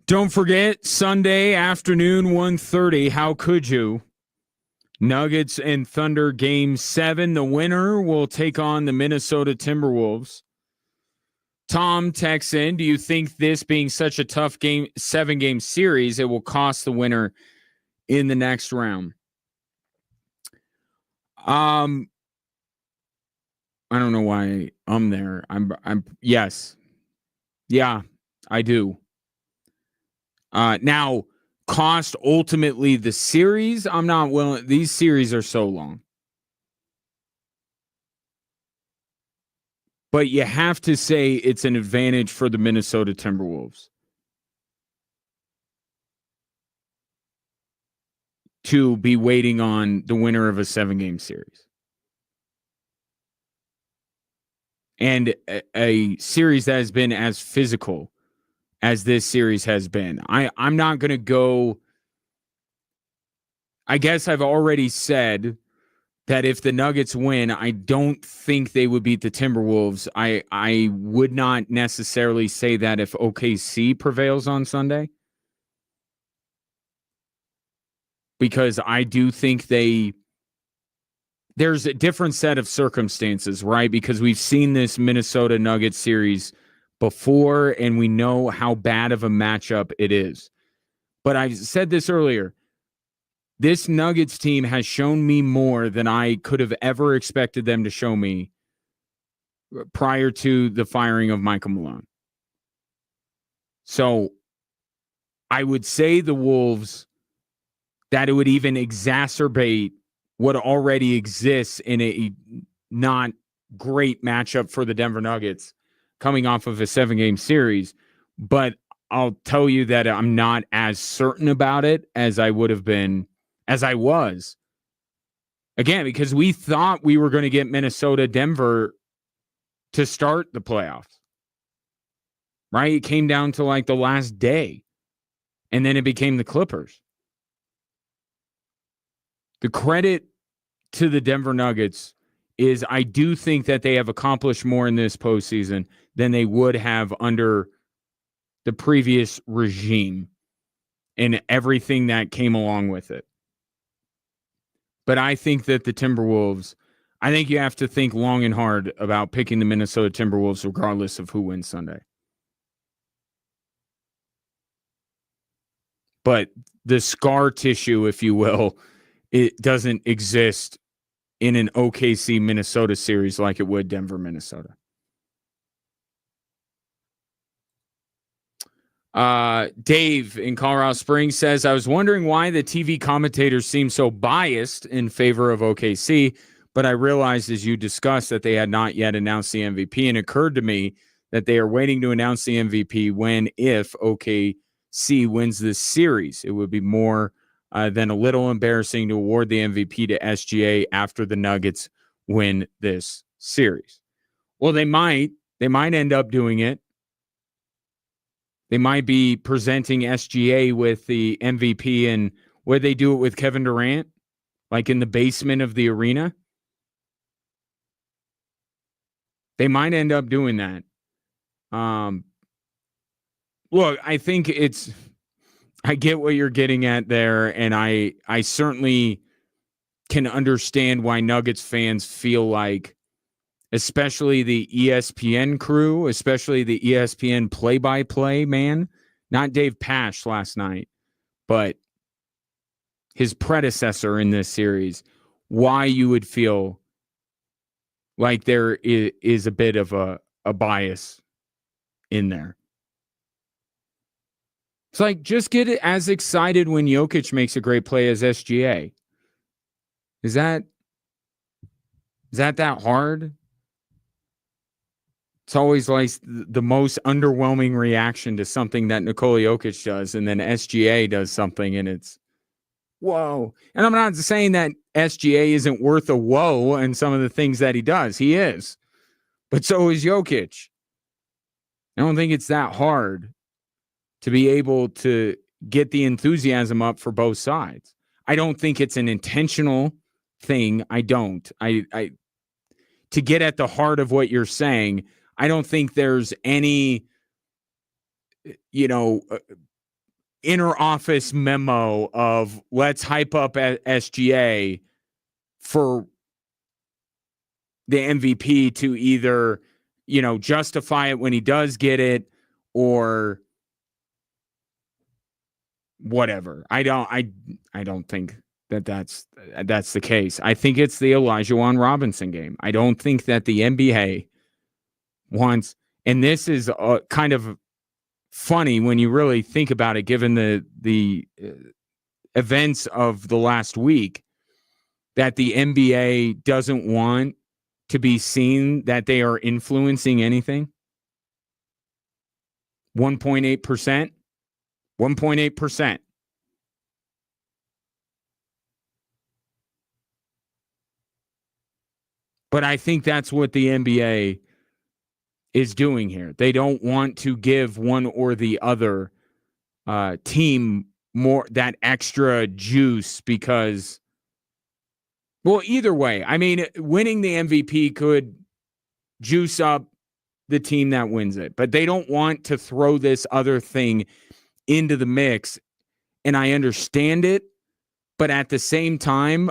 Don't forget, Sunday afternoon, 1:30. How could you? Nuggets and Thunder Game 7. The winner will take on the Minnesota Timberwolves. Tom texts in, do you think this being such a tough game, 7-game series, it will cost the winner in the next round? I don't know why I'm there. Yes. Yeah, I do. Now, cost ultimately the series, I'm not willing. These series are so long. But you have to say it's an advantage for the Minnesota Timberwolves to be waiting on the winner of a 7-game series. And a series that has been as physical as this series has been. I'm not going to go. I guess I've already said that if the Nuggets win, I don't think they would beat the Timberwolves. I would not necessarily say that if OKC prevails on Sunday, because I do think there's a different set of circumstances, right? Because we've seen this Minnesota Nuggets series before, and we know how bad of a matchup it is. But I said this earlier. This Nuggets team has shown me more than I could have ever expected them to show me prior to the firing of Michael Malone. So I would say the Wolves, that it would even exacerbate what already exists in a not great matchup for the Denver Nuggets coming off of a 7-game series. But I'll tell you that I'm not as certain about it as I would have been, as I was. Again, because we thought we were going to get Minnesota, Denver to start the playoffs. Right? It came down to like the last day. And then it became the Clippers. The credit to the Denver Nuggets is I do think that they have accomplished more in this postseason than they would have under the previous regime and everything that came along with it. But I think that the Timberwolves, I think you have to think long and hard about picking the Minnesota Timberwolves regardless of who wins Sunday. But the scar tissue, if you will, it doesn't exist in an OKC Minnesota series like it would Denver, Minnesota. Dave in Colorado Springs says, I was wondering why the TV commentators seem so biased in favor of OKC, but I realized as you discussed that they had not yet announced the MVP, and it occurred to me that they are waiting to announce the MVP when, if OKC wins this series. It would be more than a little embarrassing to award the MVP to SGA after the Nuggets win this series. Well, they might end up doing it. They might be presenting SGA with the MVP, and where they do it with Kevin Durant, like in the basement of the arena. They might end up doing that. Look, I think I get what you're getting at there, and I certainly can understand why Nuggets fans feel like, especially the ESPN crew, especially the ESPN play-by-play man, not Dave Pasch last night, but his predecessor in this series, why you would feel like there is a bit of a bias in there. It's like, just get as excited when Jokic makes a great play as SGA. Is that hard? It's always like the most underwhelming reaction to something that Nikola Jokic does, and then SGA does something, and it's, whoa. And I'm not saying that SGA isn't worth a whoa and some of the things that he does. He is. But so is Jokic. I don't think it's that hard to be able to get the enthusiasm up for both sides. I don't think it's an intentional thing. I don't. To get at the heart of what you're saying, I don't think there's any, inner office memo of let's hype up SGA for the MVP to either, justify it when he does get it or whatever. I don't think that's the case. I think it's the Elijah Robinson game. I don't think that the NBA wants, and this is kind of funny when you really think about it, given the events of the last week, that the NBA doesn't want to be seen that they are influencing anything. 1.8%. 1.8%. But I think that's what the NBA is doing here. They don't want to give one or the other team more that extra juice because, well, either way, I mean, winning the MVP could juice up the team that wins it, but they don't want to throw this other thing into the mix. And I understand it, but at the same time,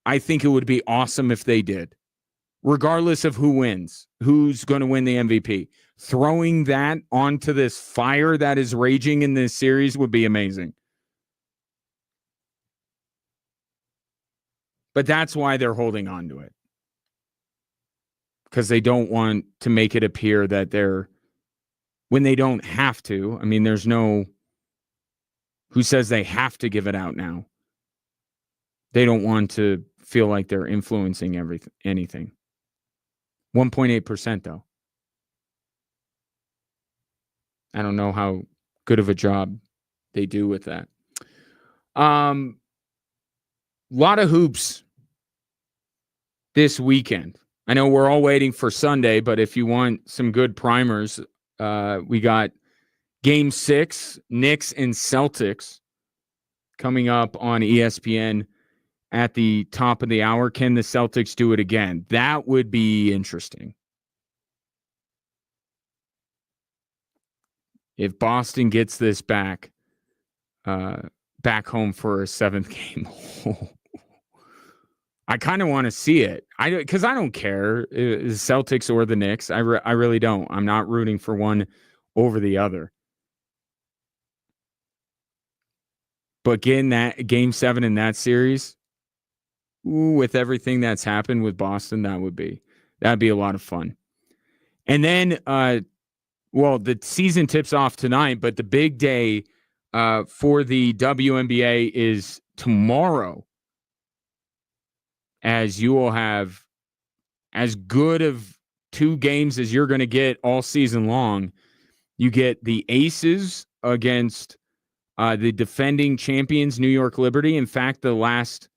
I think it would be awesome if they did. Regardless of who wins, who's going to win the MVP, throwing that onto this fire that is raging in this series would be amazing. But that's why they're holding on to it. Because they don't want to make it appear that when they don't have to. I mean, there's no, who says they have to give it out now? They don't want to feel like they're influencing anything. 1.8% though. I don't know how good of a job they do with that. Lot of hoops this weekend. I know we're all waiting for Sunday, but if you want some good primers, we got Game 6, Knicks and Celtics, coming up on ESPN at the top of the hour. Can the Celtics do it again? That would be interesting. If Boston gets this back home for a 7th game, I kind of want to see it. Because I don't care the Celtics or the Knicks. I really don't. I'm not rooting for one over the other. But getting that Game 7 in that series, with everything that's happened with Boston, that'd be a lot of fun. And then, the season tips off tonight, but the big day for the WNBA is tomorrow, as you will have as good of 2 games as you're going to get all season long. You get the Aces against the defending champions, New York Liberty. In fact, the last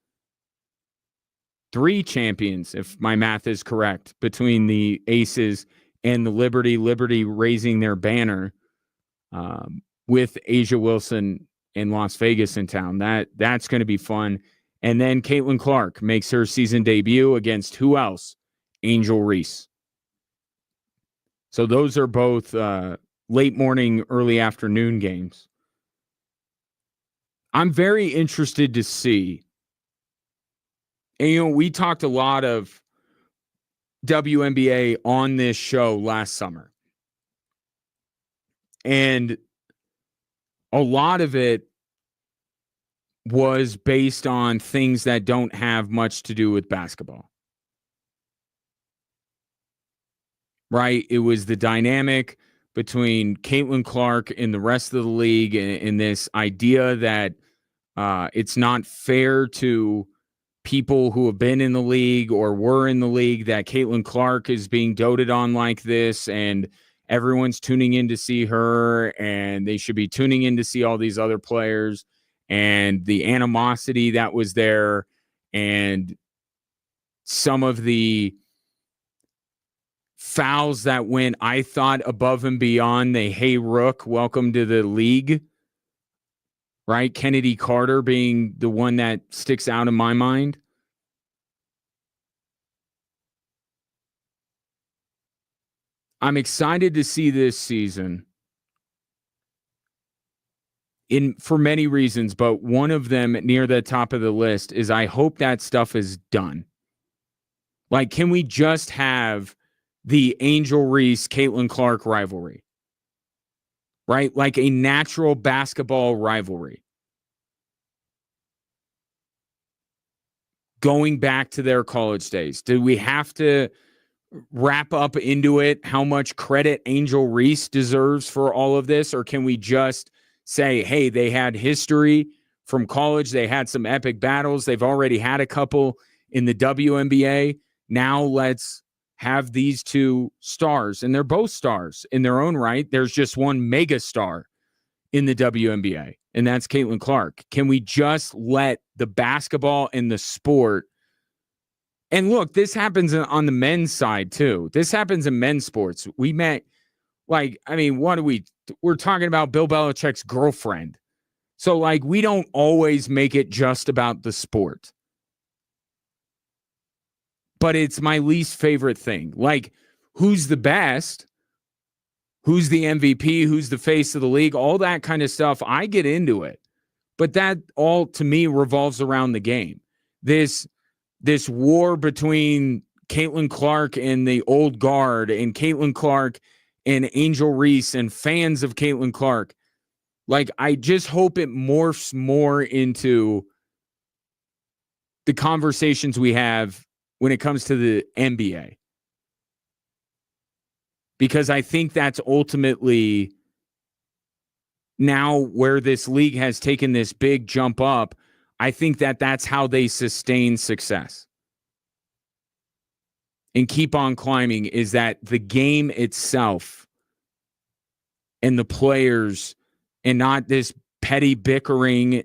3 champions, if my math is correct, between the Aces and the Liberty raising their banner with Asia Wilson in Las Vegas in town. That's going to be fun. And then Caitlin Clark makes her season debut against who else? Angel Reese. So those are both late morning, early afternoon games. I'm very interested to see. And, we talked a lot of WNBA on this show last summer. And a lot of it was based on things that don't have much to do with basketball. Right? It was the dynamic between Caitlin Clark and the rest of the league, and this idea that it's not fair to people who have been in the league or were in the league that Caitlin Clark is being doted on like this, and everyone's tuning in to see her, and they should be tuning in to see all these other players, and the animosity that was there, and some of the fouls that went, I thought, above and beyond the "Hey Rook, welcome to the league." Right? Kennedy Carter being the one that sticks out in my mind. I'm excited to see this season for many reasons, but one of them near the top of the list is I hope that stuff is done. Like, can we just have the Angel Reese, Caitlin Clark rivalry? Right? Like a natural basketball rivalry. Going back to their college days. Do we have to wrap up into it how much credit Angel Reese deserves for all of this? Or can we just say, hey, they had history from college. They had some epic battles. They've already had a couple in the WNBA. Now let's have these two stars, and they're both stars in their own right. There's just one mega star in the WNBA, and that's Caitlin Clark. Can we just let the basketball and the sport, and look, this happens on the men's side too. This happens in men's sports. We met, we're talking about Bill Belichick's girlfriend. So like, we don't always make it just about the sport. But it's my least favorite thing. Like, who's the best? Who's the MVP? Who's the face of the league? All that kind of stuff. I get into it. But that all, to me, revolves around the game. This war between Caitlin Clark and the old guard, and Caitlin Clark and Angel Reese and fans of Caitlin Clark. Like, I just hope it morphs more into the conversations we have when it comes to the NBA. Because I think that's ultimately now where this league has taken this big jump up. I think that's how they sustain success and keep on climbing, is that the game itself and the players, and not this petty bickering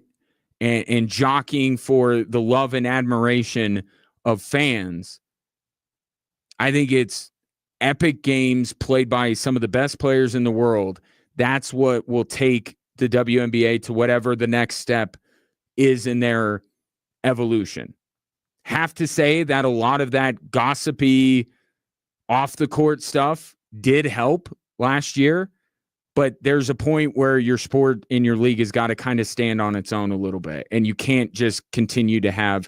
and jockeying for the love and admiration of fans. I think it's epic games played by some of the best players in the world. That's what will take the WNBA to whatever the next step is in their evolution. Have to say that a lot of that gossipy off the court stuff did help last year, but there's a point where your sport in your league has got to kind of stand on its own a little bit, and you can't just continue to have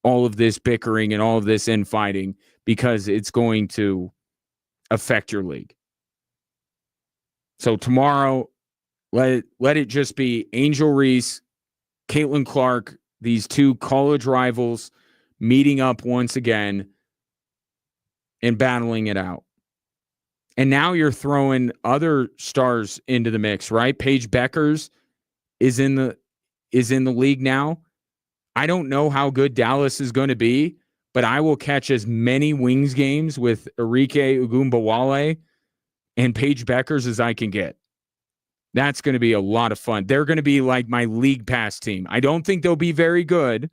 all of this bickering and all of this infighting, because it's going to affect your league. So tomorrow, let it just be Angel Reese, Caitlin Clark, these two college rivals meeting up once again and battling it out. And now you're throwing other stars into the mix, right? Paige Beckers is in the league now. I don't know how good Dallas is going to be, but I will catch as many Wings games with Arike Ogunbowale and Paige Beckers as I can get. That's going to be a lot of fun. They're going to be like my league pass team. I don't think they'll be very good,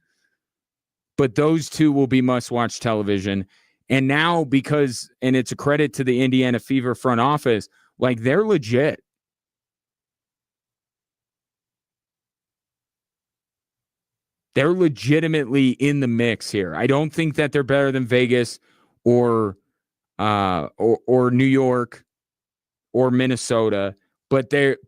but those two will be must-watch television. And now, because, and it's a credit to the Indiana Fever front office, like, they're legit. They're legitimately in the mix here. I don't think that they're better than Vegas or New York or Minnesota, but they're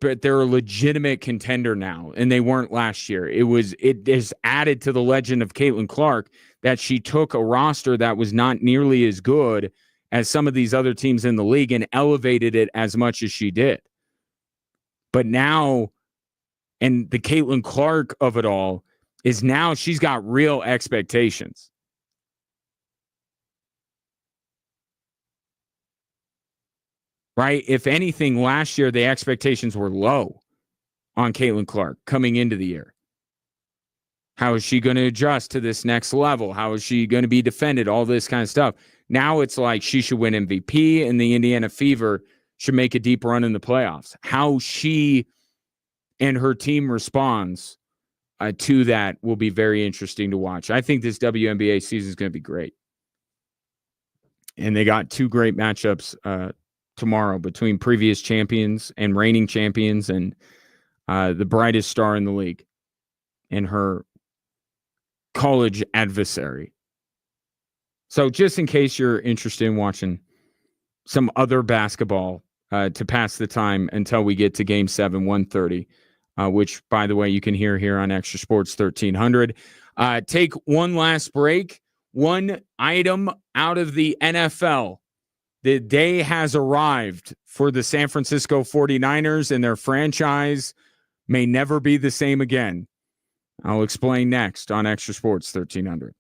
a legitimate contender now, and they weren't last year. It is added to the legend of Caitlin Clark that she took a roster that was not nearly as good as some of these other teams in the league and elevated it as much as she did. But now, and the Caitlin Clark of it all is now she's got real expectations. Right? If anything, last year the expectations were low on Caitlin Clark coming into the year. How is she going to adjust to this next level? How is she going to be defended? All this kind of stuff. Now it's like she should win MVP, and the Indiana Fever should make a deep run in the playoffs. How she and her team responds to that will be very interesting to watch. I think this WNBA season is going to be great. And they got two great matchups tomorrow between previous champions and reigning champions, and the brightest star in the league and her college adversary. So just in case you're interested in watching some other basketball to pass the time until we get to Game 7, 1:30, which, by the way, you can hear here on Extra Sports 1300. Take one last break. One item out of the NFL. The day has arrived for the San Francisco 49ers, and their franchise may never be the same again. I'll explain next on Extra Sports 1300.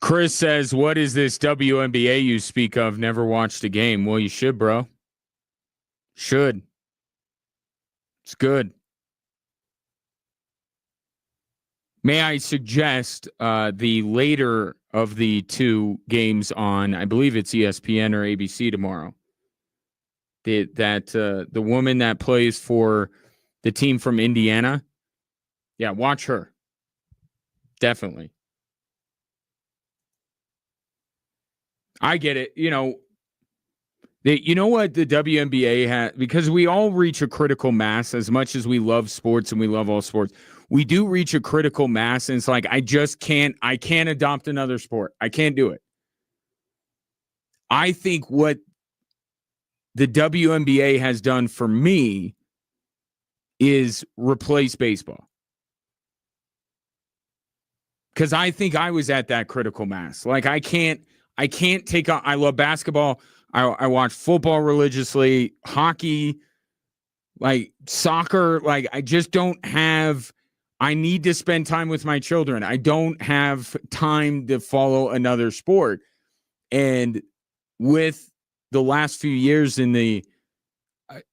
Chris says, what is this WNBA you speak of? Never watched a game. Well, you should, bro. Should. It's good. May I suggest the later of the two games on, I believe it's ESPN or ABC tomorrow. The woman that plays for the team from Indiana. Yeah, watch her. Definitely. I get it. You know what the WNBA has, because we all reach a critical mass as much as we love sports and we love all sports. We do reach a critical mass, and it's like, I can't adopt another sport. I can't do it. I think what the WNBA has done for me is replace baseball. Because I think I was at that critical mass. Like, I can't take on, I love basketball. I watch football religiously, hockey, like soccer. Like, I just don't have, I need to spend time with my children. I don't have time to follow another sport. And with the last few years and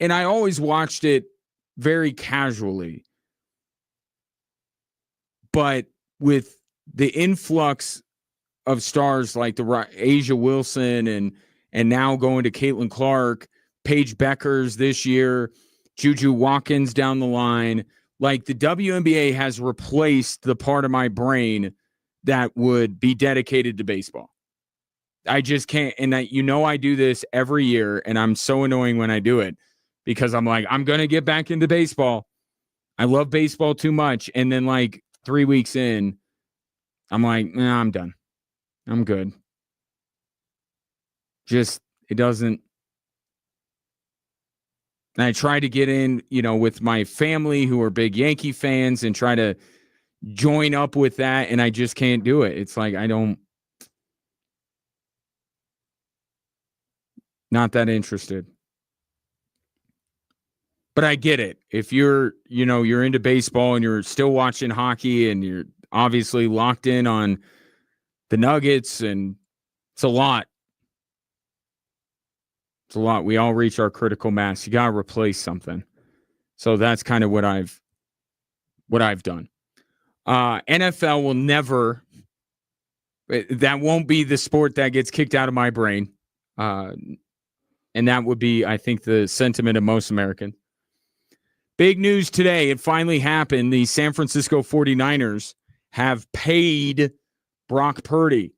I always watched it very casually, but with the influx of stars like the Asia Wilson and now going to Caitlin Clark, Paige Beckers this year, Juju Watkins down the line, like the WNBA has replaced the part of my brain that would be dedicated to baseball. I just can't. And I do this every year, and I'm so annoying when I do it because I'm like, I'm going to get back into baseball. I love baseball too much. And then like 3 weeks in, I'm like, nah, I'm done. I'm good. Just, it doesn't. And I try to get in, with my family who are big Yankee fans and try to join up with that. And I just can't do it. It's like, not that interested. But I get it. If you're into baseball and you're still watching hockey and you're obviously locked in on the Nuggets, and it's a lot. It's a lot. We all reach our critical mass. You got to replace something. So that's kind of what I've done. NFL will never, that won't be the sport that gets kicked out of my brain. And that would be, I think, the sentiment of most Americans. Big news today. It finally happened. The San Francisco 49ers have paid Brock Purdy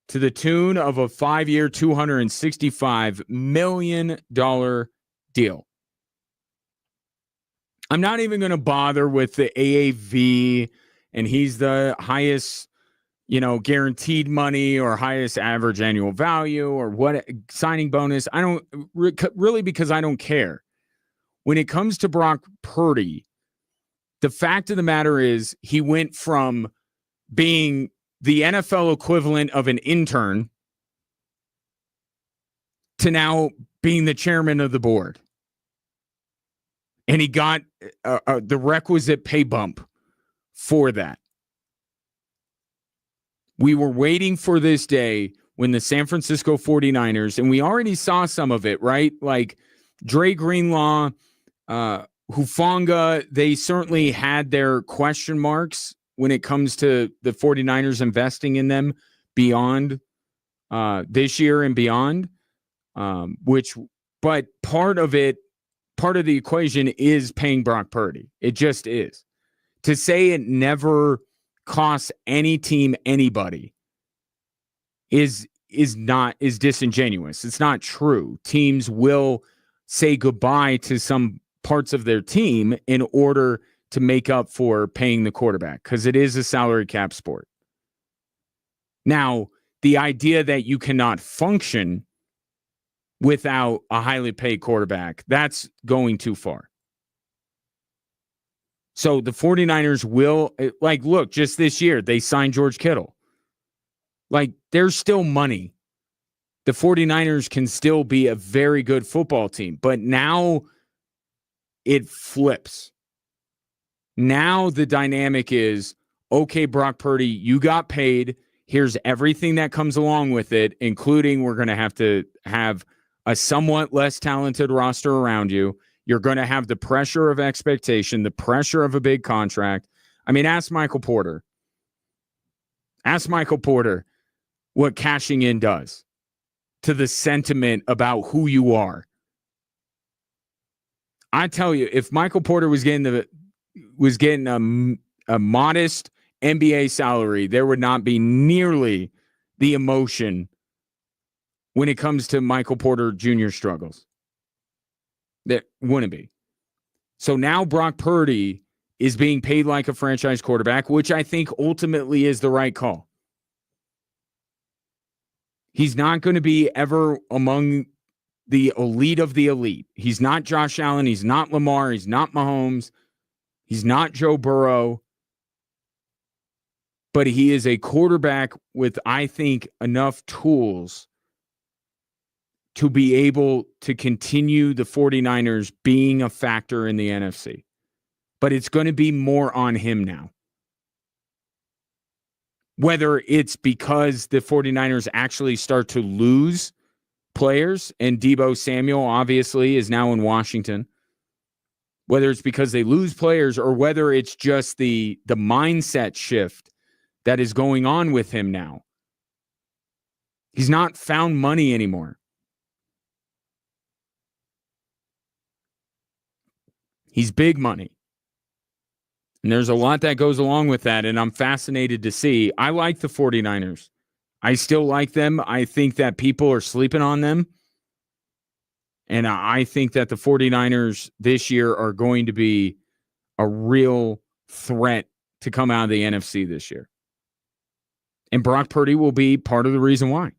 to the tune of a 5-year, $265 million deal. I'm not even going to bother with the AAV, and he's the highest, guaranteed money or highest average annual value or what signing bonus. I don't really, because I don't care. When it comes to Brock Purdy, the fact of the matter is he went from being the NFL equivalent of an intern to now being the chairman of the board. And he got the requisite pay bump for that. We were waiting for this day when the San Francisco 49ers, and we already saw some of it, right? Like Dre Greenlaw, Hufanga, they certainly had their question marks when it comes to the 49ers investing in them beyond this year and beyond, but part of the equation is paying Brock Purdy. It just is. To say it never costs any team anybody is disingenuous. It's not true. Teams will say goodbye to some parts of their team in order to make up for paying the quarterback, because it is a salary cap sport. Now, the idea that you cannot function without a highly paid quarterback, that's going too far. So the 49ers will, look, just this year, they signed George Kittle. There's still money. The 49ers can still be a very good football team, but now it flips. Now the dynamic is, okay, Brock Purdy, you got paid. Here's everything that comes along with it, including we're going to have a somewhat less talented roster around you. You're going to have the pressure of expectation, the pressure of a big contract. I mean, ask Michael Porter. Ask Michael Porter what cashing in does to the sentiment about who you are. I tell you, if Michael Porter was getting a modest NBA salary, there would not be nearly the emotion when it comes to Michael Porter Jr. struggles. There wouldn't be. So now Brock Purdy is being paid like a franchise quarterback, which I think ultimately is the right call. He's not going to be ever among the elite of the elite. He's not Josh Allen. He's not Lamar. He's not Mahomes. He's not Joe Burrow. But he is a quarterback with, I think, enough tools to be able to continue the 49ers being a factor in the NFC. But it's going to be more on him now. Whether it's because the 49ers actually start to lose players, and Deebo Samuel obviously is now in Washington, whether it's because they lose players or whether it's just the mindset shift that is going on with him now. He's not found money anymore. He's big money. And there's a lot that goes along with that, and I'm fascinated to see. I like the 49ers. I still like them. I think that people are sleeping on them. And I think that the 49ers this year are going to be a real threat to come out of the NFC this year. And Brock Purdy will be part of the reason why.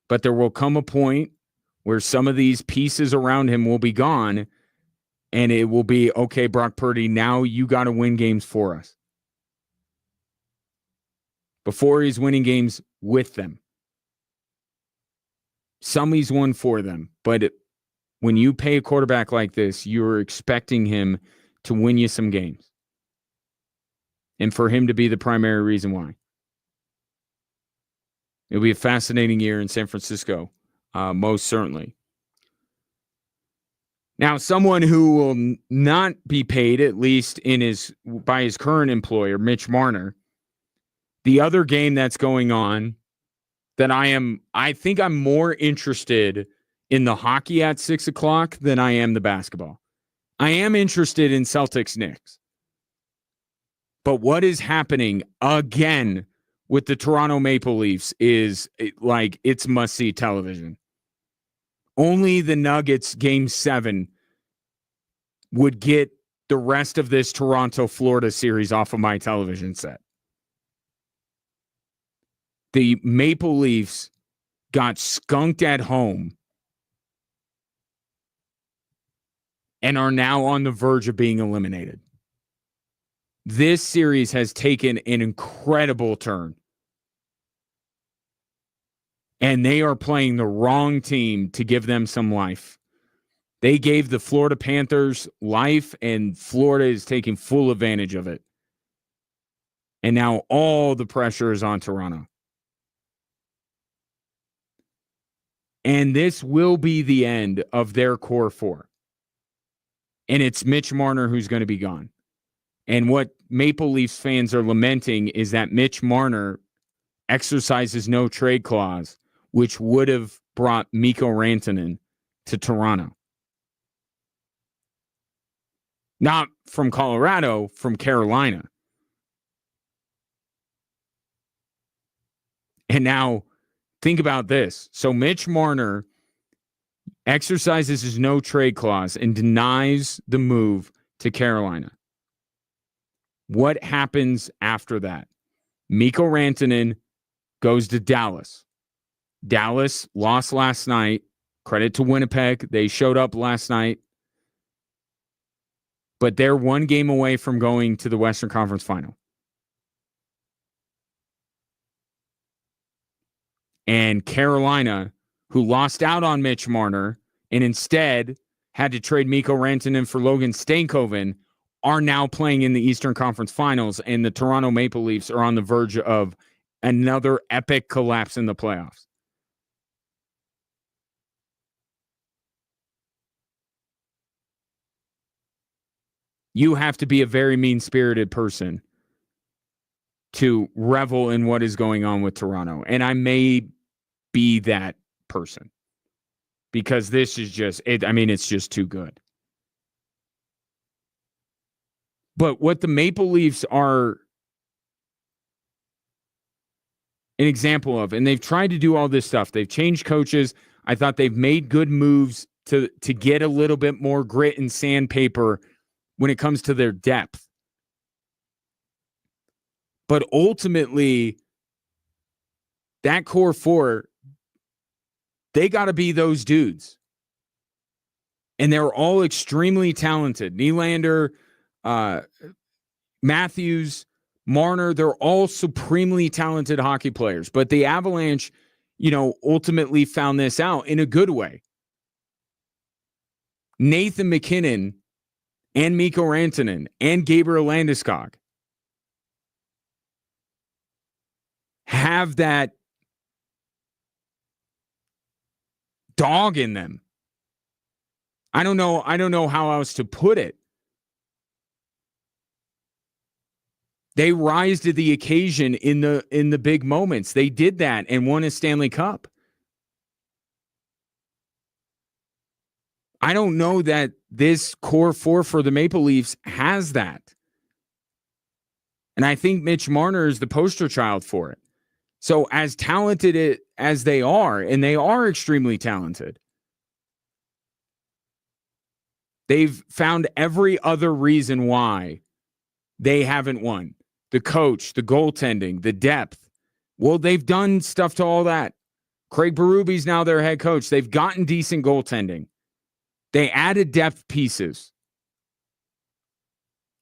But there will come a point where some of these pieces around him will be gone, and it will be, okay, Brock Purdy, now you got to win games for us. Before he's winning games with them. Some he's won for them. But when you pay a quarterback like this, you're expecting him to win you some games. And for him to be the primary reason why. It'll be a fascinating year in San Francisco, most certainly. Now, someone who will not be paid, at least by his current employer, Mitch Marner, the other game that's going on that I think I'm more interested in the hockey at 6:00 than I am the basketball. I am interested in Celtics Knicks. But what is happening again with the Toronto Maple Leafs is it's must-see television. Only the Nuggets Game 7 would get the rest of this Toronto-Florida series off of my television set. The Maple Leafs got skunked at home and are now on the verge of being eliminated. This series has taken an incredible turn. And they are playing the wrong team to give them some life. They gave the Florida Panthers life, and Florida is taking full advantage of it. And now all the pressure is on Toronto. And this will be the end of their core four. And it's Mitch Marner who's going to be gone. And what Maple Leafs fans are lamenting is that Mitch Marner exercises no trade clause, which would have brought Mikko Rantanen to Toronto. Not from Colorado, from Carolina. And now, think about this. So Mitch Marner exercises his no trade clause and denies the move to Carolina. What happens after that? Mikko Rantanen goes to Dallas. Dallas lost last night. Credit to Winnipeg. They showed up last night. But they're one game away from going to the Western Conference Final. And Carolina, who lost out on Mitch Marner and instead had to trade Mikko Rantanen for Logan Stankoven, are now playing in the Eastern Conference Finals, and the Toronto Maple Leafs are on the verge of another epic collapse in the playoffs. You have to be a very mean-spirited person to revel in what is going on with Toronto. And I may be that person because this is just, it's just too good. But what the Maple Leafs are an example of, and they've tried to do all this stuff. They've changed coaches. I thought they've made good moves to get a little bit more grit and sandpaper when it comes to their depth. But ultimately, that core four, they got to be those dudes. And they're all extremely talented. Nylander, Matthews, Marner, they're all supremely talented hockey players. But the Avalanche, ultimately found this out in a good way. Nathan MacKinnon and Mikko Rantanen and Gabriel Landeskog have that dog in them. I don't know how else to put it. They rise to the occasion in the big moments. They did that and won a Stanley Cup. I don't know that this core four for the Maple Leafs has that. And I think Mitch Marner is the poster child for it. So as talented as they are, and they are extremely talented, they've found every other reason why they haven't won. The coach, the goaltending, the depth. Well, they've done stuff to all that. Craig Berube's now their head coach. They've gotten decent goaltending. They added depth pieces.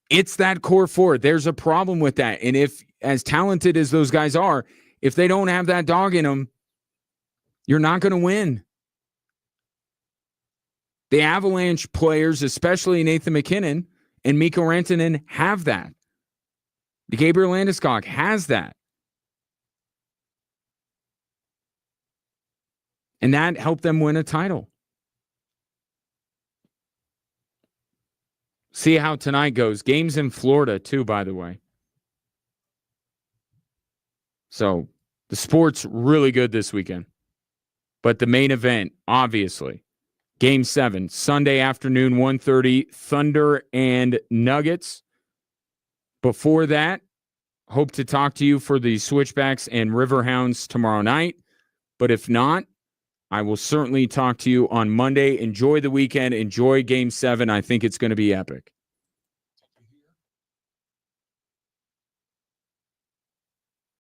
It's that core four. There's a problem with that. And if, as talented as those guys are, if they don't have that dog in them, you're not going to win. The Avalanche players, especially Nathan MacKinnon and Mikko Rantanen, have that. The Gabriel Landeskog has that. And that helped them win a title. See how tonight goes. Games in Florida, too, by the way. So the sport's really good this weekend. But the main event, obviously, Game 7, Sunday afternoon, 1:30, Thunder and Nuggets. Before that, hope to talk to you for the Switchbacks and Riverhounds tomorrow night. But if not, I will certainly talk to you on Monday. Enjoy the weekend. Enjoy Game 7. I think it's going to be epic.